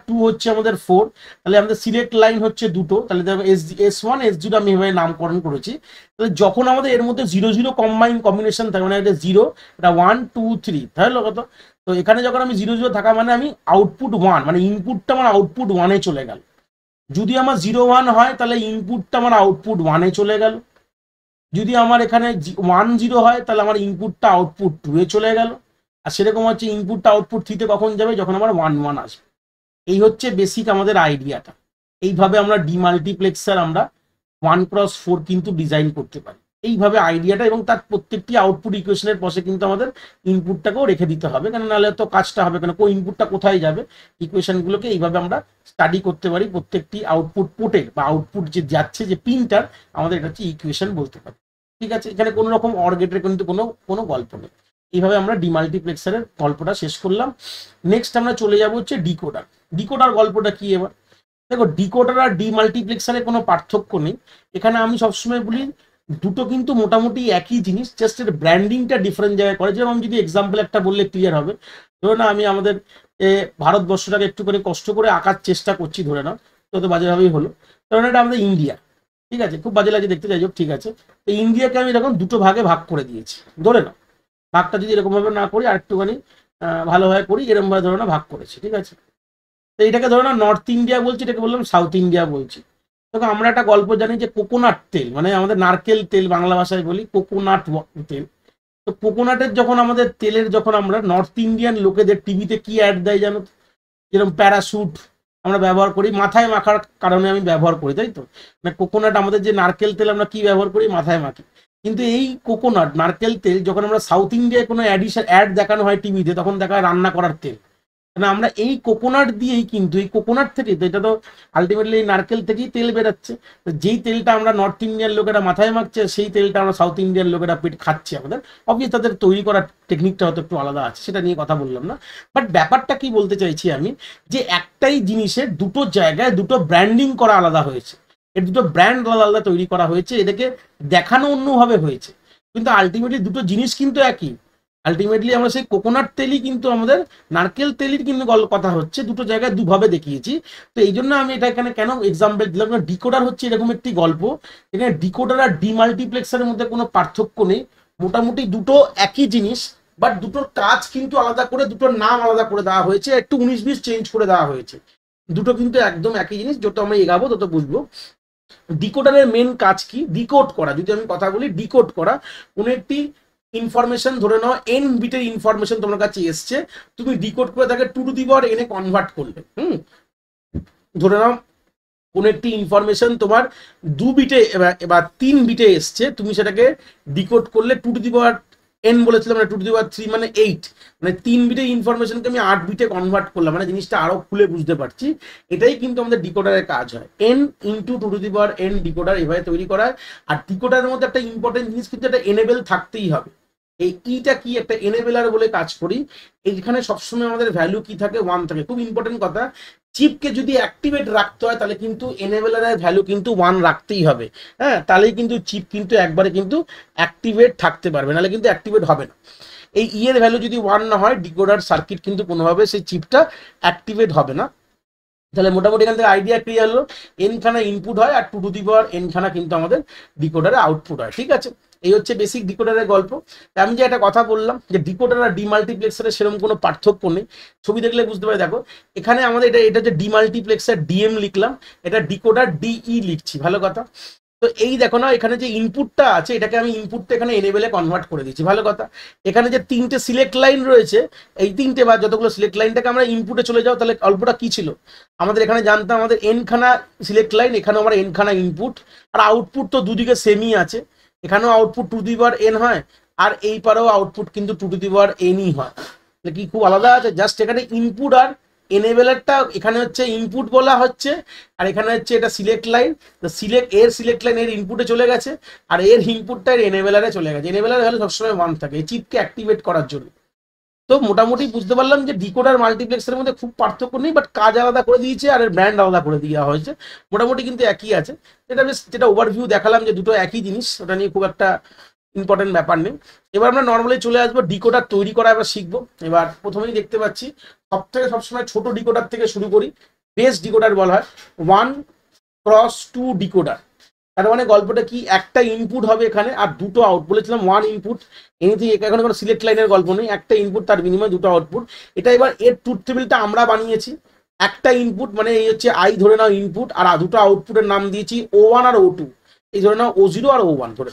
2 হচ্ছে আমাদের 4, তাহলে আমাদের সিলেক্ট লাইন হচ্ছে দুটো, তাহলে S1 S0 আমি এভাবে নামকরণ করেছি। তাহলে যখন আমাদের এর মধ্যে 0 0 কম্বিনেশন থাকে, মানে এটা 0, এটা 1 2 3, তাহলে কত? তো এখানে যখন আমি 0 0 থাকা মানে আমি আউটপুট 1, মানে ইনপুটটা আমার আউটপুট 1-এ চলে গেল। যদি আমার 0 1 হয় তাহলে ইনপুটটা আমার আউটপুট 1-এ চলে গেল। যদি আমার এখানে 1 0 হয় তাহলে আমার ইনপুটটা আউটপুট 2-এ চলে গেল। আর সেরকম হচ্ছে ইনপুটটা আউটপুট 3-তে কখন যাবে, যখন আমার 1 1 আসবে। এই হচ্ছে বেসিক আমাদের আইডিয়াটা। এইভাবে আমরা ডিমাল্টিপ্লেক্সার আমরা 1x4 কিন্তু ডিজাইন করতে পারি, এইভাবে আইডিয়াটা। এবং তার প্রত্যেকটি আউটপুট ইকুয়েশনের পাশে কিন্তু আমাদের ইনপুটটাকেও রেখে দিতে হবে, কেন নাহলে তো কাজটা হবে কেন, ইনপুটটা কোথায় যাবে, ইকুয়েশনগুলোকে এইভাবে আমরা স্টাডি করতে পারি। প্রত্যেকটি আউটপুট পোর্টের বা আউটপুট যে যাচ্ছে যে পিনটার, আমাদের এটা হচ্ছে ইকুয়েশন বলতে পারি। ঠিক আছে, এখানে কোনো রকম অর গেটের কিন্তু কোনো গল্প নেই। এইভাবে আমরা ডিমাল্টিপ্লেক্সারের গল্পটা শেষ করলাম। নেক্সট আমরা চলে যাব হচ্ছে ডিকোডার। ডিকোডার গল্পটা কি এবার দেখো, ডিকোডার আর ডিমাল্টিপ্লেক্সারের কোনো পার্থক্য নেই। এখানে আমি সবসময় বলি দুটো কিন্তু মোটামুটি একই জিনিস, জাস্ট এর ব্র্যান্ডিংটা ডিফারেন্ট জায়গায় করে। যেমন আমি যদি এক্সাম্পল একটা বললে ক্লিয়ার হবে, ধরো না আমি আমাদের ভারতবর্ষটাকে একটু করে কষ্ট করে আঁকার চেষ্টা করছি, ধরে নাও, তো বাজেভাবেই হলো। ধরো এটা আমাদের ইন্ডিয়া, ঠিক আছে, খুব বাজে লাগে দেখতে, যাই হোক, ঠিক আছে। তো ইন্ডিয়াকে আমি এরকম দুটো ভাগে ভাগ করে দিয়েছি, ধরে নাও। ভাগটা যদি এরকম ভাবে না করি, আর একটুখানি ভালোভাবে করি, এরকম ভাবে ধরো না ভাগ করেছি, ঠিক আছে। তো এটাকে ধরো না নর্থ ইন্ডিয়া বলছি, এটাকে বললাম সাউথ ইন্ডিয়া বলছি। দেখো আমরা একটা গল্প জানি যে কোকোনাট তেল, মানে আমাদের নারকেল তেল বাংলা ভাষায় বলি কোকোনাট তেল। তো কোকোনাটের যখন আমাদের তেলের যখন আমরা নর্থ ইন্ডিয়ান লোকেদের টিভিতে কি অ্যাড দেয় জানো, যেরকম প্যারাশুট আমরা ব্যবহার করি, মাথায় মাখার কারণে আমি ব্যবহার করি, তাই তো। মানে কোকোনাট আমাদের যে নারকেল তেল আমরা কি ব্যবহার করি, মাথায় মাখি। কিন্তু এই কোকোনাট নারকেল তেল যখন আমরা সাউথ ইন্ডিয়ায় কোনো অ্যাড দেখানো হয় টিভিতে, তখন দেখা হয় রান্না করার তেল। না, আমরা এই কোকোনাট দিয়েই কিন্তু, এই কোকোনাট থেকেই তো, এটা তো আলটিমেটলি নারকেল থেকেই তেল বেরোচ্ছে। যেই তেলটা আমরা নর্থ ইন্ডিয়ান লোকেরা মাথায় মাখছে, সেই তেলটা আমরা সাউথ ইন্ডিয়ান লোকেরা পেট খাচ্ছে। আমাদের অবভিয়াস তাদের তৈরি করার টেকনিকটা হয়তো একটু আলাদা আছে, সেটা নিয়ে কথা বললাম না। বাট ব্যাপারটা কি বলতে চাইছি আমি, যে একটাই জিনিসের দুটো জায়গায় দুটো ব্র্যান্ডিং করা আলাদা হয়েছে, এর দুটো ব্র্যান্ড আলাদা আলাদা তৈরি করা হয়েছে, এটাকে দেখানো অন্যভাবে হয়েছে, কিন্তু আলটিমেটলি দুটো জিনিস কিন্তু একই। আলটিমেটলি আমরা সেই কোকোনাট তেলই কিন্তু আমাদের নারকেল তেলের কিন্তু কথা হচ্ছে, দুটো জায়গায় দুভাবে দেখিয়েছি। তো এই জন্য আমি এটা এখানে কেন এক্সাম্পল দিলাম, ডিকোডার হচ্ছে এরকম একটি গল্প, এখানে ডিকোডার আর ডিমাল্টিপ্লেক্সারের মধ্যে কোনো পার্থক্য নেই, মোটামুটি দুটো একই জিনিস, বাট দুটোর কাজ কিন্তু আলাদা করে, দুটোর নাম আলাদা করে দেওয়া হয়েছে, একটু 19-20 চেঞ্জ করে দেওয়া হয়েছে। দুটো কিন্তু একদম একই জিনিস, যত আমরা এগাবো তত বুঝবো। ডিকোডারের মেন কাজ কি, ডিকোড করা। যদি আমি কথা বলি, ডিকোড করা কোন একটি ইনফরমেশন, ধরে নাও n বিটের ইনফরমেশন তোমার কাছে এসছে, তুমি ডিকোড করে তাকে 2n এ কনভার্ট করলে। ধরে নাও কোন একটি ইনফরমেশন তোমার 2 বিটে বা 3 বিটে এসছে, তুমি সেটাকে ডিকোড করলে 2n বলেছিলাম, মানে 2 3 মানে 8, মানে 3 বিটের ইনফরমেশনকে আমি 8 বিটে কনভার্ট করলাম, মানে জিনিসটা আরো খুলে বুঝতে পারছি। এটাই কিন্তু আমাদের ডিকোডারের কাজ হয়, n ইন্টু 2n ডিকোডার এভাবে তৈরি করা হয়। আর ডিকোডারের মধ্যে একটা ইম্পর্টেন্ট জিনিস কিন্তু একটা এনেবল থাকতেই হবে। এই ইটা কি, একটা এনেবেলার বলে কাজ করি। এইখানে সবসময় আমাদের ভ্যালু কি থাকে, 1 থাকে। খুব ইম্পর্টেন্ট কথা, চিপকে যদি অ্যাক্টিভেট রাখতে হয় তাহলে কিন্তু এনেবেলারের ভ্যালু কিন্তু 1 রাখতেই হবে। হ্যাঁ, তাহলেই কিন্তু চিপ কিন্তু একবারে কিন্তু অ্যাক্টিভেট থাকতে পারবে, নাহলে কিন্তু অ্যাক্টিভেট হবে না। এই এর ভ্যালু যদি 1 না হয়, ডিকোডার সার্কিট কিন্তু কোনোভাবে সেই চিপটা অ্যাক্টিভেট হবে না। তাহলে মোটামুটি এখান থেকে আইডিয়া ক্লিয়ার হলো, n খানা ইনপুট হয় আর 2n খানা কিন্তু আমাদের ডিকোডারে আউটপুট হয়। ঠিক আছে, এই হচ্ছে বেসিক ডিকোডারের গল্প। আমি যে একটা কথা বললাম যে ডিকোডার আর ডিমাল্টিপ্লেক্সারের সেরকম কোনো পার্থক্য নেই, ছবি দেখলে বুঝতে পারে। দেখো এখানে আমাদের এটা হচ্ছে ডিমাল্টিপ্লেক্সার ডিএম লিখলাম, এটা ডিকোডার ডিই লিখছি, ভালো কথা। তো এই দেখো না, এখানে যে ইনপুটটা আছে এটাকে আমি ইনপুটটা এখানে এনেবেলে কনভার্ট করে দিচ্ছি, ভালো কথা। এখানে যে তিনটে সিলেক্ট লাইন রয়েছে, এই তিনটে বা যতগুলো সিলেক্ট লাইনটাকে আমরা ইনপুটে চলে যাও, তাহলে অল্পটা কি ছিল আমাদের এখানে জানতাম, আমাদের এনখানা সিলেক্ট লাইন, এখানে আমার এনখানা ইনপুট, আর আউটপুট তো দুদিকে সেমই আছে, এখানেও output to the power N হয়, আর এই পারেও আউটপুট কিন্তু টু দি পাওয়ার এনই হয়। তাহলে কি খুব আলাদা আছে, জাস্ট এখানে ইনপুট আর এনেবেলারটা এখানে হচ্ছে ইনপুট বলা হচ্ছে, আর এখানে হচ্ছে এটা সিলেক্ট লাইন, তো সিলেক্ট লাইন এর ইনপুটে চলে গেছে, আর এর ইনপুটটা এর এনেবেলারে চলে গেছে। এনেবেলার ভ্যালু সবসময় 1 থাকে এই চিপকে অ্যাক্টিভেট করার জন্য। তো মোটামুটি বুঝতে পারলাম যে ডিকোডার মাল্টিপ্লেক্সের মধ্যে খুব পার্থক্য নেই, বাট কাজ আলাদা করে দিয়েছে আর এর ব্র্যান্ড আলাদা করে দেওয়া হয়েছে, মোটামুটি কিন্তু একই আছে। যেটা ওভারভিউ দেখালাম যে দুটো একই জিনিস, ওটা নিয়ে খুব একটা ইম্পর্টেন্ট ব্যাপার নেই। এবার আমরা নর্মালি চলে আসবো ডিকোডার তৈরি করা এবার শিখবো। এবার প্রথমেই দেখতে পাচ্ছি সবসময় ছোট ডিকোডার থেকে শুরু করি, বেস ডিকোডার বলা হয় 1x2 ডিকোডার। তার মানে গল্পটা কি, একটা ইনপুট হবে এখানে আর দুটো আউট, বলেছিলাম 1 ইনপুট এনিথিং, এখানে কোনো সিলেক্ট লাইনের গল্প নেই, একটা ইনপুট তার বিনিময়ে দুটো আউটপুট। এটা এবার এর ট্রুথ টেবিলটা আমরা বানিয়েছি, একটা ইনপুট মানে এই হচ্ছে আই ধরে নাও ইনপুট, আর দুটো আউটপুটের নাম দিয়েছি O1 আর O2, এই ধরে নাও O0 আর O1 ধরে।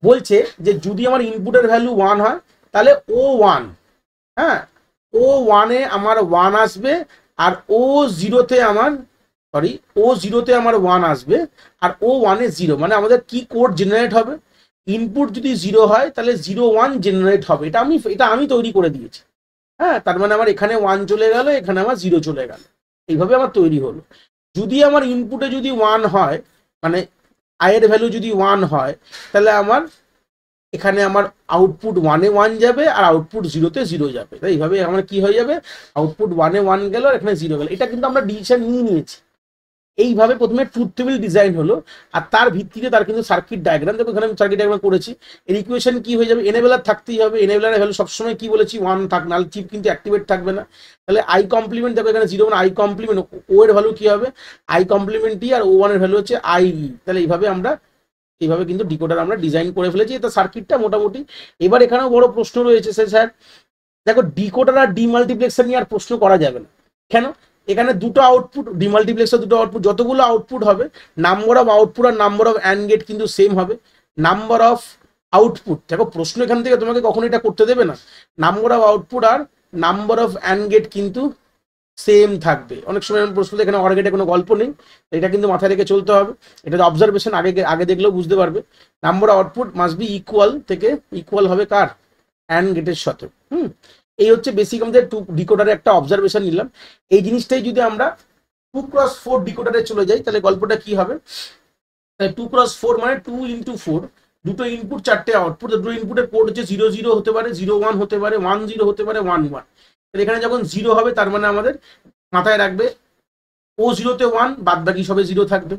বলছে যে যদি আমার ইনপুটের ভ্যালু 1 হয় তাহলে O1, হ্যাঁ O1-এ আমার 1 আসবে, আর O0-তে আমার O0-তে আমার 1 আসবে, আর O1-এ 0, মানে আমাদের কি কোড জেনারেট হবে, ইনপুট যদি 0 হয় তাহলে 0-1 জেনারেট হবে। এটা আমি তৈরি করে দিয়েছি, হ্যাঁ। তার মানে আমার এখানে 1 চলে গেল, এখানে আমার 0 চলে গেল, এইভাবে আমার তৈরি হলো। যদি আমার ইনপুটে যদি 1 হয়, মানে আয়ের ভ্যালু যদি 1 হয়, তাহলে আমার এখানে আমার আউটপুট 1-এ 1 যাবে, আর আউটপুট 0-তে 0 যাবে। তাই এইভাবে আমার কি হয়ে যাবে, আউটপুট 1-এ 1 গেল, আর এখানে 0 গেল। এটা কিন্তু আমরা ডিসিশন নিয়েছি। এইভাবে প্রথমে ট্রুথ টেবিল ডিজাইন হলো, আর তার ভিত্তিতে তার কিন্তু সার্কিট ডায়াগ্রাম, দেখো এখানে আমি সার্কিট ডায়াগ্রাম করেছি। এর ইকুয়েশন কি হয়ে যাবে, এনেবেলার থাকতেই হবে, এনেবেলারের ভ্যালু সবসময় কি বলেছি 1 থাক, নাহলে চিপ কিন্তু অ্যাক্টিভেট থাকবে না। তাহলে আই কমপ্লিমেন্ট, দেখো এখানে 0 মানে আই কমপ্লিমেন্ট, ও এর ভ্যালু কি হবে I complement T, R O1 এর ভ্যালু হচ্ছে আই ই। তাহলে এইভাবে কিন্তু ডিকোডার আমরা ডিজাইন করে ফেলেছি, এটা সার্কিটটা মোটামুটি। এবার এখানেও বড় প্রশ্ন রয়েছে স্যার, দেখো ডিকোডার আর ডিমাল্টিপ্লেক্সার নিয়ে আর প্রশ্ন করা যাবে না, কেন, এখানে দুটো আউটপুট, ডিমাল্টিপ্লেক্সার দুটো আউটপুট, যতগুলো আউটপুট হবে নাম্বার অফ আউটপুট আর নাম্বার অফ অ্যান্ড গেট কিন্তু সেম হবে। নাম্বার অফ আউটপুট, দেখো প্রশ্ন এখান থেকে তোমাকে কখনো এটা করতে দেবে না, নাম্বার অফ আউটপুট আর নাম্বার অফ অ্যান্ড গেট কিন্তু সেম থাকবে। অনেক সময় প্রশ্ন এখানে অর গেটে কোনো গল্প নেই, এটা কিন্তু মাথায় রেখে চলতে হবে। এটা অবজারভেশন আগে দেখলেও বুঝতে পারবে। Number of output must be equal হবে কার, অ্যান্ড গেটের সাথে। এই হচ্ছে বেসিক আমাদের ডিকোডারে একটা অবজারভেশন নিলাম। এই জিনিসটাই যদি আমরা 2x4 ডিকোডারে চলে যাই, তাহলে গল্পটা কি হবে, 2x4 মানে 2x4, দুটো ইনপুট 4টে আউটপুট, দুটো ইনপুটের কোড হচ্ছে 00 হতে পারে, 01 হতে পারে, 10 হতে পারে, 11। তাহলে এখানে যখন 0 হবে তার মানে আমাদের মাথায় রাখবে O0-তে 1, বাদ বাকি সবে 0 থাকবে।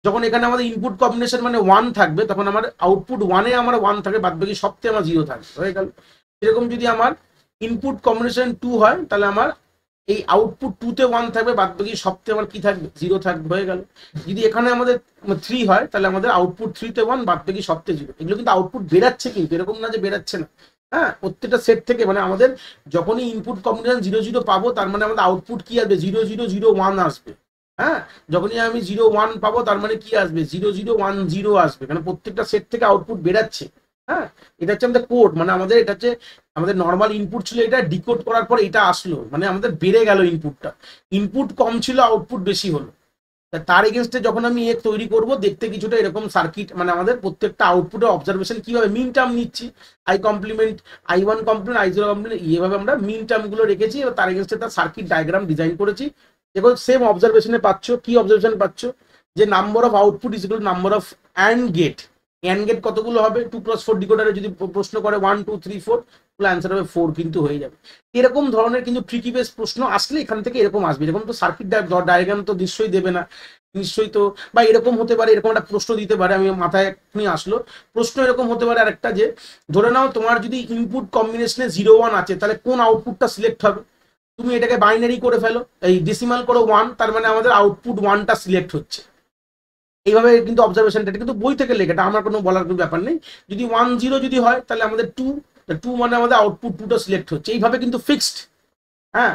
যখন এখানে আমাদের ইনপুট কম্বিনেশন মানে 1 থাকবে, তখন আমার আউটপুট 1-এ আমার 1 থাকে, বাদ বাকি সবতে আমার 0 থাকবে, হয়ে গেল। এরকম যদি আমার ইনপুট কম্বিনেশন 2 হয়, তাহলে আমার এই আউটপুট 2-তে 1 থাকবে, বাদ বাকি সবতে আমার কি থাকবে, 0 থাকবে, হয়ে গেল। যদি এখানে আমাদের 3 হয়, তাহলে আমাদের আউটপুট 3-তে 1, বাদ বাকি সবতে 0। এগুলো কিন্তু আউটপুট বেরাচ্ছে, কিন্তু এরকম না যে বেরাচ্ছে না, হ্যাঁ। প্রত্যেকটা সেট থেকে মানে আমাদের যখনই ইনপুট কম্বিনেশন 0-0 পাবো, তার মানে আমাদের আউটপুট কি আসবে, 0-0-0-1 আসবে, হ্যাঁ। যখনই আমি 0-1 পাবো, তার মানে কি আসবে, 0-0-1-0 আসবে, কারণ প্রত্যেকটা সেট থেকে আউটপুট বেরাচ্ছে, হ্যাঁ। এটা হচ্ছে আমাদের কোড, মানে আমাদের এটা হচ্ছে আমাদের নর্মাল ইনপুট ছিল, এটা ডিকোড করার পর এটা আসলো, মানে আমাদের বেড়ে গেল ইনপুটটা। ইনপুট কম ছিল, আউটপুট বেশি হলো। তার এগেনস্টে যখন আমি তৈরি করব, দেখতে কিছুটা এরকম সার্কিট, মানে আমাদের প্রত্যেকটা আউটপুটে অবজারভেশন কিভাবে মিন টার্ম নিচ্ছি, I complement, I1 complement, I0 complement, এইভাবে আমরা মিন টার্ম গুলো রেখেছি, এবার তার এগেনস্টে তার সার্কিট ডায়াগ্রাম ডিজাইন করেছি। দেখো সেম অবজারভেশনে পাচ্ছ, কি অবজারভেশন পাচ্ছ, যে number of output is equal number of AND gate. AND gate কতগুলো হবে, 2+4 ডিকোডারে যদি প্রশ্ন করে 1 2 3 4, তাহলে অ্যান্সার হবে 4 কিন্তু হয়ে যাবে। এরকম ধরনের কিন্তু ট্রিকি বেস প্রশ্ন আসলে এখান থেকে এরকম আসবে। এরকম তো সার্কিট ডায়াগ্রাম তো নিশ্চয়ই দেবে না, নিশ্চয়ই তো, বা এরকম হতে পারে, এরকম একটা প্রশ্ন দিতে পারে, আমি মাথায় এখনই আসলো প্রশ্ন এরকম হতে পারে আরেকটা, যে ধরে নাও তোমার যদি ইনপুট কম্বিনেশনে 0-1 আছে, তাহলে কোন আউটপুটটা সিলেক্ট হবে, তুমি এটাকে বাইনারি করে ফেলো, এই ডেসিমাল করো 1, তার মানে আমাদের আউটপুট 1টা সিলেক্ট হচ্ছে। এইভাবে কিন্তু অবজারভেশনটা, এটা কিন্তু বই থেকে লেখাটা, আমার কোনো বলার কোনো ব্যাপার নেই। যদি 1-0 যদি হয়, তাহলে আমাদের 2 মানে আমাদের আউটপুট 2টা সিলেক্ট হচ্ছে, এইভাবে কিন্তু ফিক্সড, হ্যাঁ।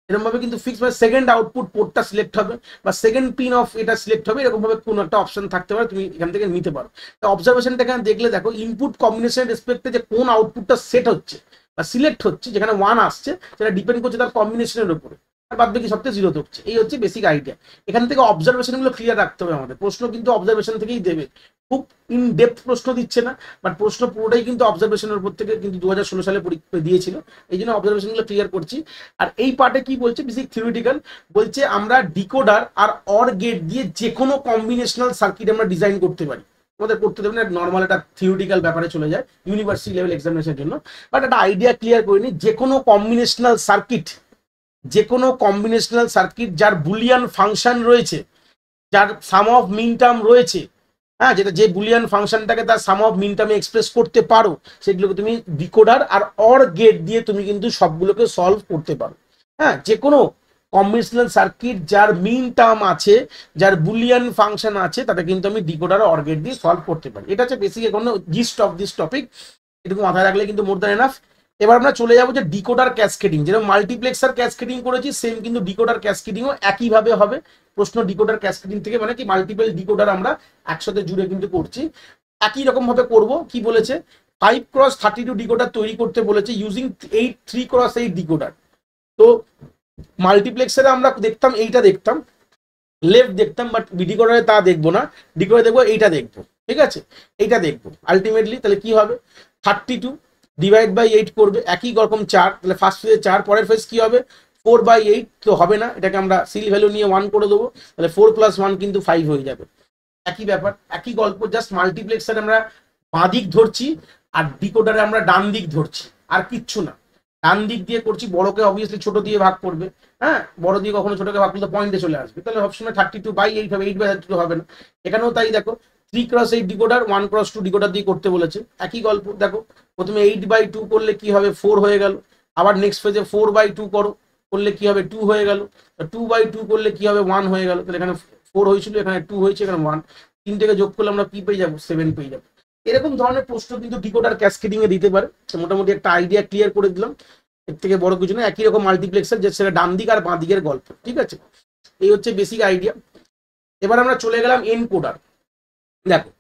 এরকম ভাবে কিন্তু ফিক্স মানে সেকেন্ড আউটপুট পোর্টটা সিলেক্ট হবে বা সেকেন্ড পিন অফ এটা সিলেক্ট হবে, এরকম ভাবে কোনো একটা অপশন থাকতে পারে, তুমি এখান থেকে নিতে পারো। তো অবজারভেশনটা এখানে দেখলে দেখো ইনপুট কম্বিনেশন রেসপেক্টে যে কোন আউটপুটটা সেট হচ্ছে বা সিলেক্ট হচ্ছে, যেখানে 1 আসছে সেটা ডিপেন্ড করছে তার কম্বিনেশনের উপরে, আর বাদ বাকি সবথেকে 0 হচ্ছে। এই হচ্ছে বেসিক আইডিয়া। এখান থেকে অবজারভেশন গুলো ক্লিয়ার রাখতে হবে আমাদের, প্রশ্ন কিন্তু অবজারভেশন থেকেই দেবে, খুব ইন ডেপথ প্রশ্ন দিচ্ছে না, বাট প্রশ্ন পুরোটাই কিন্তু অবজারভেশনের উপর থেকে কিন্তু 2016 সালে পরীক্ষা দিয়েছিল, এই জন্য অবজারভেশন গুলো ক্লিয়ার করছি। আর এই পার্টে কি বলছে বেসিক থিওরিটিক্যাল, বলছে আমরা ডিকোডার আর অর গেট দিয়ে যে কোনো কম্বিনেশনাল সার্কিট আমরা ডিজাইন করতে পারি। আমাদের করতে দেবে না, নর্মাল একটা থিওরিটিক্যাল ব্যাপারে চলে যায় ইউনিভার্সিটি লেভেল এক্সামিনেশনের জন্য, বাট একটা আইডিয়া ক্লিয়ার করে নি, যে কোনো কম্বিনেশনাল সার্কিট, যে কোনো কম্বিনেশনাল সার্কিট যার বুলিয়ান ফাংশন রয়েছে, যার সাম অফ মিন টার্ম রয়েছে, হ্যাঁ, যেটা যে বুলিয়ান ফাংশনটাকে তার সাম অফ মিন টার্মে এক্সপ্রেস করতে পারো, সেগুলোকে তুমি ডিকোডার আর অর গেট দিয়ে তুমি কিন্তু সবগুলোকে সলভ করতে পারো। হ্যাঁ, যে কোনো কম্বিনেশনাল সার্কিট যার মিন টার্ম আছে, যার বুলিয়ান ফাংশন আছে, তাতে কিন্তু আমি ডিকোডার অর গেট দিয়ে সলভ করতে পারি। এটা হচ্ছে বেসিক এখন জিস্ট অফ দিস টপিক, এটুকু মাথায় রাখলে কিন্তু মোর দ্যান এনাফ। এবার আমরা চলে যাবো যে ডিকোডার ক্যাসকেডিং, যেরকম মাল্টিপ্লেক্সার ক্যাসকেডিং করেছি সেম কিন্তু ডিকোডার ক্যাসকেডিংও একইভাবে হবে। প্রশ্ন ডিকোডার ক্যাসকেডিং থেকে মানে কি মাল্টিপল ডিকোডার আমরা একসাথে জুড়ে কিন্তু করছি, একই রকম ভাবে করব। কি বলেছে, 5x32 ডিকোডার তৈরি করতে বলেছে ইউজিং 3x8 ডিকোডার। তো মাল্টিপ্লেক্সারে আমরা দেখতাম এইটা দেখতাম, লেফট দেখতাম, বাট ডিকোডারে তা দেখবো না, ডিকোডারে দেখবো এইটা দেখবো, ঠিক আছে, এইটা দেখবো আলটিমেটলি। তাহলে কি হবে, 32 ডিভাইড বাই 8 করবে, একই রকম 4, তাহলে ফার্স্ট ফেজে 4, পরের ফেজ কি হবে 4/8, তো হবে না, এটাকে আমরা সিল ভ্যালু নিয়ে 1 করে দেবো, তাহলে 4 + 1 কিন্তু 5 হয়ে যাবে। একই ব্যাপার, একই গল্প, জাস্ট মাল্টিপ্লেক্সারে আমরা বাঁ দিক ধরছি আর ডিকোডারে আমরা ডান দিক ধরছি, আর কিচ্ছু না। ডান দিক দিয়ে করছি, বড়কে অবভিয়াসলি ছোট দিয়ে ভাগ করবে, হ্যাঁ, বড় দিয়ে কখনো ছোটকে ভাগ করলে পয়েন্টে চলে আসবে, তাহলে সবসময় 32/8 হবে, 8/32 হবে না। এখানেও তাই দেখো, 3x8 ডিকোডার 1x2 ডিকোডার দিয়ে করতে বলেছে, একই গল্প। দেখো প্রথমে 8/2 করলে কি হবে 4 হয়ে গেল, আবার নেক্সট ফেজে 4/2 করো, করলে কি হবে 2 হয়ে গেল, 2/2 করলে কি হবে 1 হয়ে গেল, তাহলে এখানে 4 হয়েছিল, এখানে 2 হয়েছে, এখানে 1, তিনটেকে যোগ করলে আমরা কি পেয়ে যাবো 7 পেয়ে যাবো। এরকম ধরনের প্রশ্ন কিন্তু ডিকোডার ক্যাসকেডিং এ দিতে পারে। মোটামুটি একটা আইডিয়া ক্লিয়ার করে দিলাম, এর থেকে বড় কিছু না, একই রকম মাল্টিপ্লেক্সার যে সেটা ডান দিক আর বাঁ দিকের গল্প, ঠিক আছে, এই হচ্ছে বেসিক আইডিয়া। এবার আমরা চলে গেলাম এনকোডার। দেখো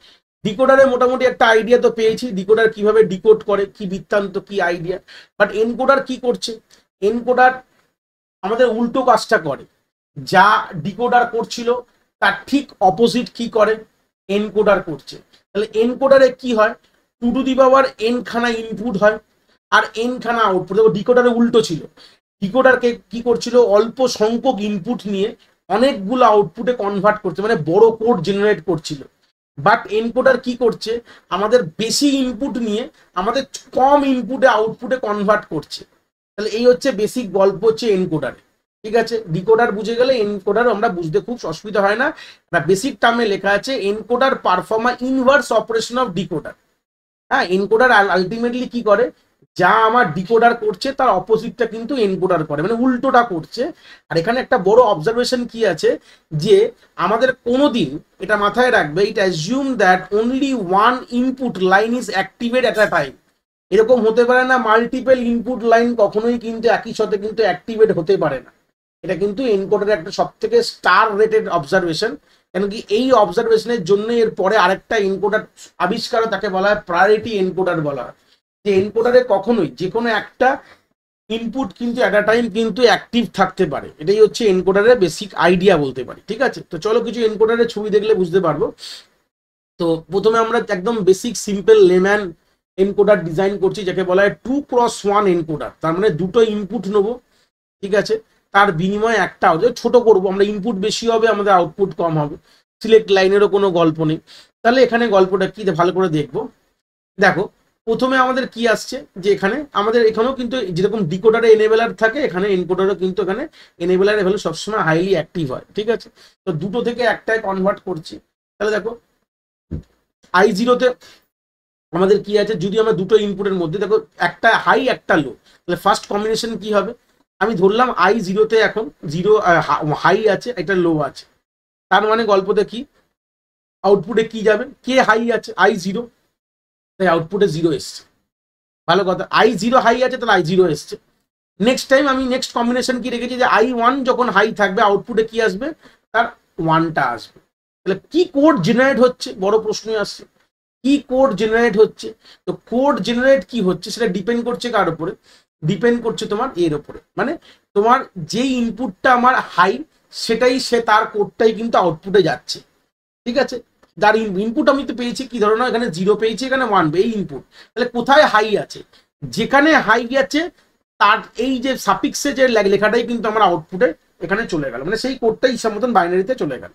ডিকোডারে মোটামুটি একটা আইডিয়া তো পেয়েছি, ডিকোডার কিভাবে ডিকোড করে, কি বৃত্তান্ত, কি আইডিয়া, বাট এনকোডার কি করছে, এনকোডার আমাদের উল্টো কাজটা করে, যা ডিকোডার করছিল তার ঠিক অপোজিট কি করে এনকোডার করছে। তাহলে এনকোডারে কি হয়, 2n খানা ইনপুট হয় আর n খানা আউটপুট। দেখো ডিকোডারে উল্টো ছিল, ডিকোডারকে কি করছিল অল্প সংখ্যক ইনপুট নিয়ে অনেকগুলো আউটপুটে কনভার্ট করছে, মানে বড় কোড জেনারেট করছিল। বাট এনকোডার কি করছে, আমাদের বেশি ইনপুট নিয়ে আমাদের কম ইনপুটে আউটপুটে কনভার্ট করছে। তাহলে এই হচ্ছে বেসিক গল্প হচ্ছে এনকোডার, ঠিক আছে। ডিকোডার বুঝে গেলে এনকোডার আমরা বুঝতে খুব অসুবিধা হয় না। বেসিক টার্মে লেখা আছে encoder perform inverse operation of decoder. হ্যাঁ, এনকোডার আলটিমেটলি কি করে, যা আমার ডিকোডার করছে তার অপোজিটটা কিন্তু এনকোডার করে, মানে উল্টোটা করছে। আর এখানে একটা বড় অবজারভেশন কি আছে, যে আমাদের কোনোদিন এটা মাথায় রাখবে, it assume that only one input line is activate at a time. এরকম হতে পারে না, মাল্টিপল ইনপুট লাইন কখনোই কিন্তু একই সাথে কিন্তু অ্যাক্টিভেট হতে পারে না। এটা কিন্তু এনকোডারের একটা সব থেকে স্টার রেটেড অবজারভেশন, কেন কি এই অবজারভেশনের জন্য এর পরে আরেকটা এনকোডার আবিষ্কার, তাকে বলা হয় প্রায়োরিটি এনকোডার বলা হয়। যে এনকোডারে কখনোই যে কোনো একটা ইনপুট কিন্তু অ্যাট আ টাইম কিন্তু অ্যাক্টিভ থাকতে পারে, এটাই হচ্ছে এনকোডারের বেসিক আইডিয়া বলতে পারি, ঠিক আছে। তো চলো কিছু এনকোডারের ছবি দেখলে বুঝতে পারবো। তো প্রথমে আমরা একদম basic simple layman encoder design করছি, যাকে বলা হয় 2x1 এনকোডার। তার মানে দুটো ইনপুট নেবো, ঠিক আছে, তার বিনিময়ে একটা ছোট করবো আমরা, ইনপুট বেশি হবে আমাদের আউটপুট কম হবে, সিলেক্ট লাইনেরও কোনো গল্প নেই। তাহলে এখানে গল্পটা কি ভালো করে দেখবো। দেখো প্রথমে আমাদের কি আসছে, যে এখানে আমাদের এখানেও কিন্তু যেরকম ডিকোডারে এনেবেলার থাকে, এখানে এনকোডারও কিন্তু এখানে এনেবেলার ভ্যালু সবসময় হাইলি অ্যাক্টিভ হয়, ঠিক আছে। তো দুটো থেকে একটায় কনভার্ট করছি। তাহলে দেখো i0-তে আমাদের কি আছে, যদি আমরা দুটো ইনপুটের মধ্যে দেখো একটা হাই একটা লো, তাহলে ফার্স্ট কম্বিনেশন কি হবে, আমি ধরলাম i0-তে এখন 0 হাই আছে, একটা লো আছে, তার মানে গল্পতে কি আউটপুটে কি যাবে, কে হাই আছে i0, তাই আউটপুটে 0 এসছে। ভালো কথা, i0 হাই আছে তাহলে i0 এসছে। নেক্সট টাইম আমি নেক্সট কম্বিনেশন কি রেখেছি যে I1 যখন হাই থাকবে আউটপুটে কি আসবে, তার 1টা আসবে। তাহলে কি কোড জেনারেট হচ্ছে, বড় প্রশ্নই আসছে, কি কোড জেনারেট হচ্ছে? তো কোড জেনারেট কি হচ্ছে সেটা ডিপেন্ড করছে কার উপরে, ডিপেন্ড করছে তোমার এর উপরে, মানে তোমার যেই ইনপুটটা আমার হাই সেটাই সে তার কোডটাই কিন্তু আউটপুটে যাচ্ছে, ঠিক আছে। যার ইনপুট আমি তো পেয়েছি কি ধরনের, এখানে 0 পেয়েছি, এখানে 1, এই ইনপুট। তাহলে কোথায় হাই আছে, যেখানে হাই আছে তার এই যে সাফিক্সে যে লেখাটাই কিন্তু আমার আউটপুটে এখানে চলে গেল, মানে সেই কোডটাই হিসাব মতন বাইনারিতে চলে গেল।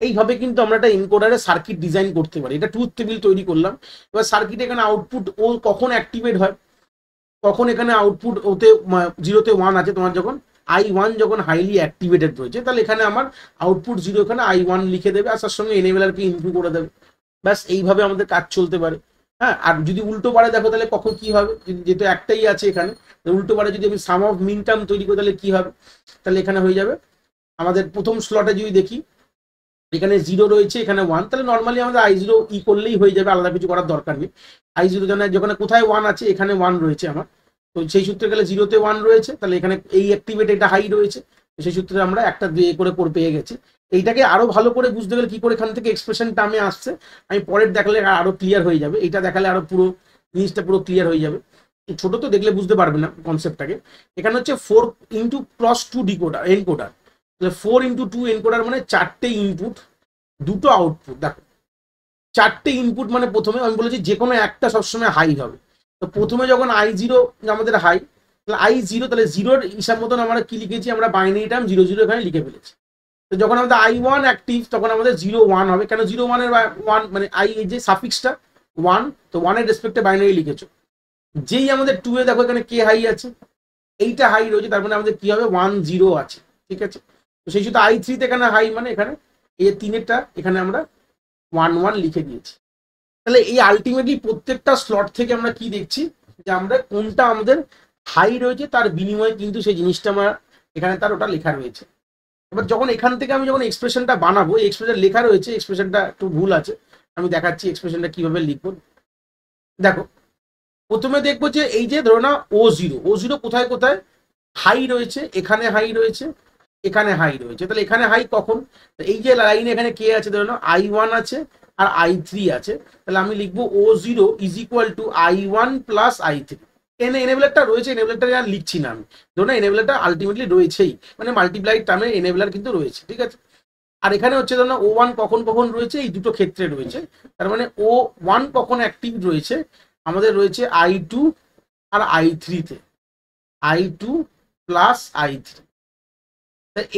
এইভাবে কিন্তু আমরা একটা এনকোডারের সার্কিট ডিজাইন করতে পারি। এটা ট্রুথ টেবিল তৈরি করলাম। এবার সার্কিট এখানে আউটপুট ও কখন অ্যাক্টিভেট হয়, কখন এখানে আউটপুট ওতে 0-তে 1 আছে, তোমার যখন I1 যখন হাইলি অ্যাক্টিভেটেড রয়েছে, তাহলে এখানে আমার আউটপুট 0, এখানে I1 লিখে দেবে, আর তার সঙ্গে এনেবেলারকে ইনক্লুড করে দেবে। ব্যাস এইভাবে আমাদের কাজ চলতে পারে। হ্যাঁ, আর যদি উল্টো পারে দেখো তাহলে কখন কি হবে, যেহেতু একটাই আছে এখানে, উল্টো পারে যদি আমি সাম অফ মিন টার্ম তৈরি করি তাহলে কি হবে, তাহলে এখানে হয়ে যাবে আমাদের প্রথম স্লটে যদি দেখি এখানে 0 রয়েছে, এখানে 1, তাহলে নর্মালি আমাদের I0 করলেই হয়ে যাবে, আলাদা কিছু করার দরকার নেই। I0 যেখানে কোথায় 1 আছে, এখানে 1 রয়েছে আমার, তো সেই সূত্রে গেলে 0-তে 1 রয়েছে, তাহলে এখানে এই অ্যাক্টিভেট এটা হাই রয়েছে, সেই সূত্রে আমরা একটা দিয়ে করে পেয়ে গেছি। এইটাকে আরো ভালো করে বুঝতে গেলে কি করে এখান থেকে এক্সপ্রেশন টার্মে আসছে আমি পরের দেখালে আরো ক্লিয়ার হয়ে যাবে, এটা দেখালে আরো পুরো জিনিসটা পুরো ক্লিয়ার হয়ে যাবে। ছোট তো দেখলে বুঝতে পারবে না কনসেপ্টটাকে। এখানে হচ্ছে 4x2 ডিকোডার এনকোডার, তাহলে 4x2 এনকোডার মানে 4টে ইনপুট 2টো আউটপুট। দেখো 4টে ইনপুট মানে প্রথমে আমি বলেছি যে কোনো একটা সবসময় হাই হবে। তো প্রথমে যখন I0 আমাদের হাই, তাহলে I0, তাহলে 0-র হিসাব মতন আমরা কি লিখেছি, আমরা বাইনারি টার্ম 0-0 এখানে লিখে ফেলেছি। তো যখন আমাদের I1 অ্যাক্টিভ তখন আমাদের 0-1 হবে, কেন 0-1-এর 1 মানে এই যে সাফিক্সটা 1, তো 1-এর রেসপেক্টে বাইনারি লিখেছো। যেই আমাদের 2-এ দেখো এখানে কে হাই আছে, এইটা হাই রয়েছে, তার মানে আমাদের কি হবে 1-0 আছে, ঠিক আছে। তো সেই সাথে I3-তে এখানে হাই, মানে এখানে এই 3-এরটা এখানে আমরা 1-1 লিখে দিয়েছি। তাহলে এই আলটিমেটলি প্রত্যেকটা স্লট থেকে আমরা কি দেখছি, যে আমরা কোনটা আমাদের হাই রয়েছে তার বিনিময়ে কিন্তু সেই জিনিসটা আমরা এখানে তার ওটা লেখা রয়েছে। এবার যখন এখান থেকে আমি যখন এক্সপ্রেশনটা বানাবো, এক্সপ্রেশন লেখা রয়েছে, এক্সপ্রেশনটা একটু ভুল আছে, আমি দেখাচ্ছি এক্সপ্রেশনটা কিভাবে লিখবো। দেখো প্রথমে দেখবো যে এই যে ধরো না O0 কোথায় কোথায় হাই রয়েছে, এখানে হাই রয়েছে, এখানে হাই রয়েছে। তাহলে এখানে হাই কখন, এই যে লাইনে এখানে কে আছে ধরো না I1 আছে আর I3 আছে, তাহলে আমি লিখবো O0 is equal two I1 plus I3। এনেবলারটা রয়েছে, এনেবলারটা আর লিখছি না আমি, ধরো না এনেবলারটা আলটিমেটলি রয়েছেই, মানে মাল্টিপ্লাই টার্মে এনেবলার কিন্তু রয়েছে, ঠিক আছে। আর এখানে হচ্ছে ধরো না O1 কখন কখন রয়েছে, এই দুটো ক্ষেত্রে রয়েছে, তার মানে O1 কখন অ্যাক্টিভ রয়েছে, আমাদের রয়েছে I2 আর I3-তে, I2 প্লাস I3।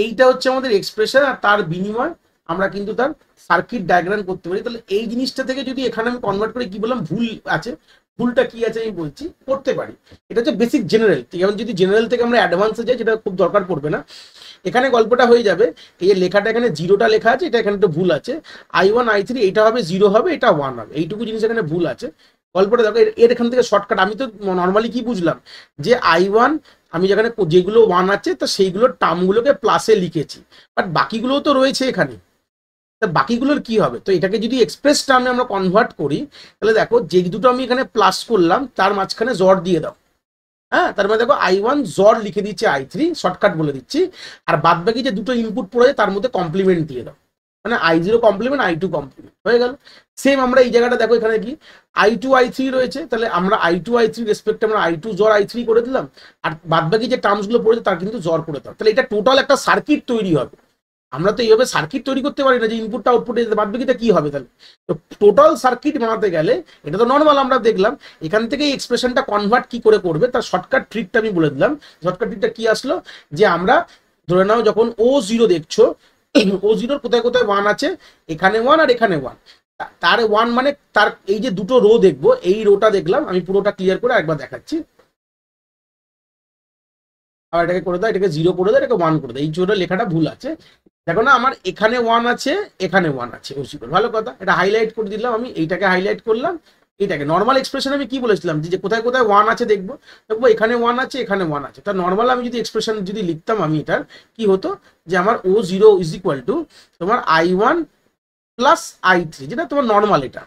এইটা হচ্ছে আমাদের এক্সপ্রেশন, আর তার বিনিময় আমরা কিন্তু তার সার্কিট ডায়াগ্রাম করতে পারি। তাহলে এই জিনিসটা থেকে যদি এখানে আমি কনভার্ট করে কি বললাম ভুল আছে, ভুলটা কি আছে আমি বলছি, করতে পারি। এটা হচ্ছে বেসিক জেনারেল, যেমন যদি জেনারেল থেকে আমরা অ্যাডভান্সে যাই যেটা খুব দরকার পড়বে না, এখানে গল্পটা হয়ে যাবে। এই যে লেখাটা এখানে 0টা লেখা আছে, এটা এখানে একটা ভুল আছে, I1 I3 এটা হবে 0 হবে, এটা 1 হবে, এইটুকু জিনিস এখানে ভুল আছে। গল্পটা দেখো এর এখান থেকে শর্টকাট, আমি তো নর্মালি কি বুঝলাম যে I1 আমি যেখানে যেগুলো 1 আছে তো সেইগুলোর টার্মগুলোকে প্লাসে লিখেছি, বাট বাকিগুলোও তো রয়েছে এখানে, তা বাকিগুলোর কি হবে। তো এটাকে যদি এক্সপ্রেস টার্মে আমরা কনভার্ট করি, তাহলে দেখো যে দুটো আমি এখানে প্লাস করলাম তার মাঝখানে জর দিয়ে দাও, হ্যাঁ, তার মানে দেখো I1 জর লিখে দিচ্ছে I3, শর্টকাট বলে দিচ্ছি, আর বাদ বাকি যে দুটো ইনপুট পড়ে তার মধ্যে কমপ্লিমেন্ট দিয়ে দাও, মানে I0 কমপ্লিমেন্ট I2 কমপ্লিমেন্ট হয়ে গেল। সেম আমরা এই জায়গাটা দেখো এখানে কি I2 I3 রয়েছে, তাহলে আমরা I2 I3 রেসপেক্টে আমরা I2 জর I3 করে দিলাম, আর বাদ বাকি যে টার্মসগুলো পড়েছে তার কিন্তু জর করে দাও, তাহলে এটা টোটাল একটা সার্কিট তৈরি হবে। আমরা তো এইভাবে সার্কিট তৈরি করতে পারি না যে ইনপুটটা আউটপুটে বাদ বাকিটা কি হবে, তাহলে তো টোটাল সার্কিট বানাতে গেলে এটা তো নর্মাল আমরা দেখলাম, এখান থেকে এই এক্সপ্রেশনটা কনভার্ট কি করে করবে তার শর্টকাট ট্রিকটা আমি বলে দিলাম। শর্টকাট ট্রিকটা কি আসলো, যে আমরা ধরে নাও যখন O0 দেখছো, O0 কোথায় কোথায় 1 আছে, এখানে 1 আর এখানে 1, তার 1 মানে তার এই যে দুটো রো দেখবো, এই রোটা দেখলাম, আমি পুরোটা ক্লিয়ার করে একবার দেখাচ্ছি। আর এটাকে করে দাও, এটাকে 0 করে দাও, এটাকে 1 করে দাও, এই ছোট লেখাটা ভুল আছে। দেখো না আমার এখানে 1 আছে, এখানে 1 আছে O0, ভালো কথা, এটা হাইলাইট করে দিলাম আমি, এইটাকে হাইলাইট করলাম। এটাকে নর্মাল এক্সপ্রেশন আমি কি বলেছিলাম যে কোথায় কোথায় 1 আছে দেখবো, দেখবো এখানে 1 আছে, এখানে 1 আছে। তা নর্মাল আমি যদি এক্সপ্রেশন যদি লিখতাম আমি এটার কি হতো, যে আমার O0 ইজ ইকুয়াল টু তোমার I1 প্লাস I3, যেটা তোমার নর্মাল এটা,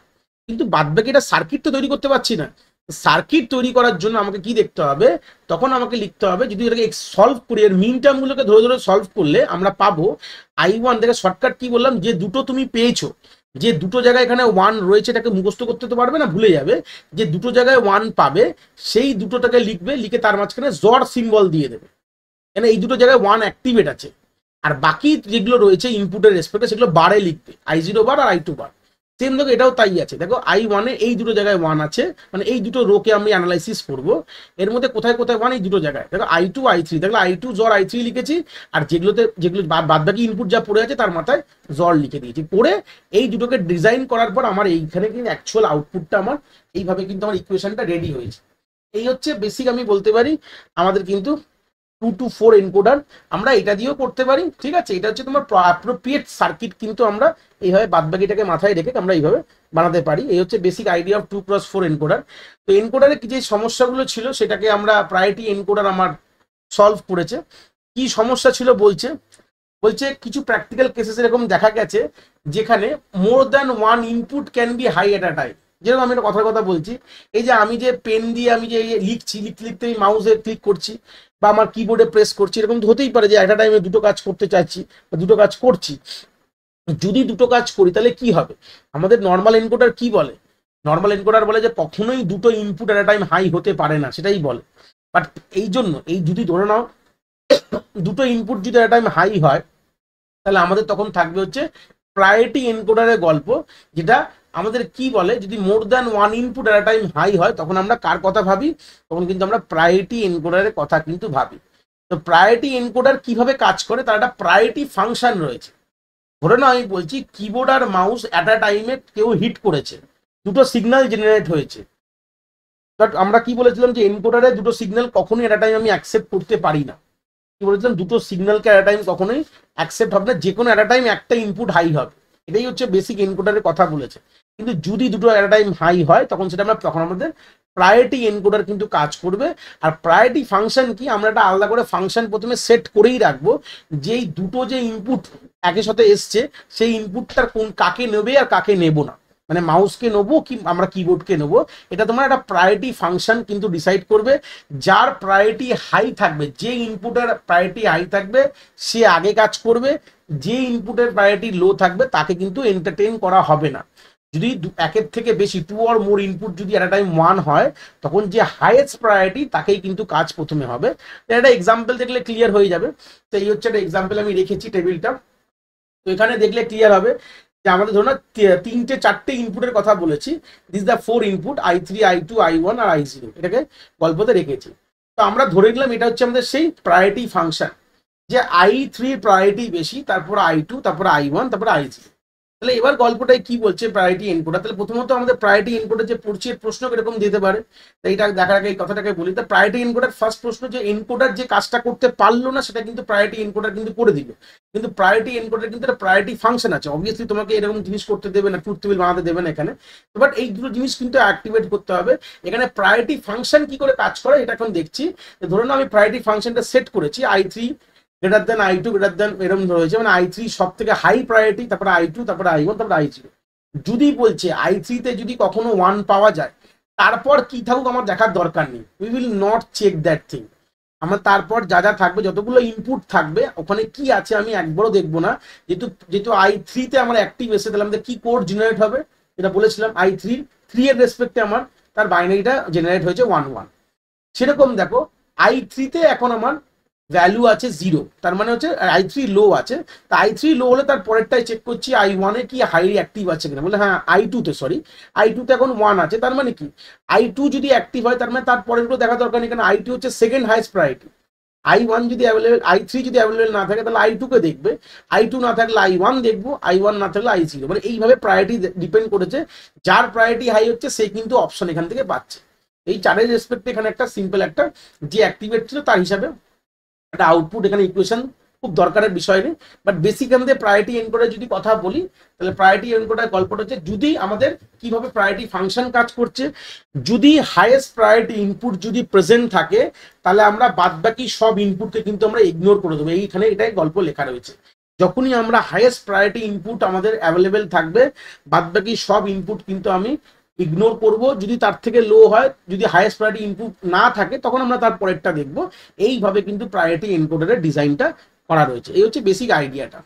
কিন্তু বাদ বাকি এটা সার্কিট তো তৈরি করতে পারছি না, সার্কিট তৈরি করার জন্য আমাকে কি দেখতে হবে, তখন আমাকে লিখতে হবে, যদি এটাকে সলভ করি এর মিন টার্মগুলোকে ধরে ধরে সলভ করলে আমরা পাবো I1 থেকে শর্টকাট কি বললাম, যে দুটো তুমি পেয়েছো, যে দুটো জায়গায় এখানে 1 রয়েছে এটাকে মুখস্থ করতে তো পারবে না, ভুলে যাবে, যে দুটো জায়গায় 1 পাবে সেই দুটোটাকে লিখবে, লিখে তার মাঝখানে জর সিম্বল দিয়ে দেবে, কেন এই দুটো জায়গায় 1 অ্যাক্টিভেট আছে। আর বাকি যেগুলো রয়েছে ইনপুটের রেসপেক্টে সেগুলো বারে লিখবে, I0 বার আর I2 বার। সেম দেখো এটাও তাই আছে, দেখো I1 এ এই দুটো জায়গায় 1 আছে, মানে এই দুটো রোকে আমি অ্যানালাইসিস করব, এর মধ্যে কোথায় কোথায় 1, এই দুটো জায়গায় দেখো I2 I3, দেখো I2 জর I3 লিখেছি, আর যেগুলো বাদ বাকি ইনপুট যা পড়ে আছে তার মাথায় জর লিখে দিয়েছি। পড়ে এই দুটোকে ডিজাইন করার পর আমার এইখানে কিন্তু অ্যাকচুয়াল আউটপুটটা আমার এইভাবে কিন্তু আমার ইকুয়েশনটা রেডি হয়েছে। এই হচ্ছে বেসিক, আমি বলতে পারি আমাদের কিন্তু 2 to 4 এনকোডার, আমরা এটা দিয়েও করতে পারি, ঠিক আছে। এটা হচ্ছে তোমার অ্যাপ্রোপ্রিয়েট সার্কিট, কিন্তু আমরা এইভাবে বাদবাকিটাকে মাথায় রেখে আমরা এইভাবে বানাতে পারি। এই হচ্ছে basic idea of 2x4 encoder. তো এনকোডারে যে সমস্যাগুলো ছিল সেটাকে আমরা প্রায়োরিটি এনকোডার আমার সলভ করেছে। কি সমস্যা ছিল বলছে কিছু প্র্যাকটিক্যাল কেসেস এরকম দেখা গেছে যেখানে more than 1 input can be high at a time. যেরকম আমি একটা কথার কথা বলছি, এই যে আমি যে পেন দিয়ে আমি যে লিখছি, লিখতে লিখতে আমি মাউসে ক্লিক করছি বা আমার কিবোর্ডে প্রেস করছি, এরকম তো হতেই পারে যে একটা টাইমে দুটো কাজ করতে চাইছি বা দুটো কাজ করছি। যদি দুটো কাজ করি তাহলে কি হবে, আমাদের নর্মাল এনকোডার কি বলে, নর্মাল এনকোডার বলে যে কখনোই দুটো input at a time high হতে পারে না, সেটাই বলে। বাট এই জন্য এই যদি ধরে নাও দুটো ইনপুট যদি এট আ টাইম হাই হয়, তাহলে আমাদের তখন থাকবে হচ্ছে প্রায়োরিটি এনকোডারের গল্প, যেটা আমাদের কি বলে, যদি মোর than 1 input at a time high হয় তখন আমরা কার কথা ভাবি, তখন কিন্তু আমরা প্রায়োরিটি এনকোডারের কথা কিন্তু ভাবি। তো প্রায়োরিটি এনকোডার কিভাবে কাজ করে, তার একটা প্রায়োরিটি ফাংশন রয়েছে। ধরে না আমি বলছি কিবোর্ড আর মাউস এট আ টাইমে কেউ হিট করেছে, দুটো সিগন্যাল জেনারেট হয়েছে, বাট আমরা কি বলেছিলাম যে এনকোডারে দুটো সিগন্যাল কখনোই এট আ টাইম আমি অ্যাকসেপ্ট করতে পারি না। কি বলেছিলাম, দুটো সিগন্যালকে এট আ টাইম কখনোই অ্যাকসেপ্ট হবে না, যে কোনো এট আ টাইম একটা ইনপুট হাই হবে, এটাই হচ্ছে বেসিক এনকোডারের কথা বলেছে। কিন্তু যদি দুটো এট আ টাইম হাই হয় তখন সেটা আমরা তখন আমাদের প্রায়োরিটি এনকোডার কিন্তু কাজ করবে। আর প্রায়োরিটি ফাংশন কি, আমরা একটা আলাদা করে ফাংশন প্রথমে সেট করেই রাখবো, যেই দুটো যে ইনপুট একের সাথে এসছে সেই ইনপুটটার কোন কাকে নেবে আর কাকে নেব না, মানে মাউসকে নেবো কি আমরা কিবোর্ডকে নেবো, এটা তোমার একটা প্রায়োরিটি ফাংশন কিন্তু ডিসাইড করবে। যার প্রায়োরিটি হাই থাকবে, যে ইনপুটের প্রায়োরিটি হাই থাকবে সে আগে কাজ করবে, যে ইনপুটের প্রায়োরিটি লো থাকবে তাকে কিন্তু এন্টারটেইন করা হবে না। যদি একের থেকে বেশি 2 or more ইনপুট যদি এট আ টাইম 1 হয়, তখন যে হাইয়েস্ট প্রায়োরিটি তাকেই কিন্তু কাজ প্রথমে হবে। একটা এক্সাম্পল দেখলে ক্লিয়ার হয়ে যাবে। তো এই হচ্ছে একটা এক্সাম্পল আমি রেখেছি টেবিলটা, তো এখানে দেখলে ক্লিয়ার হবে যে আমাদের ধরুন 3-4টে ইনপুটের কথা বলেছি, this the 4 input I3 I2 I1 R I0, এটাকে গল্পতে রেখেছি। তো আমরা ধরে নিলাম এটা হচ্ছে আমাদের সেই প্রায়োরিটি ফাংশন, যে I3 প্রায়োরিটি বেশি, তারপর I2, তারপর I1, তারপর I0। তাহলে এবার গল্পটাই কি বলছে প্রায়োরিটি এনকোডার, তাহলে প্রথমত আমাদের প্রায়োরিটি এনকোডার যে পড়ছে প্রশ্ন এরকম দিতে পারে, তাই এটা দেখার আগে এই কথাটাকে বলি। তা প্রায়োরিটি এনকোডার ফার্স্ট প্রশ্ন, যে এনকোডার যে কাজটা করতে পারলো না সেটা কিন্তু প্রায়োরিটি এনকোডার কিন্তু করে দিল, কিন্তু প্রায়োরিটি এনকোডার কিন্তু একটা প্রায়োরিটি ফাংশন আছে, অবভিয়াসলি তোমাকে এরকম জিনিস করতে দেবে না, ট্রুথ টেবিল বানাতে দেবে না এখানে। বাট এই দুটো জিনিস কিন্তু অ্যাক্টিভেট করতে হবে। এখানে প্রায়োরিটি ফাংশন কি করে কাজ করে এটা এখন দেখছি। ধরুন আমি প্রায়োরিটি ফাংশনটা সেট করেছি I3 greater than I2 greater than এরকম রয়েছে, মানে I3 সব থেকে হাই প্রায়োরিটি, তারপরে I2, তারপরে I1, তারপরে I0। যদি বলছে I3 তে যদি কখনো 1 পাওয়া যায়, তারপর কি থাকুক আমার দেখার দরকার নেই, we will not check that thing. আমার তারপর যা যা থাকবে, যতগুলো ইনপুট থাকবে ওখানে কি আছে আমি একবারও দেখবো না। যেহেতু I3 তে আমার অ্যাক্টিভ এসে, তাহলে আমাদের কি কোড জেনারেট হবে, যেটা বলেছিলাম I3 এর রেসপেক্টে আমার তার বাইনারিটা জেনারেট হয়েছে 1 1। সেরকম দেখো I3 তে এখন আমার ভ্যালু আছে 0, তার মানে হচ্ছে I3 লো আছে। তা I3 লো হলে তার পরেরটাই চেক করছি I1 এ কি হাই অ্যাক্টিভ আছে কিনা, বলে হ্যাঁ I2 তে এখন 1 আছে, তার মানে কি I2 যদি অ্যাক্টিভ হয় তার মানে তার পরেরগুলো দেখা দরকার নেই, কারণ I2 হচ্ছে সেকেন্ড হাইস্ট প্রায়োরিটি। I1 যদি অ্যাভেলেবেল, I3 যদি অ্যাভেলেবেল না থাকে তাহলে I2 কে দেখবে, I2 না থাকলে I1 দেখবো, I1 না থাকলে I0। মানে এইভাবে প্রায়োরিটি ডিপেন্ড করেছে, যার প্রায়োরিটি হাই হচ্ছে সে কিন্তু অপশন এখান থেকে পাচ্ছে। এই চারের রেসপেক্টে এখানে একটা সিম্পল একটা যে অ্যাক্টিভেট ছিল তার হিসাবে একটা আউটপুট এখানে ইকুয়েশন খুব দরকারের বিষয় নেই। বাট বেসিক আমাদের প্রায়োরিটি এনকোডার যদি কথা বলি, তাহলে প্রায়োরিটি এনকোডার গল্পটা হচ্ছে যদি আমাদের কিভাবে প্রায়োরিটি ফাংশন কাজ করছে, যদি হাইয়েস্ট প্রায়োরিটি ইনপুট যদি প্রেজেন্ট থাকে তাহলে আমরা বাদবাকি সব ইনপুটকে কিন্তু আমরা ইগনোর করে দেবো, এইখানে এটাই গল্প লেখা রয়েছে। যখনই আমরা হাইয়েস্ট প্রায়োরিটি ইনপুট আমাদের অ্যাভেলেবেল থাকবে, বাদবাকি সব ইনপুট কিন্তু আমি ইগনোর করব, যদি তার থেকে লো হয়, যদি হাইয়েস্ট প্রায়োরিটি ইনপুট না থাকে তখন আমরা তার পরেরটা দেখবো। এইভাবে কিন্তু প্রায়োরিটি এনকোডারের ডিজাইনটা করা রয়েছে। এই হচ্ছে বেসিক আইডিয়াটা।